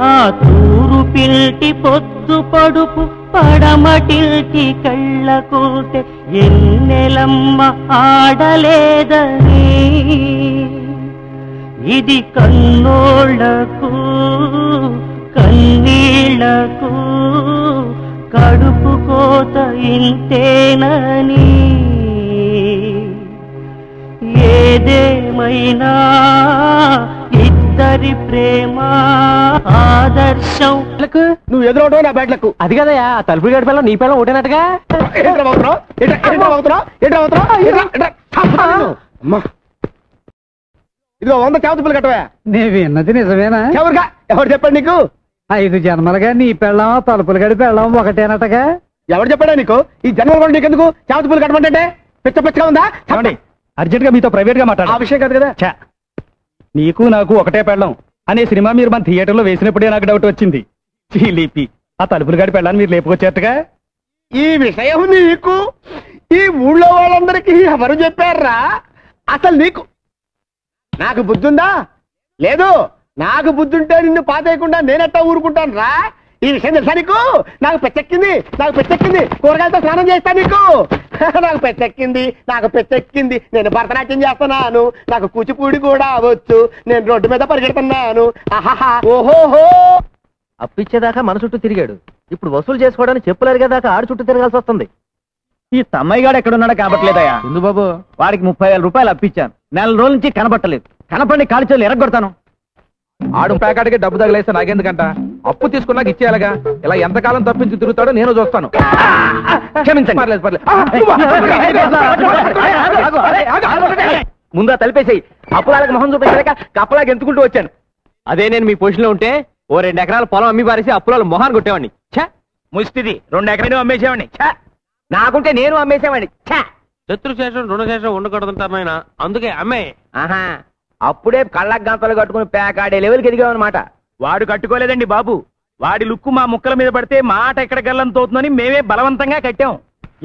Speaker 5: ఆ తూరు పిల్టి పొద్దు పడుపు పడమటిల్టి కళ్ళకుంటే ఎన్నెలమ్మ ఆడలేదని ఇది కన్నోళ్లకు కన్నీళ్లకు కడుపు కోత ఇంతేనని ఏదేమైనా ఇద్దరి ప్రేమ ఆదర్శం.
Speaker 4: నువ్వు ఎదురవడం నా బ్యాట్లకు.
Speaker 12: అది కదయా తలుపులు గడి పిల్లలు నీ పిల్లలు ఒకటేనట్టుగా.
Speaker 4: ఇదిగో 100 చేపలు కట్టవా.
Speaker 12: నేను విన్నది నిజమేనా?
Speaker 4: ఎవరుగా ఎవరు చెప్పాడు నీకు?
Speaker 12: 5 జన్మలుగా నీ పెళ్ళం తలుపులు గడి పెళ్ళం ఒకటేనట్టుగా.
Speaker 4: ఎవరు చెప్పాడా నీకు? ఈ జన్మలు కూడా నీకెందుకు చేపలు కట్టమంటే? పిచ్చగా ఉందా?
Speaker 3: అర్జెంట్ గా మీతో ప్రైవేట్ గా మాట్లాడు.
Speaker 4: ఆ విషయం కాదు కదా.
Speaker 3: నీకు నాకు ఒకటే పెళ్ళం అనే సినిమా మీరు మన థియేటర్లో వేసినప్పుడే నాకు డౌట్ వచ్చింది. చీలిపి ఆ తలుపులు గడి పెళ్ళాన్ని మీరు లేపుకొచ్చేట్టుగా.
Speaker 4: ఈ విషయం నీకు ఈ ఊళ్ళో వాళ్ళందరికీ ఎవరు చెప్పారా? అసలు నీకు నాకు బుద్ధి ఉందా? లేదు. నాకు బుద్ధి ఉంటే నిన్ను పాతేయకుండా నేనెట్టా ఊరుకుంటాను రా. ఈ విషయం తెలుసా నీకు? నాకు పెచ్చెక్కింది కూరగాయలతో స్నానం చేస్తా నీకు. నాకు పెచ్చెక్కింది నేను భరతనాట్యం చేస్తున్నాను, నాకు కూచిపూడి కూడా అవచ్చు, నేను రోడ్డు మీద పరిగెడుతున్నాను. ఆహాహా ఓహోహో.
Speaker 1: అప్పిచ్చేదాకా మన చుట్టూ తిరిగాడు, ఇప్పుడు వసూలు చేసుకోవడానికి చెప్పులు అరిగేదాకా ఆడు చుట్టూ తిరగాల్సి వస్తుంది.
Speaker 3: ఈ తమ్మయ్య గాడు ఎక్కడున్నాడో కాబట్లేదయ్యా.
Speaker 1: ముందు బాబు,
Speaker 3: వాడికి 30,000 రూపాయలు అప్పిచ్చాను. 4 రోజుల నుంచి కనబట్టలేదు. కనపడి కాలి చేతులు ఎరగొడతాను.
Speaker 11: ఆడు ప్యాకెట్కి డబ్బు తగిలేస్తే నాకెందుకంట? అప్పు తీసుకున్నాక ఇచ్చేయాలగా. ఇలా ఎంతకాలం తప్పించి తిరుగుతాడో నేను చూస్తాను.
Speaker 3: క్షమించండి.
Speaker 11: పర్లేదు.
Speaker 6: ముందా తలిపేసాయి. అప్పులాలకు మొహం చూపించలేక కప్పలాగా ఎంతుకుంటూ వచ్చాను.
Speaker 1: అదే నేను మీ పొజిషన్లో ఉంటే ఓ 2 ఎకరాల పొలం అమ్మి పారేసి అప్పుల మొహాన్ని కొట్టేవాడిని.
Speaker 6: ముష్టిది 2 ఎకరాలు అమ్మేసేవాడిని. నాకుంటే నేను అమ్మేసేవాడిని.
Speaker 11: శత్రుశేషం రుణశేషం ఉండకూడదంటారు నాయన. అందుకే అమ్మే.
Speaker 6: ఆహా, అప్పుడే కళ్ళకు గంతలు కట్టుకుని పేకాడే లెవెల్కి ఎదిగామన్నమాట. వాడు కట్టుకోలేదండి బాబు. వాడి లుక్కు మా ముక్కల మీద పడితే మాట ఎక్కడ గల్లం తోతుందని మేమే బలవంతంగా కట్టాం.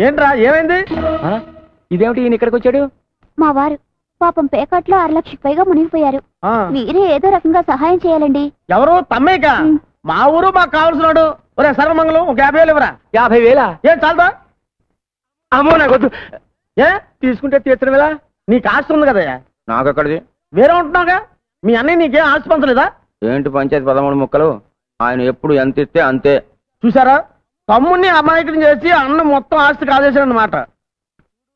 Speaker 4: ఏంట్రా ఏమైంది?
Speaker 6: ఇదేమిటి ఈయన ఇక్కడికి వచ్చాడు?
Speaker 9: మా వారు పాపం పేకాట్లో 6 లక్షలకు పైగా మునిగిపోయారు. మీరే ఏదో రకంగా సహాయం చేయాలండి.
Speaker 4: ఎవరు? తమ్మేక? మా ఊరు మాకు కావాల్సినాడు. ఒరే సర్వమంగళం ఒక 50,000 ఇవ్వరా.
Speaker 6: 50,000?
Speaker 4: ఏం చాలదా?
Speaker 6: అమ్మో నాకు వద్దు.
Speaker 4: ఏ తీసుకుంటే తీర్చడం ఎలా? నీకు ఆస్తి ఉంది కదయ్యా.
Speaker 6: నాకు ఎక్కడిది?
Speaker 4: వేరే ఉంటున్నావుగా. మీ అన్నయ్య నీకేం ఆస్తి పంచలేదా?
Speaker 6: ఏంటి పంచాయతీ 13 ముక్కలు? ఆయన ఎప్పుడు ఎంత ఇస్తే అంతే.
Speaker 4: చూసారా, తమ్ముడిని అమాయకుని చేసి అన్న మొత్తం ఆస్తి కాజేశాడనమాట.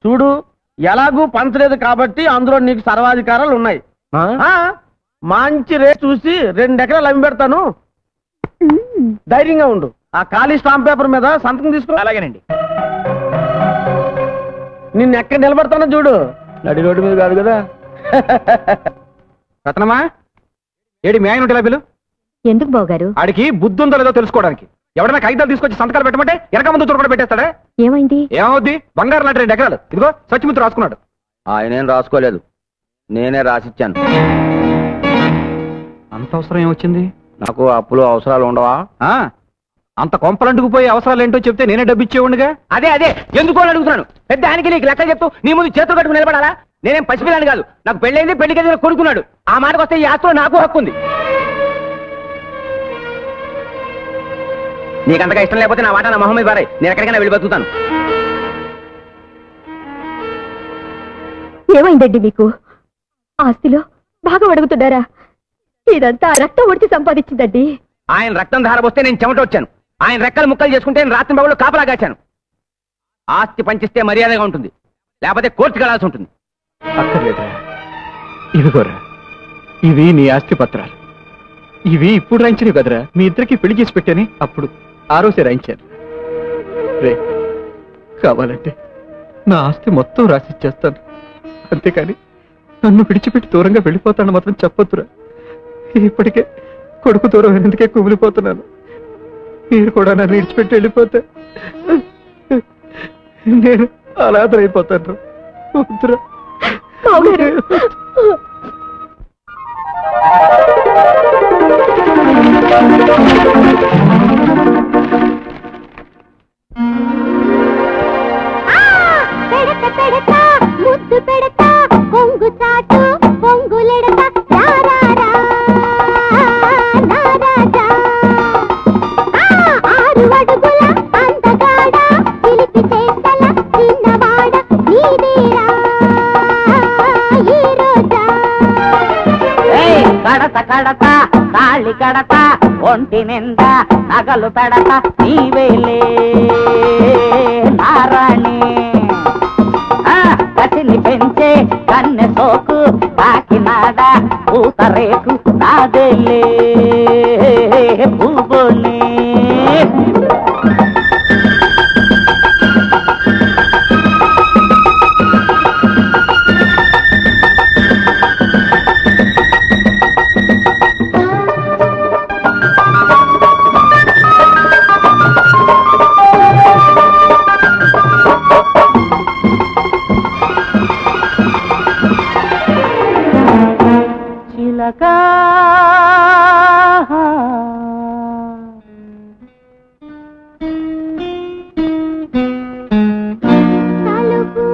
Speaker 4: చూడు, ఎలాగూ పంచలేదు కాబట్టి అందులో నీకు సర్వాధికారాలు ఉన్నాయి. మంచి రేట్ చూసి 2 ఎకరాలు అమ్మి పెడతాను. ధైర్యంగా ఉండు. ఆ ఖాళీ స్టాంప్ పేపర్ మీద సంతకం తీసుకో.
Speaker 6: అలాగేనండి.
Speaker 4: నిన్ను ఎక్కడ నిలబడతానో చూడు.
Speaker 3: నడి రోడ్డు మీద కాదు కదా. రత్నమా, ఏడి మీ ఆయన ఉంటే పిలు.
Speaker 7: ఎందుకు బావగారు?
Speaker 3: ఆడికి బుద్ధి ఉందో లేదో తెలుసుకోవడానికి. ఎవడైనా కాగితాలు తీసుకొచ్చి సంతకాలు పెట్టమంటే వెనక ముందు కూడా పెట్టేస్తాడా?
Speaker 7: ఏమైంది?
Speaker 3: ఏమవుద్ది? బంగారం లాంటి 2 ఎకరాలు ఇదిగో సచ్చిమిత్రు రాసుకున్నాడు.
Speaker 6: ఆయనేం రాసుకోలేదు, నేనే రాసిచ్చాను.
Speaker 3: అంత అవసరం ఏమొచ్చింది?
Speaker 6: నాకు అప్పులు అవసరాలు ఉండవా?
Speaker 3: అంత కొంపలంటుకు పోయి అవసరాలు ఏంటో చెప్తే నేనే డబ్బు ఇచ్చేవాడిగా.
Speaker 6: అదే ఎందుకో అడుగుతున్నాను. పెద్ద ఆయనకి నీకు లెక్క చెప్తూ నీ ముందు చేతులు కట్టుకుని నిలబడాలా? నేనేం పసిపిల్లాను కాదు. నాకు పెళ్ళైంది, పెళ్లికి ఎదిగిన కొడుకున్నాడు. ఆ మాటకు వస్తే ఈ ఆస్తిలో నాకు హక్కు ఉంది. నీకంతగా ఇష్టం లేకపోతే నా మాట నా మొహమ్మద్ బారాయ్, నేను ఎక్కడికైనా వెళ్ళి బతుకుతాను.
Speaker 2: ఏమైందండి మీకు? ఆస్తిలో బాగా అడుగుతున్నారా? ఇదంతా రక్తం ఒడిచి సంపాదించిందండి.
Speaker 6: ఆయన రక్తం ధారపోస్తే నేను చెమట వచ్చాను. ఆయన రెక్కలు ముక్కలు చేసుకుంటే నేను రాత్రి బాబులో కాపలాగాచాను. ఆస్తి పంచిస్తే మర్యాదగా ఉంటుంది, లేకపోతే కోర్టుకు వెళ్లాల్సి ఉంటుంది.
Speaker 3: అక్కర్లేదురా, ఇదిగోరా, ఇవి నీ ఆస్తి పత్రాలు. ఇవి ఇప్పుడు రాయించినవి కదరా. మీ ఇద్దరికి పెళ్లి చేసి పెట్టాని అప్పుడు ఆ రోజే రాయించాను. రే, కావాలంటే నా ఆస్తి మొత్తం రాసిచ్చేస్తాను, అంతేకాని నన్ను విడిచిపెట్టి దూరంగా వెళ్ళిపోతాను మాత్రం చెప్పొద్దురా. ఇప్పటికే కొడుకు దూరం ఎందుకే కుమిలిపోతున్నాను. మీరు కూడా నన్ను విడిచిపెట్టి వెళ్ళిపోతే నేను అనాథరైపోతాను. వద్దురా.
Speaker 9: పెడత పెడతా ముద్దు పెడతా కొంగు చాటు పొంగులెడతా రారా నారాజా. 6 అడుగుల అందగాడ పిలిపి చేతల చిన్నవాడ నీదేరా ఈ రోజా.
Speaker 5: కడత కడత తాళి కడత ఒంటి నిండా నగలు పెడత నీవేలే నారాణి. కసిని పెంచే కన్నె సోకు కాకినాడ పూతరేకు నాదేలే పూబోని. చిలకా
Speaker 9: తలుపు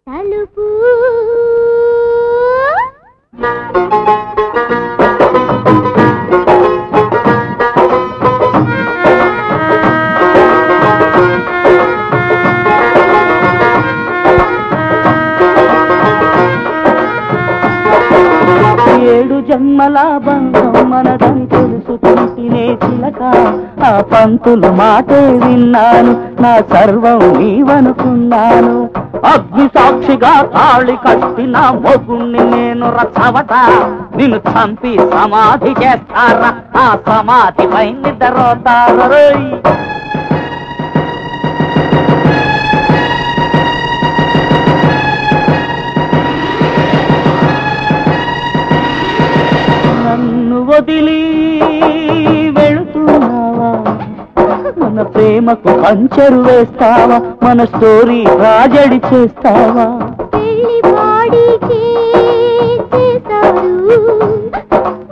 Speaker 9: తలుపు
Speaker 5: జన్మల బంధం మనదని తెలుసుకుంటేనే చిలక. ఆ పంతులు మాటే విన్నాను, నా సర్వం నీవనుకున్నాను. అగ్ని సాక్షిగా తాళి కట్టిన మొగుణ్ణి నేను రచ్చవట. నిన్ను చంపి సమాధి చేస్తారా, ఆ సమాధిపై నిద్రపోతారు. నన్ను వదిలి వెళుతున్నావా, మన ప్రేమకు పంచరు వేస్తావా, మన స్టోరీ రాజడి చేస్తావా.
Speaker 9: పెళ్లి బాడీకే చేశారు,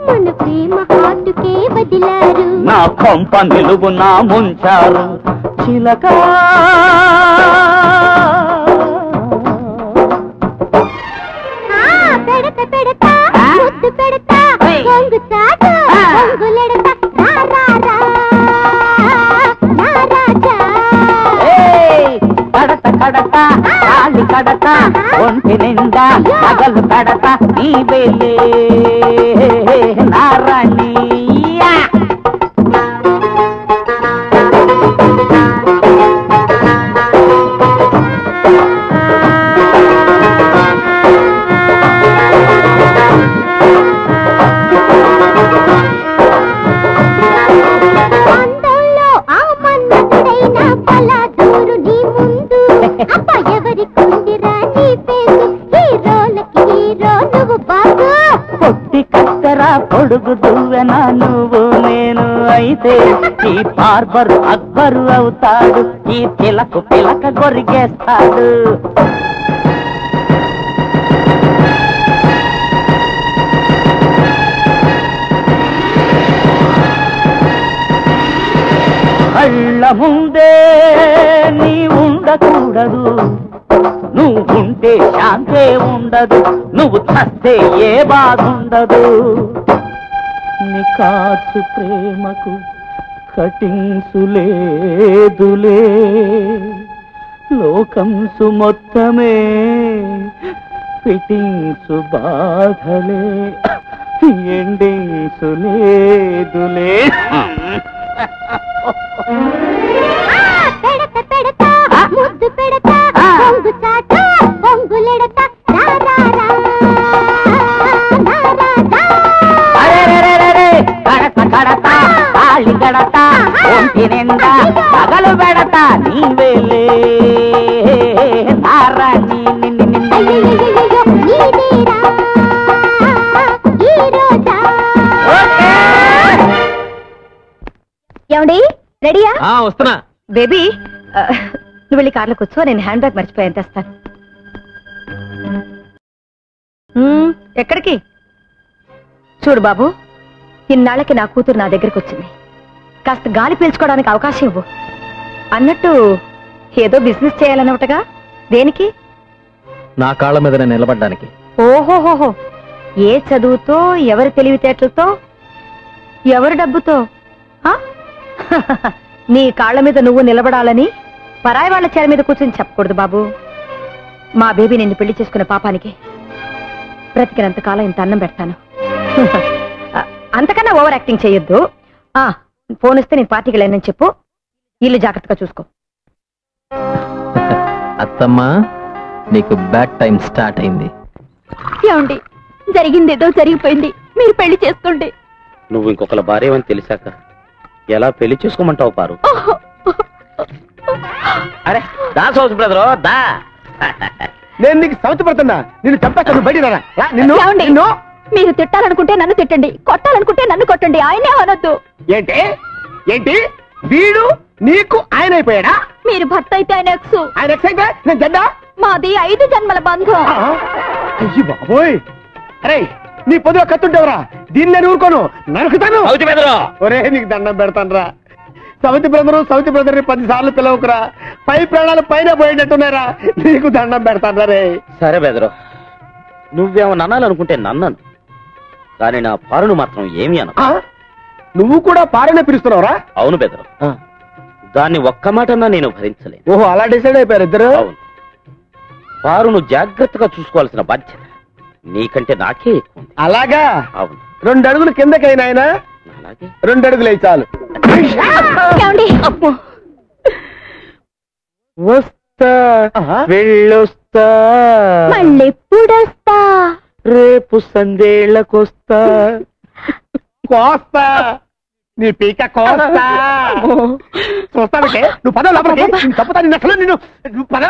Speaker 9: మన ప్రేమ హాటుకే వదిలారు.
Speaker 5: నా కొంప నిలువు నా ముంచారు. చిలక
Speaker 9: పెడత పెడతా ముద్దు పెడతా కొంగు చాటు పొంగులెడతా
Speaker 5: పగలు పెడతా నీవేలే నారాణి పొట్టి కత్తెరా పొడుగు దువ్వెనా నువ్వు నేను అయితే ఈ బార్బరు అక్బరు అవుతాడు ఈ పిలక పిలక గొరిగేస్తాడు కళ్ళ ముందే నీ ఉండకూడదు నువ్వుంటే శాంతే ఉండదు నువ్వు చస్తే ఏ బాగుండదు నీ కాసు ప్రేమకు కటింసులేదులే లోకంసు మొత్తమే ఫిటింగ్సు బాధలే ఎండింగ్సులేదులే
Speaker 9: పెడత పెడతా ముద్దు పెడతా పొంగు చాట పొంగులెడతా
Speaker 5: కడత కడత తాళి గడత ఒంటి నిండా పగలు పెడతా నీవేలే నారాణి
Speaker 2: ఏమండి రెడీయా?
Speaker 1: వస్తున్నా.
Speaker 2: బేబీ నువ్వు వెళ్ళి కార్లో కూర్చో, నేను హ్యాండ్ బ్యాగ్ మర్చిపోయాను తెస్తాను. ఎక్కడికి? చూడు బాబు, ఇన్నాళ్ళకి నా కూతురు నా దగ్గరికి వచ్చింది. కాస్త గాలి పీల్చుకోవడానికి అవకాశం ఇవ్వు. అన్నట్టు ఏదో బిజినెస్ చేయాలన్నట్టుగా. దేనికి?
Speaker 1: నా కాళ్ళ మీద నేను నిలబడ్డానికి.
Speaker 2: ఓహోహోహో, ఏ చదువుతో, ఎవరి తెలివితేటలతో, ఎవరి డబ్బుతో? నీ కాళ్ళ మీద నువ్వు నిలబడాలని పరాయి వాళ్ళ చేర మీద కూర్చొని చెప్పకూడదు బాబు. మా బేబీ నిన్ను పెళ్లి చేసుకున్న పాపానికి బ్రతికినంత కాలం ఇంత అన్నం పెడతాను. అంతకన్నా ఓవర్ యాక్టింగ్ చేయొద్దు. ఫోన్ వస్తే నేను పార్టీకి వెళ్ళానని చెప్పు. ఇల్లు జాగ్రత్తగా చూసుకో.
Speaker 1: అత్తమ్మా, నీకు బ్యాడ్ టైం స్టార్ట్ అయింది.
Speaker 9: ఏమండి, జరిగిందేదో జరిగిపోయింది, మీరు పెళ్లి చేసుకోండి.
Speaker 6: నువ్వు ఇంకొకళ్ళ భార్య అని తెలిసాక ఎలా పెళ్లి చేసుకోమంటావు పారు? అరే దా సౌత్ బ్రదర్ దా.
Speaker 4: నేను నీకు సౌత్ పడుతున్నా, నిన్ను చంపేస్తాను. బయట
Speaker 2: నిన్ను మీరు తిట్టాలనుకుంటే నన్ను తిట్టండి, కొట్టాలనుకుంటే నన్ను కొట్టండి, ఆయనే అనొద్దు.
Speaker 4: ఏంటి ఏంటి వీడు నీకు ఆయన అయిపోయాడా?
Speaker 2: మీరు భర్త అయితే ఆయన ఎక్స్.
Speaker 4: ఆయన ఎక్స్ అయితే నేను జడ్డా?
Speaker 2: మాది 5 జన్మల బంధం.
Speaker 4: అయ్యి బాబోయ్, అరే నీ పొద్దులో కత్తుంటేవరా, దీన్ని నేను ఊరుకోను, నరుకుతాను. ఒరే నీకు దండం పెడతాను రా. సౌతి బ్రదర్ 10 సార్లు పిలవకురా, పై ప్రాణాలు పైన పోయేటట్టున్నారా, నీకు దండం పెడతాను రే.
Speaker 6: సరే బెదరు, నువ్వేమన్నా అనాలనుకుంటే నన్నను, కానీ నా పారును మాత్రం ఏమి అన.
Speaker 4: నువ్వు కూడా పారనే పిలుస్తున్నావురా?
Speaker 6: అవును బెదరు, దాన్ని ఒక్క మాటన్నా నేను భరించలేను.
Speaker 4: ఓహో, అలా డిసైడ్ అయిపోయారు ఇద్దరు?
Speaker 6: అవును. పారును జాగ్రత్తగా చూసుకోవాల్సిన బాధ్యత నీకంటే నాకే ఎక్కువ.
Speaker 4: అలాగా?
Speaker 6: అవును.
Speaker 4: 2 అడుగులు కిందకైనా ఆయన 2 అడుగులు అయి చాలు. వస్తా వెళ్ళొస్తా,
Speaker 2: మళ్ళెప్పుడొస్తా?
Speaker 4: రేపు సందేళ్లకొస్తా. కోస్తా నీ పీక కోస్తా. చూస్తానంటే నువ్వు పద లోపలికి, తప్పుతా నిన్ను అసలు. నువ్వు పద.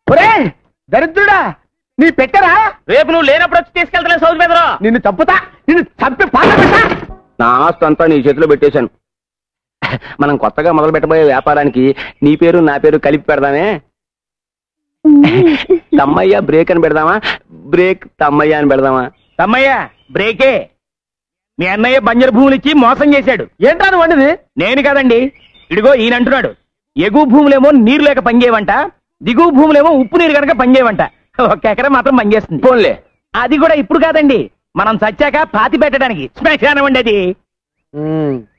Speaker 4: ఒరే దరిద్రుడా, నీ పెట్టరా?
Speaker 6: రేపు నువ్వు లేనప్పుడు వచ్చి తీసుకెళ్తా సౌత్ బెదరు.
Speaker 4: నిన్ను చంపుతా, నిన్ను చంపి పాట పెట్టా.
Speaker 6: నా ఆస్తి అంతా నీ చేతిలో పెట్టేశాను. మనం కొత్తగా మొదలు పెట్టబోయే వ్యాపారానికి నీ పేరు నా పేరు కలిపి పెడదామే. తమ్మయ్య బ్రేక్ అని పెడదామా, బ్రేక్ తమ్మయ్య అని పెడదామా? తమ్మయ్య బ్రేకే. మీ అన్నయ్య బంజరు భూములు ఇచ్చి మోసం చేశాడు.
Speaker 4: ఏంటా నువ్వు వండిది?
Speaker 6: నేను కాదండి, ఇడిగో ఈయన అంటున్నాడు. ఎగువ భూములేమో నీరు లేక పనిచేయవంట, దిగువ భూములేమో ఉప్పు నీరు కనుక పనిచేయవంట. 1 ఎకరం మాత్రం పనిచేస్తుంది. పోన్లే, అది కూడా ఇప్పుడు కాదండి, మనం చచ్చాక పాతి పెట్టడానికి శ్మశానం అండి అది.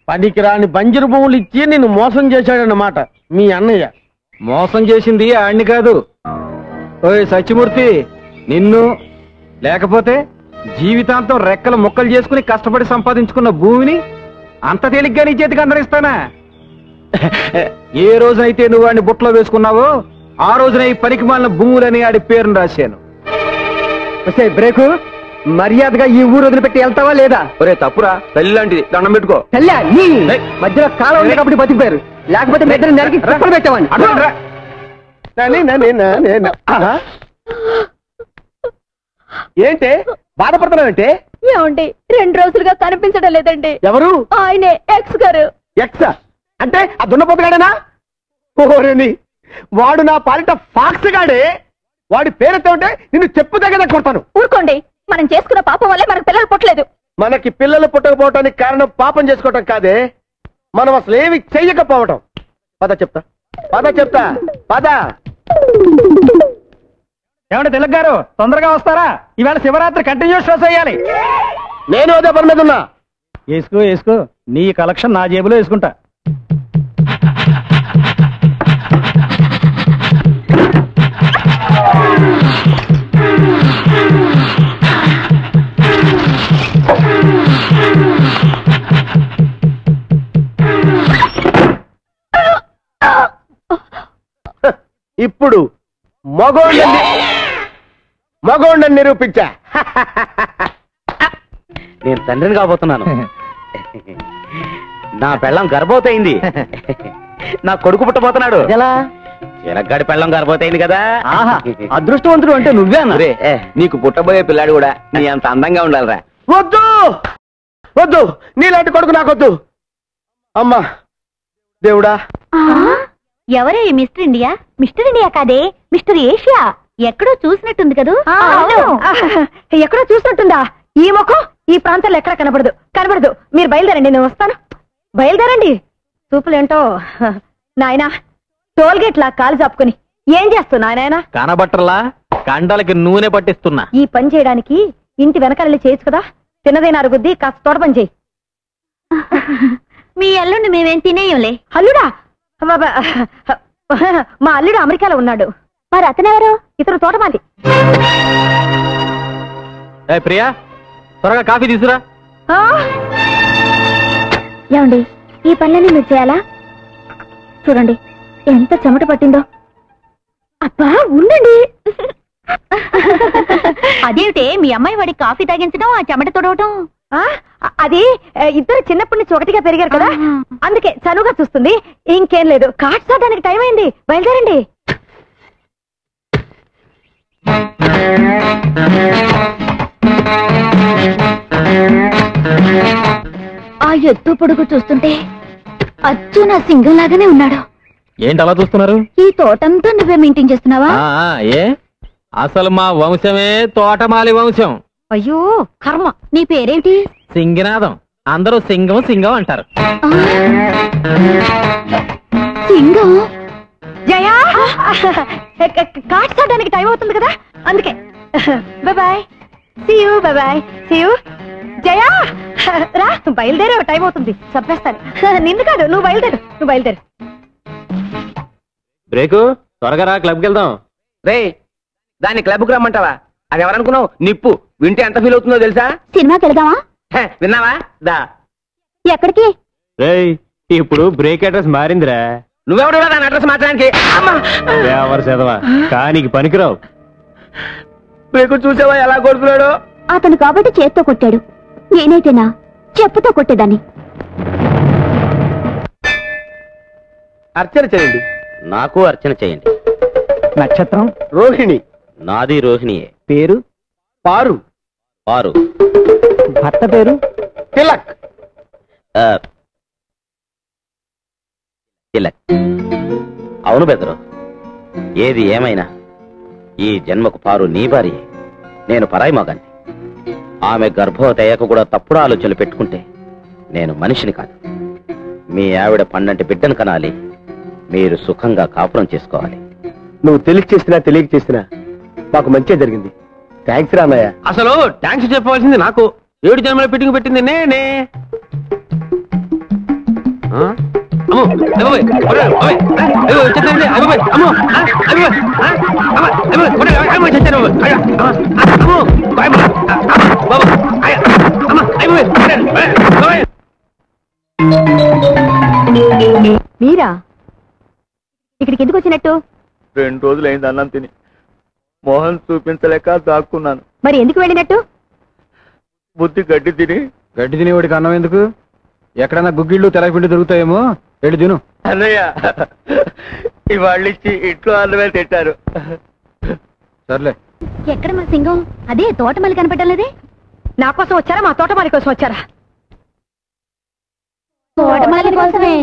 Speaker 4: పనికిరాని బంజరు భూములు ఇచ్చి నిన్ను మోసం చేశాడన్నమాట మీ అన్నయ్య.
Speaker 3: మోసం చేసింది ఆడిని కాదు. ఓయ్ సత్యమూర్తి, నిన్ను లేకపోతే జీవితాంతం రెక్కలు ముక్కలు చేసుకుని కష్టపడి సంపాదించుకున్న భూమిని అంత తేలిగ్గా నీ చేతికి అందరిస్తానా? ఏ రోజునైతే నువ్వు వాడిని బుట్టలో వేసుకున్నావో ఆ రోజున ఈ పనికి మాలిన భూములని ఆడి పేరును రాశాను. బ్రేకు మర్యాదగా ఈ ఊరు వదిలిపెట్టి వెళ్తావా లేదా?
Speaker 6: ఒరే తప్పురా, తల్లి లాంటిది, దండం పెట్టుకో.
Speaker 3: మధ్యలో కాలం ఉంది కాబట్టి బతికిపోయారు, లేకపోతే మీ ఇద్దరు నరికి కుప్పలు పెట్టేవాడిని.
Speaker 4: ఏంటి బాధపడుతున్నావంటే?
Speaker 2: ఏమండి 2 రోజులుగా కనిపించడం లేదండి.
Speaker 4: ఎవరు?
Speaker 2: ఆయనే ఎక్స్ గారు.
Speaker 4: ఎక్స్ అంటే ఆ దున్నపోతుగాడేనా? ఓరేని, వాడు నా పాలిట ఫాక్స్ గాడే. వాడి పేరెత్తే ఉంటే నిన్ను చెప్పు దగ్గర కొడతాను.
Speaker 2: ఊరుకోండి, మనం చేసుకున్న పాపం వల్లే మనకు పిల్లలు పుట్టలేదు.
Speaker 4: మనకి పిల్లలు పుట్టకపోవటానికి కారణం పాపం చేసుకోవటం కాదే, మనం అసలు ఏమి చెయ్యకపోవటం. పద చెప్తా, పద.
Speaker 3: ఏమంటే తిలక్ గారు తొందరగా వస్తారా? ఈవేళ శివరాత్రి కంటిన్యూస్ షోస్ వేయాలి.
Speaker 4: నేను అదే పని మీద ఉన్నా.
Speaker 3: వేసుకో, నీ కలెక్షన్ నా జేబులో వేసుకుంటా.
Speaker 4: ఇప్పుడు మగోండని నిరూపించా.
Speaker 6: నేను తండ్రిని కాబోతున్నాను. నా పెళ్ళం గర్భవతయింది. నా కొడుకు పుట్టబోతున్నాడు. చిలక్గాడి పెళ్ళం గర్భవతయింది కదా.
Speaker 3: అదృష్టవంతుడు అంటే నువ్వే అన్నా.
Speaker 6: నీకు పుట్టబోయే పిల్లాడు కూడా నీ అంత అందంగా ఉండాలిరా.
Speaker 4: వద్దు, నీలాంటి కొడుకు నాకొద్దు. అమ్మా దేవుడా.
Speaker 7: ఎవరే మిస్టర్ ఇండియా? మిస్టర్ ఇండియా కాదే, మిస్టర్ ఏషియా. ఎక్కడో చూసినట్టుంది కదూ?
Speaker 2: ఎక్కడో చూసినట్టుందా? ఈ ముఖం ఈ ప్రాంతంలో ఎక్కడ కనబడదు. మీరు బయలుదేరండి, నేను వస్తాను. బయలుదేరండి. చూపులేంటో నాయనా, టోల్గేట్ లా కాలు చాపుకుని ఏం చేస్తున్నా నాయనా?
Speaker 1: కనబట్టర్లా కండలకి నూనె పట్టిస్తున్నా.
Speaker 2: ఈ పని చేయడానికి ఇంటి వెనకాల చేయొచ్చు కదా. తిన్నదైనా అరుగుద్ది, కాస్త తోట పని చేయి.
Speaker 7: మీ అల్లుండి మేమేం తినేయంలే.
Speaker 2: అల్లుడా? మా అల్లుడు అమెరికాలో ఉన్నాడు. మరి అతనెవరు? ఇతను తోటమాలి.
Speaker 1: ప్రియా, త్వరగా కాఫీ తీసురా.
Speaker 9: ఏమండి, ఈ పనులన్నీ మీరు చేయాలా? చూడండి ఎంత చెమట పట్టిందో.
Speaker 2: అబ్బా ఉండండి.
Speaker 7: అదేమిటే మీ అమ్మాయి వాడికి కాఫీ తాగించడం, ఆ చెమట తొడవటం?
Speaker 2: అది ఇద్దరు చిన్నప్పటి నుంచి ఒకటిగా పెరిగారు కదా, అందుకే చనువుగా చూస్తుంది. ఇంకేం లేదు. కాట్ చూడడానికి టైం అయింది, బయలుదేరండి.
Speaker 9: ఆ ఎత్తు పొడుగు చూస్తుంటే అచ్చు నా సింగం లాగానే ఉన్నాడు.
Speaker 1: ఏంటి అలా చూస్తున్నారు?
Speaker 9: ఈ తోటంతా నువ్వే మెయింటైన్ చేస్తున్నావా?
Speaker 1: ఏ అసలు మా వంశమే తోటమాలి వంశం.
Speaker 2: అయ్యో కర్మ.
Speaker 9: నీ పేరేంటి?
Speaker 1: సింగినాదం. అందరూ సింగం అంటారు.
Speaker 9: సింగం?
Speaker 2: జయా, కాట్ చూడడానికి టైం అవుతుంది కదా, అందుకే. బాయ్. See you. జయా రా, బయలుదేరే టైం అవుతుంది. చంపేస్తాను. నిన్ను కాదు, నువ్వు బయలుదేరు.
Speaker 1: బ్రేకు, త్వరగా రా, క్లబ్కి వెళ్దాం.
Speaker 6: రే, దాన్ని క్లబ్కి రమ్మంటావా? అది ఎవరనుకున్నావు? నిప్పు. వింటే ఎంత ఫీల్ అవుతుందో తెలుసా?
Speaker 9: సినిమాకి వెళ్దామా?
Speaker 6: విన్నావా? దా.
Speaker 9: ఎక్కడికి?
Speaker 1: రేయ్, ఇప్పుడు బ్రేక్ అడ్రస్ మారిందిరా.
Speaker 6: నువ్వెవడు దాని అడ్రస్ మార్చడానికి?
Speaker 1: కానీ పనికిరావు.
Speaker 6: బ్రేకు చూసావా ఎలా కొడుతున్నాడు?
Speaker 9: అతను కాబట్టి చేత్తో కొట్టాడు, నేనైతేనా చెప్పుతో కొట్టేదాన్ని.
Speaker 4: అర్చన చేయండి.
Speaker 6: నాకు అర్చన చేయండి.
Speaker 3: నక్షత్రం
Speaker 4: రోహిణి.
Speaker 6: నాది రోహిణియే.
Speaker 3: పేరు
Speaker 4: పారు.
Speaker 3: భర్త పేరు
Speaker 4: తిలక్.
Speaker 6: అవును బెదరు, ఏది ఏమైనా ఈ జన్మకు పారు నీ భార్యే. నేను పరాయి మగాన్ని. ఆమె గర్భవతి అయ్యాక కూడా తప్పుడు ఆలోచనలు పెట్టుకుంటే నేను మనిషిని కాదు. మీ ఆవిడ పన్నంటి బిడ్డను కనాలి, మీరు సుఖంగా కాపురం చేసుకోవాలి.
Speaker 4: నువ్వు తెలియక చేసినా మాకు మంచిగా జరిగింది. థ్యాంక్స్ రామయ్య.
Speaker 11: అసలు థ్యాంక్స్ చెప్పవలసింది నాకు. 7 జన్మల పిట్టింగ్ పెట్టింది నేనే. అమ్మో అయ్యబాబోయ్, కొట్టాడు, బాబోయ్, అయ్యో వచ్చేస్తానండి, అయ్యబాబోయ్, అమ్మో అయ్యబాబోయ్, అమ్మ అయ్యబాబోయ్, కొట్టాడు, అయ్యబాబోయ్ చచ్చాను, అయ్యో అమ్మో బాబు అమ్మ అయ్యబాబోయ్, కొట్టాడు, బాబోయ్.
Speaker 2: మీరా ఇక్కడికి ఎందుకు వచ్చినట్టు?
Speaker 1: 2 రోజులైంది అన్నం తిని మోహన్ చూపించలేక దాక్కున్నాను.
Speaker 2: మరి ఎందుకు వెళ్ళినట్టు?
Speaker 1: బుద్ధి గడ్డి తిని.
Speaker 3: గడ్డి తినేవాడికి అన్నం ఎందుకు? ఎక్కడైనా గుగ్గిళ్ళు తెలగపిండి దొరుకుతాయేమో, వెళ్ళి తిను.
Speaker 1: అన్నయ్య ఇవాళ్ళు ఇచ్చి ఇంట్లో అన్నమే తింటారు.
Speaker 3: సర్లే.
Speaker 7: ఎక్కడ మా సింగం? అదే తోటమల్లి కనపడలేదే.
Speaker 2: నా కోసం వచ్చారా మా తోటమాలి కోసం వచ్చారా?
Speaker 7: తోటమల్లి కోసమే.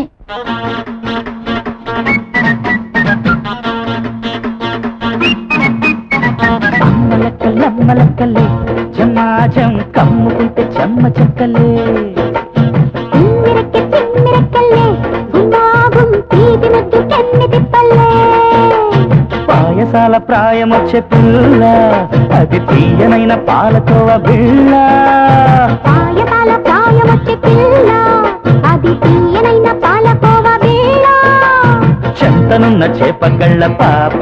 Speaker 5: అమ్మలక్కలే జమాజం కమ్ముకుంటే చెమ్మ చెక్కలే పాయసాల ప్రాయమొచ్చే పిల్ల అది తీయనైన పాలకోవ బిళ్ళ.
Speaker 9: పాయసాల ప్రాయమొచ్చే పిల్ల అది తీయనైన పాలకోవ బిళ్ళ.
Speaker 5: చెంతనున్న చేపగళ్ళ పాప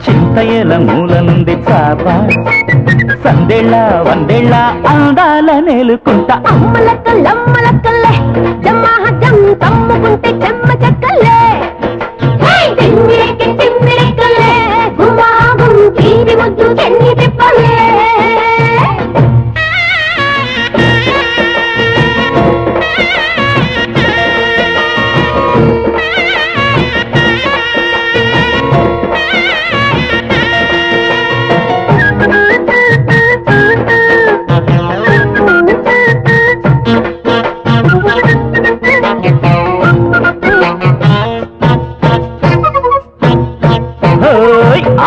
Speaker 5: చింతయల మూల నుండి చాప సందేళ్ళ వందేళ్ళ అందాల నేలుకుంటా.
Speaker 9: అమ్మలక్కల్లమ్మలక్కల్లే జమ్మాహజం కమ్ముకుంటే చెమ్మ చెక్కల్లే. తిమ్మిరెక్కి తిమ్మిరెక్కల్లే గుమాగుం తీరి ముద్దు చెన్ని తిప్పలే.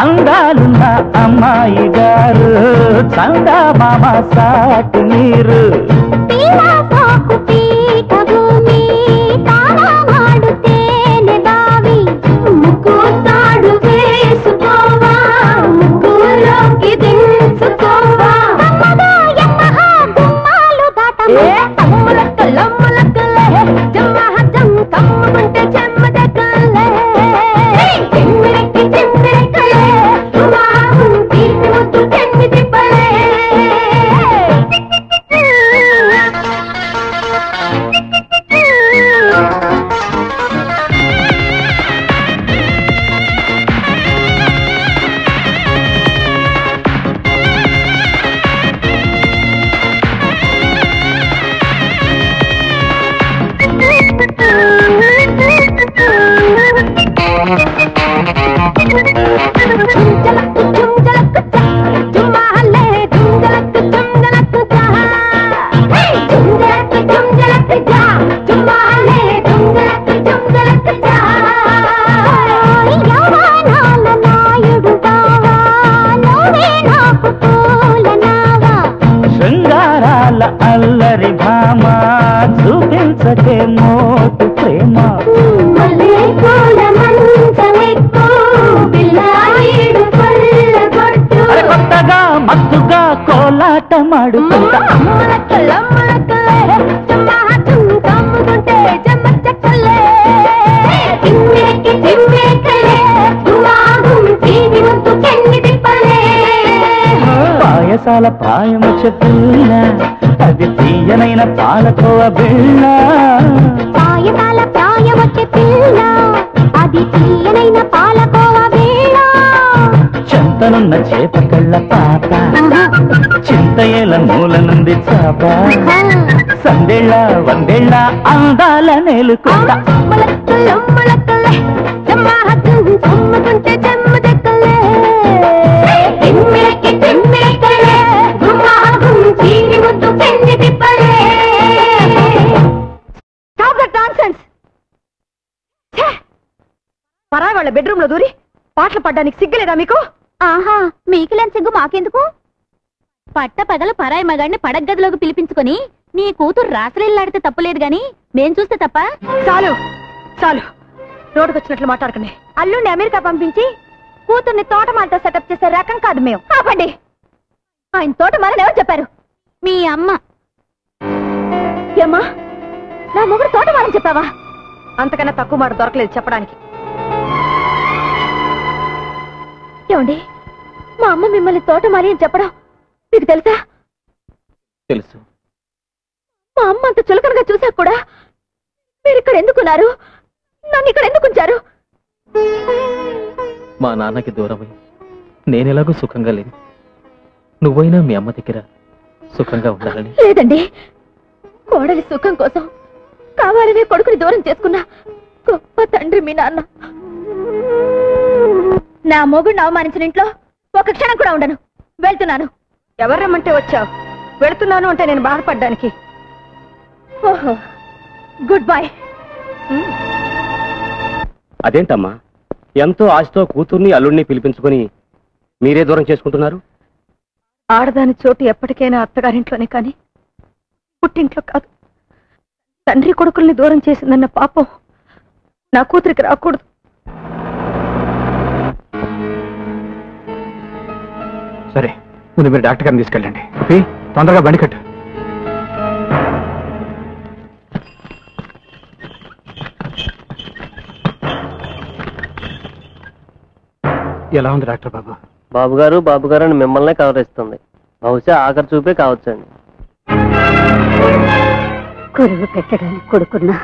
Speaker 5: అందాలున్న అమ్మాయి గారు చందా మామ సాటి మీరు.
Speaker 9: సాకు పీఠ భూమి తాళమాడుతేనే బావి ముక్కు తాడు వేసుకోవా ముక్కులోకి దించుకోవా. గుమ్మాలు దాటమే అమ్మలక్కలమ్మలక్కలే జమ్మహజం కమ్ముకుంటే చెమ్మ దగ్గలే. తిమ్మిరెక్కి తిమ్మిరెక్కలే గుమాగుం తీసి ముద్దు చెన్ని తిప్పలే.
Speaker 5: శృంగారాల అల్లరి భామ చూపించకే మోటు ప్రేమ. కొత్తగా మత్తుగా కోలాట మాడుకుంటా. పాయసాల ప్రాయమ చెప్పుల అది తీయనైన పాలకోవ బిళ్ళ.
Speaker 9: పాయసాల ప్రాయమొచ్చే పిల్ల అది తీయనైన పాలకోవ బిళ్ళ.
Speaker 5: చెంతనున్న చేపకళ్ళ పాప చింతయల మూల నుండి చాప సందేళ్ళ వందేళ్ళ అందాల నేలుకుంటా.
Speaker 9: అమ్మలక్కలమ్మలక్కలే జమ్మహజం కమ్ముకుంటే చెమ్మ చెక్కలే. తిమ్మిరెక్కి తిమ్మిరెక్కలే గుమాగుం తీరి ముద్దు చెన్ని తిప్పలే.
Speaker 2: Stop that nonsense! పరాయి వాళ్ళ బెడ్రూమ్ లో దూరి పాటలు పడ్డానికి సిగ్గులేదా మీకు?
Speaker 7: ఆహా, మీకులేని సిగ్గు మాకెందుకు? పట్ట పగల పరాయి మగాడిని పడగదిలోకి పిలిపించుకొని నీ కూతురు రాసలీలాడితే తప్పులేదు గాని మేం చూస్తే తప్ప?
Speaker 2: చాలు చాలు, రోడ్డుకొచ్చినట్లు మాట్లాడకండి. అల్లుండి అమెరికా పంపించి కూతుర్ని తోటమాలతో సెటప్ చేసే రకం కాదు మేము. ఆపండి. ఆయన తోటమాలని ఎవరు చెప్పారు?
Speaker 7: మీ అమ్మ.
Speaker 2: ఏమ్మా, నా మొగుడు తోటమాలని చెప్పావా? అంతకన్నా తక్కువ మాట దొరకలేదు చెప్పడానికి.
Speaker 9: ఏమండి, మా అమ్మ మిమ్మల్ని తోటమాలి అని చెప్పడం మీకు తెలుసా?
Speaker 1: తెలుసు.
Speaker 9: మా అమ్మ అంత చులకనగా చూసాక కూడా మీరు ఇక్కడ ఎందుకున్నారు? నన్ను ఇక్కడ ఎందుకు ఉంచారు?
Speaker 1: మా నాన్నకి దూరమై నేనెలాగూ సుఖంగా లేను. నువ్వైనా మీ అమ్మ దగ్గర సుఖంగా ఉండాలని.
Speaker 9: లేదండి, కోడలి సుఖం కోసం కావాలనే కొడుకుని దూరం చేసుకున్న గొప్ప తండ్రి మీ నాన్న. నా మొగుడిని అవమానించిన ఇంట్లో ఒక క్షణం కూడా ఉండను. వెళ్తున్నాను.
Speaker 2: ఎవరు రమ్మంటే వచ్చావు? వెళుతున్నాను అంటే నేను బాధపడ్డానికి.
Speaker 9: ఓహో, గుడ్ బై.
Speaker 10: అదేంటమ్మా, ఎంతో ఆశతో కూతుర్ని అల్లుడిని పిలిపించుకొని మీరే దూరం చేసుకుంటున్నారు?
Speaker 2: ఆడదాని చోటు ఎప్పటికైనా అత్తగారింట్లోనే కానీ పుట్టింట్లో కాదు. తండ్రి కొడుకుల్ని దూరం చేసిందన్న పాపం నా కూతురికి రాకూడదు.
Speaker 3: సరే, ముందు మీరు డాక్టర్ గారిని తీసుకెళ్ళండి. తొందరగా బండి కట్టు. ఎలా ఉంది డాక్టర్ బాబు?
Speaker 6: బాబు గారు అని మిమ్మల్నే కవరిస్తుంది. బహుశా ఆఖరి చూపే కావచ్చండి.
Speaker 7: కొరువు పెట్టడానికి కొడుకున్నా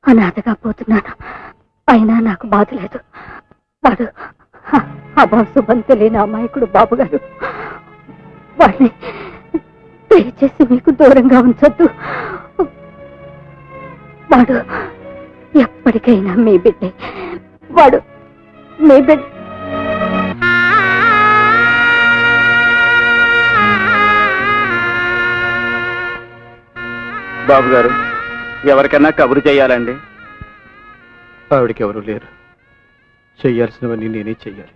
Speaker 7: అనాథగా పోతున్నాను. అయినా నాకు బాధ లేదు. వాడు అభాసుభం తెలియని అమాయకుడు బాబుగారు. వాడిని దయచేసి మీకు దూరంగా ఉంచొద్దు. వాడు ఎప్పటికైనా మీ బిడ్డే. వాడు మీ బిడ్డ.
Speaker 10: బాబు గారు, ఎవరికైనా కబురు చేయాలండి?
Speaker 3: ఆవిడికి ఎవరు లేరు. చెయ్యాల్సినవన్నీ నేనే చెయ్యాలి.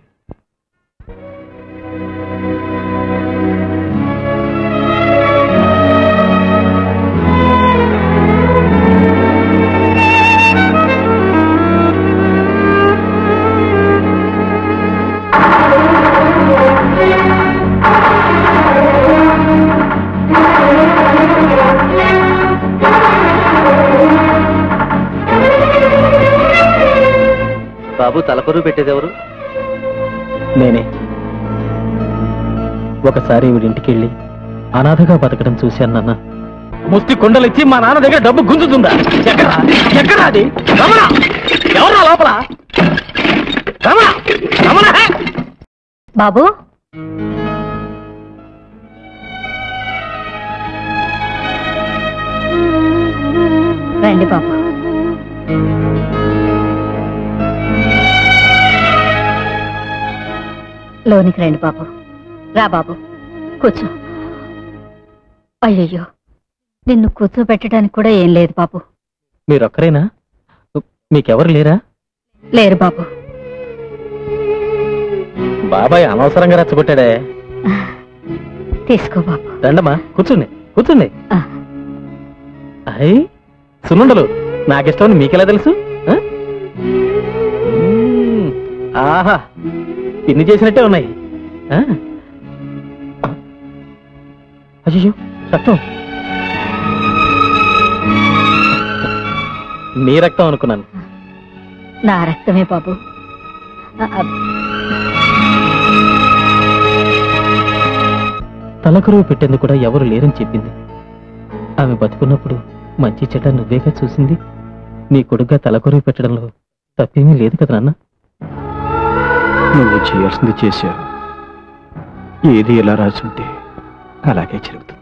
Speaker 6: బాబు, తలకొరువు పెట్టేదెవరు?
Speaker 1: నేనే. ఒకసారి వీడింటికి వెళ్ళి అనాథగా బతకడం చూశాను నాన్న. ముష్టి కొండలిచ్చి మా నాన్న దగ్గర డబ్బు గుంజుతుందా? ఎక్కడా అది? రమణ, ఎవరా లోపల?
Speaker 7: బాబు, రండి బాబు. లోనికి రండి బాబు. రా బాబు, కూర్చో. అయ్యయ్యో, నిన్ను కూర్చోబెట్టడానికి కూడా ఏం లేదు బాబు.
Speaker 1: మీరొక్కరేనా? మీకెవరు లేరా?
Speaker 7: లేరు బాబు.
Speaker 1: బాబాయ్ అనవసరంగా రెచ్చగొట్టాడే.
Speaker 7: తీసుకో బాబు.
Speaker 1: రండమ్మా, కూర్చుండి. అయ్యి సున్నుండలు నాకిష్టమని మీకెలా తెలుసు? ఆహా, పిన్ని చేసినట్టే ఉన్నాయి. అయ్యో, రక్తం. నీ రక్తం అనుకున్నాను.
Speaker 7: నా రక్తమే బాబు.
Speaker 1: తలకరువు పెట్టేందుకు కూడా ఎవరు లేరని చెప్పింది. ఆమె బతుకున్నప్పుడు మంచి చెడ్డ నువ్వేగా చూసింది. నీ కొడుగ్గా తలకరువు పెట్టడంలో తప్పేమీ లేదు కదా నాన్న.
Speaker 3: నువ్వు చేయాల్సింది చేశావు. ఏది ఎలా రాసుంటే అలాగే జరుగుతుంది.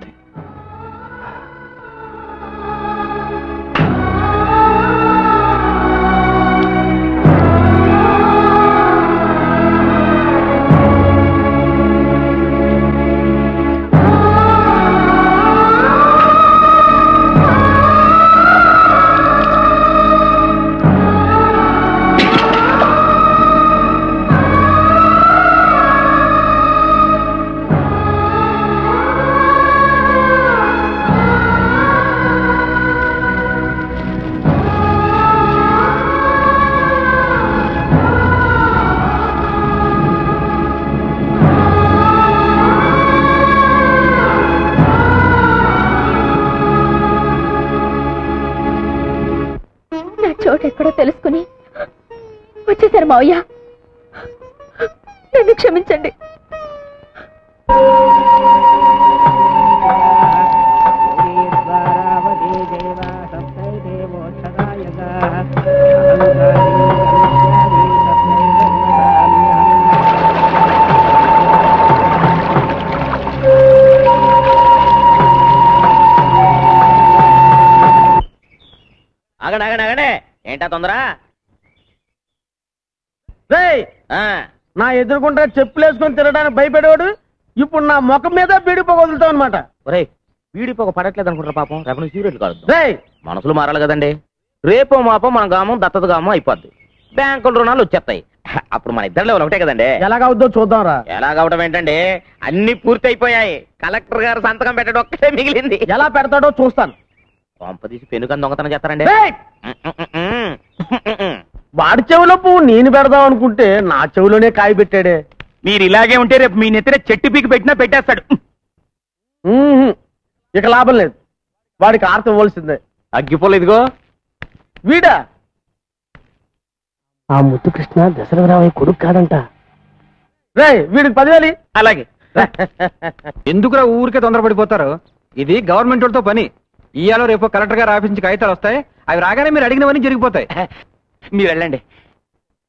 Speaker 2: చోటు ఎక్కడో తెలుసుకుని వచ్చేసారు మావయ్య. నన్ను క్షమించండి.
Speaker 6: అగడే ఏంటా తొందర?
Speaker 4: నా ఎదుర్కొంటే చెప్పులేసుకొని తిరగడానికి భయపడేవాడు ఇప్పుడు నా ముఖం మీద బీడిపోక వదులుతావు అనమాట.
Speaker 6: ఒరే వీడిపోక పడట్లేదు అనుకుంటారా పాపం, రేపు సీరియల్ కాదు. మనసులు మారాలి కదండి. రేపో మాపో మన గామం దత్తత గామం అయిపోద్ది, బ్యాంకుల రుణాలు వచ్చేస్తాయి. అప్పుడు మన ఇద్దరు లెవెల్ ఒకటే కదండి.
Speaker 4: ఎలాగవుద్దో చూద్దాం రా.
Speaker 6: ఎలాగవడం ఏంటండి, అన్ని పూర్తి అయిపోయాయి. కలెక్టర్ గారు సంతకం పెట్టడం ఒక్కటే మిగిలింది.
Speaker 4: ఎలా పెడతాడో చూస్తాను.
Speaker 6: పంపదీసి పెనుకని దొంగతనం చేస్తారండి.
Speaker 4: వాడి చెవిలో పువ్వు నేను పెడదాం అనుకుంటే నా చెవిలోనే కాయ పెట్టాడే.
Speaker 6: మీరు ఇలాగే ఉంటే రేపు మీ నెత్తిన చెట్టు పీకి పెట్టినా పెట్టేస్తాడు.
Speaker 4: ఇక లాభం లేదు, వాడికి ఆర్త ఇవ్వాల్సిందే.
Speaker 6: అగ్గిపోలేదుగో
Speaker 4: వీడా
Speaker 6: ఆ ముద్దు కృష్ణ దశరథరామయ్య కొడుకు కాదంట.
Speaker 4: రే వీడికి 10,000.
Speaker 6: అలాగే.
Speaker 3: ఎందుకురా ఊరికే తొందరపడిపోతారు? ఇది గవర్నమెంట్ వాళ్ళతో పని. ఇయ్యాలో రేపు కలెక్టర్ గారు ఆఫీస్ నుంచి కాగితాలు వస్తాయి. అవి రాగానే మీరు అడిగినవన్నీ జరిగిపోతాయి.
Speaker 6: మీరు వెళ్ళండి.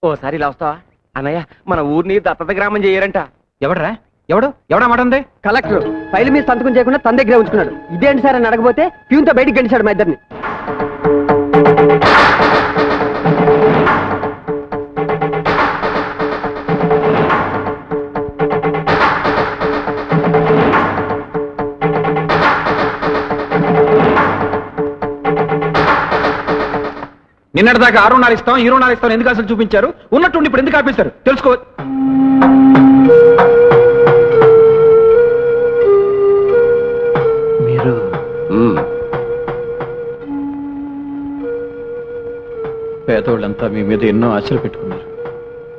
Speaker 6: ఓసారి ఇలా వస్తావా? అన్నయ్య మన ఊరిని దత్తత గ్రామం చేయరంట.
Speaker 3: ఎవడరా? ఎవడా మాట ఉంది?
Speaker 12: కలెక్టర్ ఫైల్ మీద సంతకం చేయకుండా తన దగ్గరే ఉంచుకున్నాడు. ఇదేంటి సార్ అని అడగబోతే ప్యూన్తో బయటికి గెలిచాడు మా ఇద్దరిని.
Speaker 3: నిన్నటిదాకా 6.5 ఇస్తాం, 2.5 ఇస్తాం ఎందుకు అసలు చూపించారు? ఉన్నట్టుండి ఇప్పుడు ఎందుకు ఆపేశారు తెలుసుకో. మీరు పేదోళ్ళంతా మీ మీద ఎన్నో ఆశలు పెట్టుకున్నారు,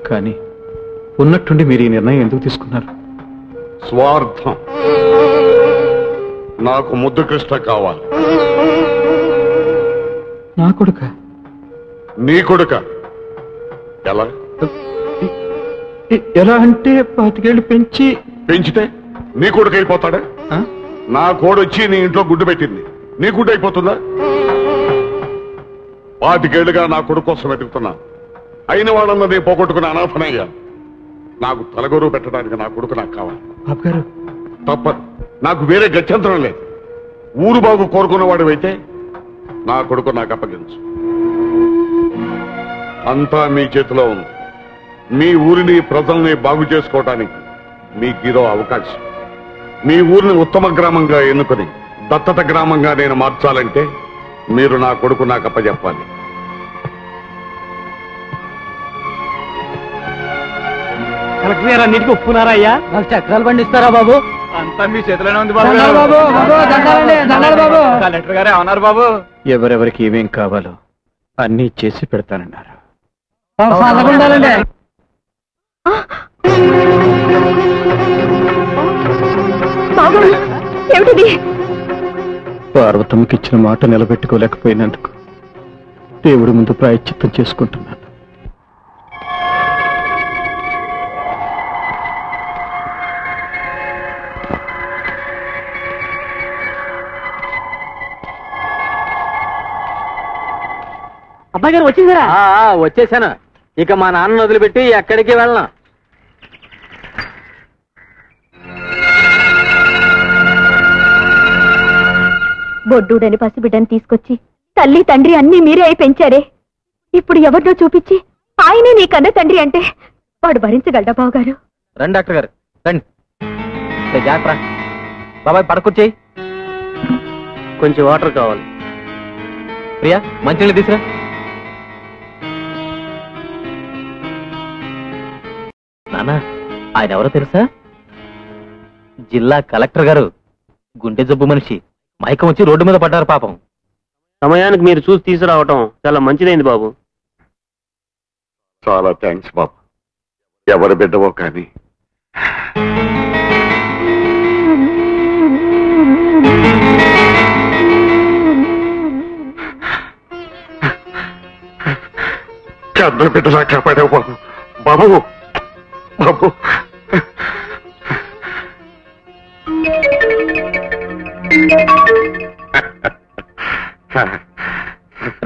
Speaker 3: కానీ ఉన్నట్టుండి మీరు ఈ నిర్ణయం ఎందుకు తీసుకున్నారు?
Speaker 8: స్వార్థం. నాకు ముద్దు కృష్ణ కావాలి.
Speaker 3: నా కొడుక?
Speaker 8: నీ కొడుక? ఎలా
Speaker 3: ఎలా అంటే 25 ఏళ్ళు
Speaker 8: పెంచితే నీ కొడుకు అయిపోతాడా? నా కోడొచ్చి నీ ఇంట్లో గుడ్డు పెట్టింది, నీ గుడ్డు అయిపోతుందా? 25 ఏళ్ళుగా నా కొడుకు కోసం వెతుకుతున్నా. అయిన వాళ్ళందరూ నేను పోగొట్టుకుని అనాథనయ్యా. నాకు తలగొరువు పెట్టడానికి నా కొడుకు నాకు కావాలి. తప్పదు, నాకు వేరే గత్యంతరం లేదు. ఊరు బాగు కోరుకున్నవాడు అయితే నా కొడుకు నాకు అప్పగించు. అంతా మీ చేతిలో ఉంది. మీ ఊరిని ప్రజల్ని బాగు చేసుకోవటానికి మీకు ఇదో అవకాశం. మీ ఊరిని ఉత్తమ గ్రామంగా ఎన్నుకొని దత్తత గ్రామంగా నేను మార్చాలంటే మీరు నా కొడుకు నాకు అప్పచెప్పాలి.
Speaker 6: కలెక్టర్ గారు అన్నిటికీ ఒప్పుకున్నారా అయ్యా?
Speaker 12: నాకు చక్రాలు పండిస్తారా బాబు?
Speaker 3: అంతా మీ చేతిలోనే ఉంది
Speaker 12: బాబు.
Speaker 3: కలెక్టర్ గారే అవునారు బాబు. ఎవరెవరికి ఏమేం కావాలో అన్నీ చేసి పెడతానన్నారు. పార్వతమ్మకి ఇచ్చిన మాట నిలబెట్టుకోలేకపోయినందుకు దేవుడి ముందు ప్రాయశ్చిత్తం చేసుకుంటున్నాను.
Speaker 6: అబ్బాయి గారు వచ్చేసారా? వచ్చేసాను. ఇక మా నాన్న వదిలిపెట్టి ఎక్కడికి వెళ్ళను.
Speaker 2: బొడ్డూడని పసిబిడ్డని తీసుకొచ్చి తల్లి తండ్రి అన్నీ మీరే అయి పెంచారే. ఇప్పుడు ఎవరినో చూపించి ఆయనే నీ కన్న తండ్రి అంటే వాడు భరించగలడా బావగారు?
Speaker 1: రండి డాక్టర్ గారు రండి. జాగ్రత్త బాబాయ్, పడకొచ్చేయి.
Speaker 6: కొంచెం వాటర్ కావాలి.
Speaker 1: ప్రియా మంచినీళ్ళు తీసురా. నాన్న ఆయన ఎవరో తెలుసా? జిల్లా కలెక్టర్ గారు. గుండె జబ్బు మనిషి, మైకం వచ్చి రోడ్డు మీద పడ్డారు పాపం.
Speaker 10: సమయానికి మీరు చూసి తీసుకురావటం చాలా మంచిదైంది బాబు.
Speaker 8: చాలా థ్యాంక్స్ బాబు. ఎవరి బిడ్డవో కానీ కన్న బిడ్డలా కాపాడావు బాబు. బాబు బాబు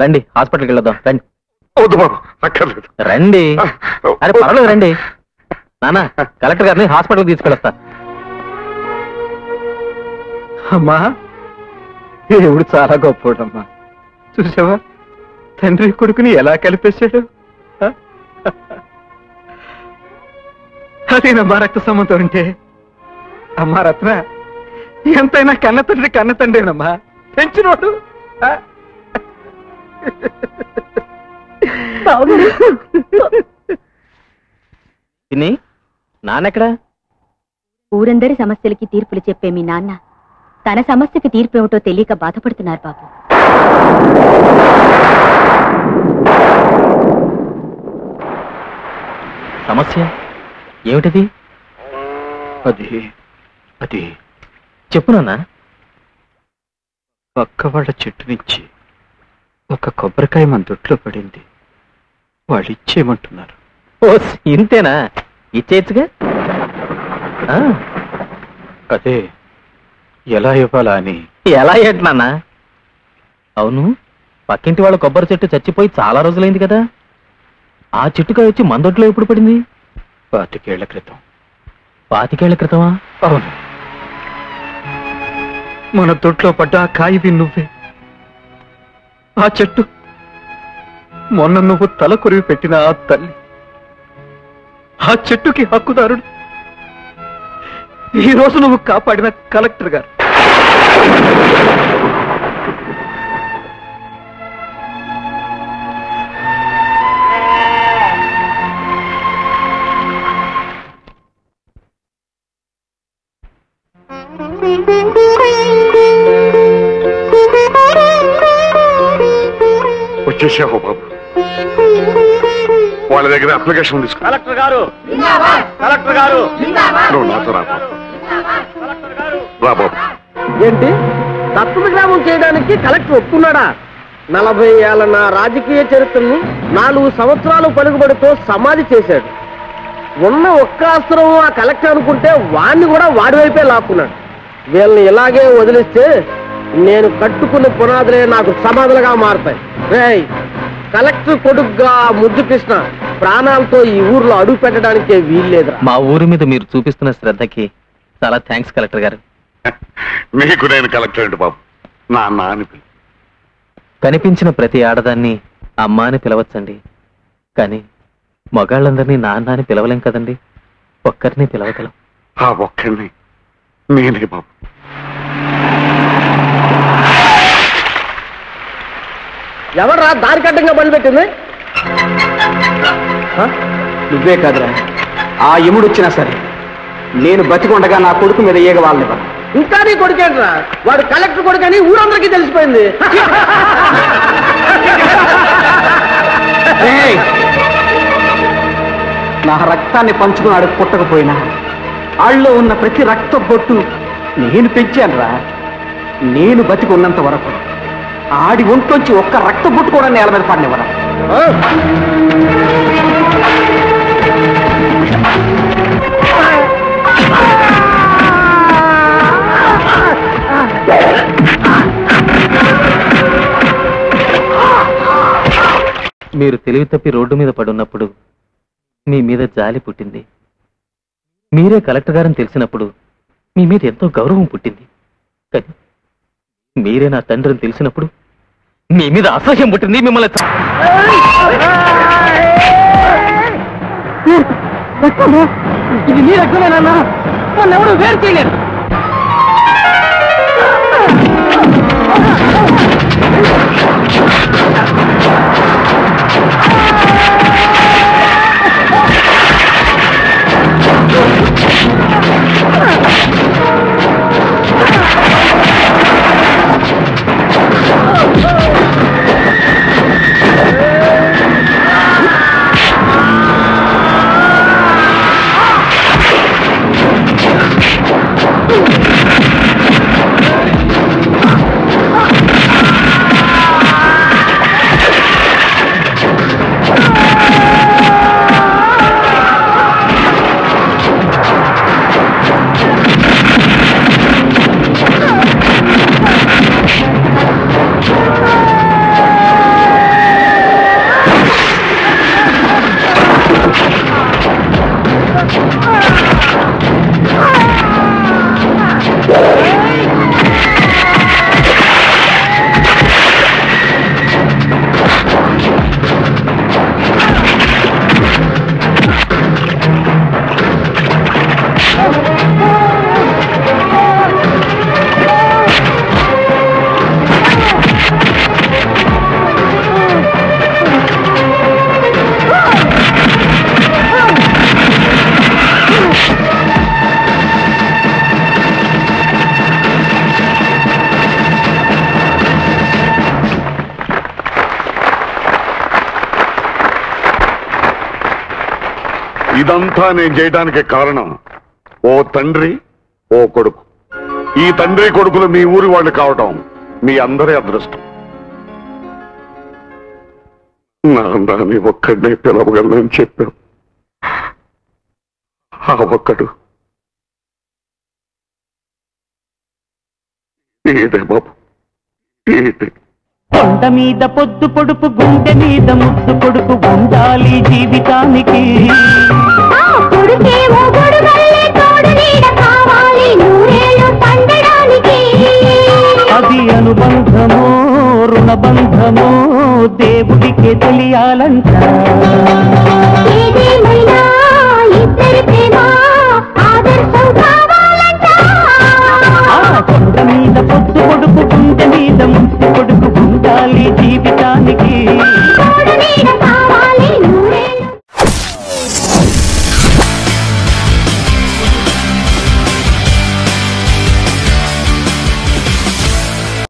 Speaker 1: రండి హాస్పిటల్కి వెళ్ళొద్దాం రండి.
Speaker 8: వద్దు బాబు, అక్కర్లేదు.
Speaker 1: రండి. అరే పర్వాలేదు రండి. నాన్న కలెక్టర్ గారిని హాస్పిటల్కి తీసుకెళ్ళొస్తా.
Speaker 3: అమ్మా దేవుడు చాలా గొప్పోడమ్మా. చూసావా తండ్రి కొడుకుని ఎలా కలిపేశాడు. అదేనమ్మా రక్త సంబంధం అంటే. అమ్మా రత్న, ఎంతైనా కన్న తండ్రేనమ్మా పెంచినోడు.
Speaker 1: తిని నాన్నెక్కడా?
Speaker 7: ఊరందరి సమస్యలకి తీర్పులు చెప్పే మీ నాన్న తన సమస్యకి తీర్పు ఏమిటో తెలియక బాధపడుతున్నారు బాబు.
Speaker 1: సమస్య ఏమిటది?
Speaker 3: అది
Speaker 1: చెప్పు నాన్న.
Speaker 3: పక్క వాళ్ళ చెట్టు నుంచి ఒక కొబ్బరికాయ మన దొట్లో పడింది. వాళ్ళు ఇచ్చేయమంటున్నారు.
Speaker 1: ఓ ఇంతేనా? ఇచ్చేయచ్చుగా.
Speaker 3: అదే ఎలా ఇవ్వాలా అని.
Speaker 1: ఎలా ఏంటి నాన్న? అవును, పక్కింటి వాళ్ళ కొబ్బరి చెట్టు చచ్చిపోయి చాలా రోజులైంది కదా. ఆ చెట్టుకాయ వచ్చి మన దొడ్లో ఎప్పుడు పడింది?
Speaker 3: 25 ఏళ్ల క్రితం.
Speaker 1: 25 ఏళ్ల క్రితమా?
Speaker 3: అవును, మన దొడ్లో పడ్డ ఆ కాయవి నువ్వే. ఆ చెట్టు మొన్న నువ్వు తల కొరివి పెట్టిన ఆ తల్లి. ఆ చెట్టుకి హక్కుదారుడు ఈ రోజు నువ్వు కాపాడిన కలెక్టర్ గారు.
Speaker 8: వచ్చేసావు బాబు. వాళ్ళ దగ్గర అప్లికేషన్ తీసుకో.
Speaker 4: కలెక్టర్ గారు, కలెక్టర్ గారు,
Speaker 8: నువ్వు నాతో రా బాబు. రా బాబు.
Speaker 4: ఏంటి దత్తత గ్రామం చేయడానికి కలెక్టర్ ఒప్పుకున్నాడా? 40 ఏళ్ల నా రాజకీయ చరిత్రను 4 సంవత్సరాలు పలుకుబడితో సమాధి చేశాడు. ఉన్న ఒక్క అస్త్రం ఆ కలెక్టర్ అనుకుంటే వాణ్ణి కూడా వాడి వైపే లాక్కున్నాడు. వీళ్ళని ఇలాగే వదిలిస్తే నేను కట్టుకున్న పునాదులే నాకు సమాధులుగా మారుతాయి. రేయ్, కలెక్టర్ కొడుకుగా ముద్దు కృష్ణ ప్రాణాలతో ఈ ఊర్లో అడుగు పెట్టడానికే వీల్లేదురా.
Speaker 1: మా ఊరి మీద మీరు చూపిస్తున్న శ్రద్ధకి చాలా థ్యాంక్స్ కలెక్టర్ గారు.
Speaker 8: నీకు నేను కలెక్టర్ ఏంటి బాబు? నాన్న అని పిలు.
Speaker 1: కనిపించిన ప్రతి ఆడదాన్ని అమ్మ అని పిలవచ్చండి, కానీ మగాళ్ళందరినీ నాన్న అని పిలవలేం కదండి. ఒక్కరిని పిలవగలం.
Speaker 8: ఆ ఒక్కరిని నేనే బాబు.
Speaker 4: ఎవరా దారికడ్డంగా బలిపెట్టింది?
Speaker 3: నువ్వే కాదురా, ఆ యముడు వచ్చినా సరే నేను బతికొండగా నా కొడుకు మీద ఏగ వాళ్ళని.
Speaker 4: ఇంకా నీ కొడుకేంట్రా? వాడు కలెక్టర్ కొడుకని ఊరందరికీ తెలిసిపోయింది.
Speaker 3: నా రక్తాన్ని పంచుకున్నాడు పుట్టకపోయినా ఆళ్ళలో ఉన్న ప్రతి రక్త బొట్టు నేను పెంచానురా. నేను బతికి ఉన్నంత వరకు ఆడి ఒంట్లోంచి ఒక్క రక్త బొట్టు కూడా నేల మీద పడినవరా.
Speaker 1: మీరు తెలివి తప్పి రోడ్డు మీద పడున్నప్పుడు మీ మీద జాలి పుట్టింది. మీరే కలెక్టర్ గారని తెలిసినప్పుడు మీ మీద ఎంతో గౌరవం పుట్టింది. కానీ మీరే నా తండ్రిని తెలిసినప్పుడు మీ మీద అసహ్యం పుట్టింది. మిమ్మల్ని
Speaker 4: ఇది నీ రక్తమేనా? ఎవడు వేరు చేయలేదు.
Speaker 8: ఇదంతా నేను చేయడానికి కారణం ఓ తండ్రి ఓ కొడుకు. ఈ తండ్రి కొడుకులు మీ ఊరి వాళ్ళు కావటం మీ అందరి అదృష్టం. నాన్నని ఒక్కడినే పిలవగలనని చెప్పావు. ఆ ఒక్కడు ఈడే బాబు, ఈడే.
Speaker 5: కొండ మీద పొద్దు పొడుపు, గుండె మీద ముద్దు పొడుపు ఉండాలి జీవితానికి. అది అనుబంధమో రుణబంధమో దేవుడికే తెలియాలంట. కొండ మీద పొద్దు పొడుపు, గుండె మీద ముద్దు పొడుపు ఉండాలి జీవితానికి.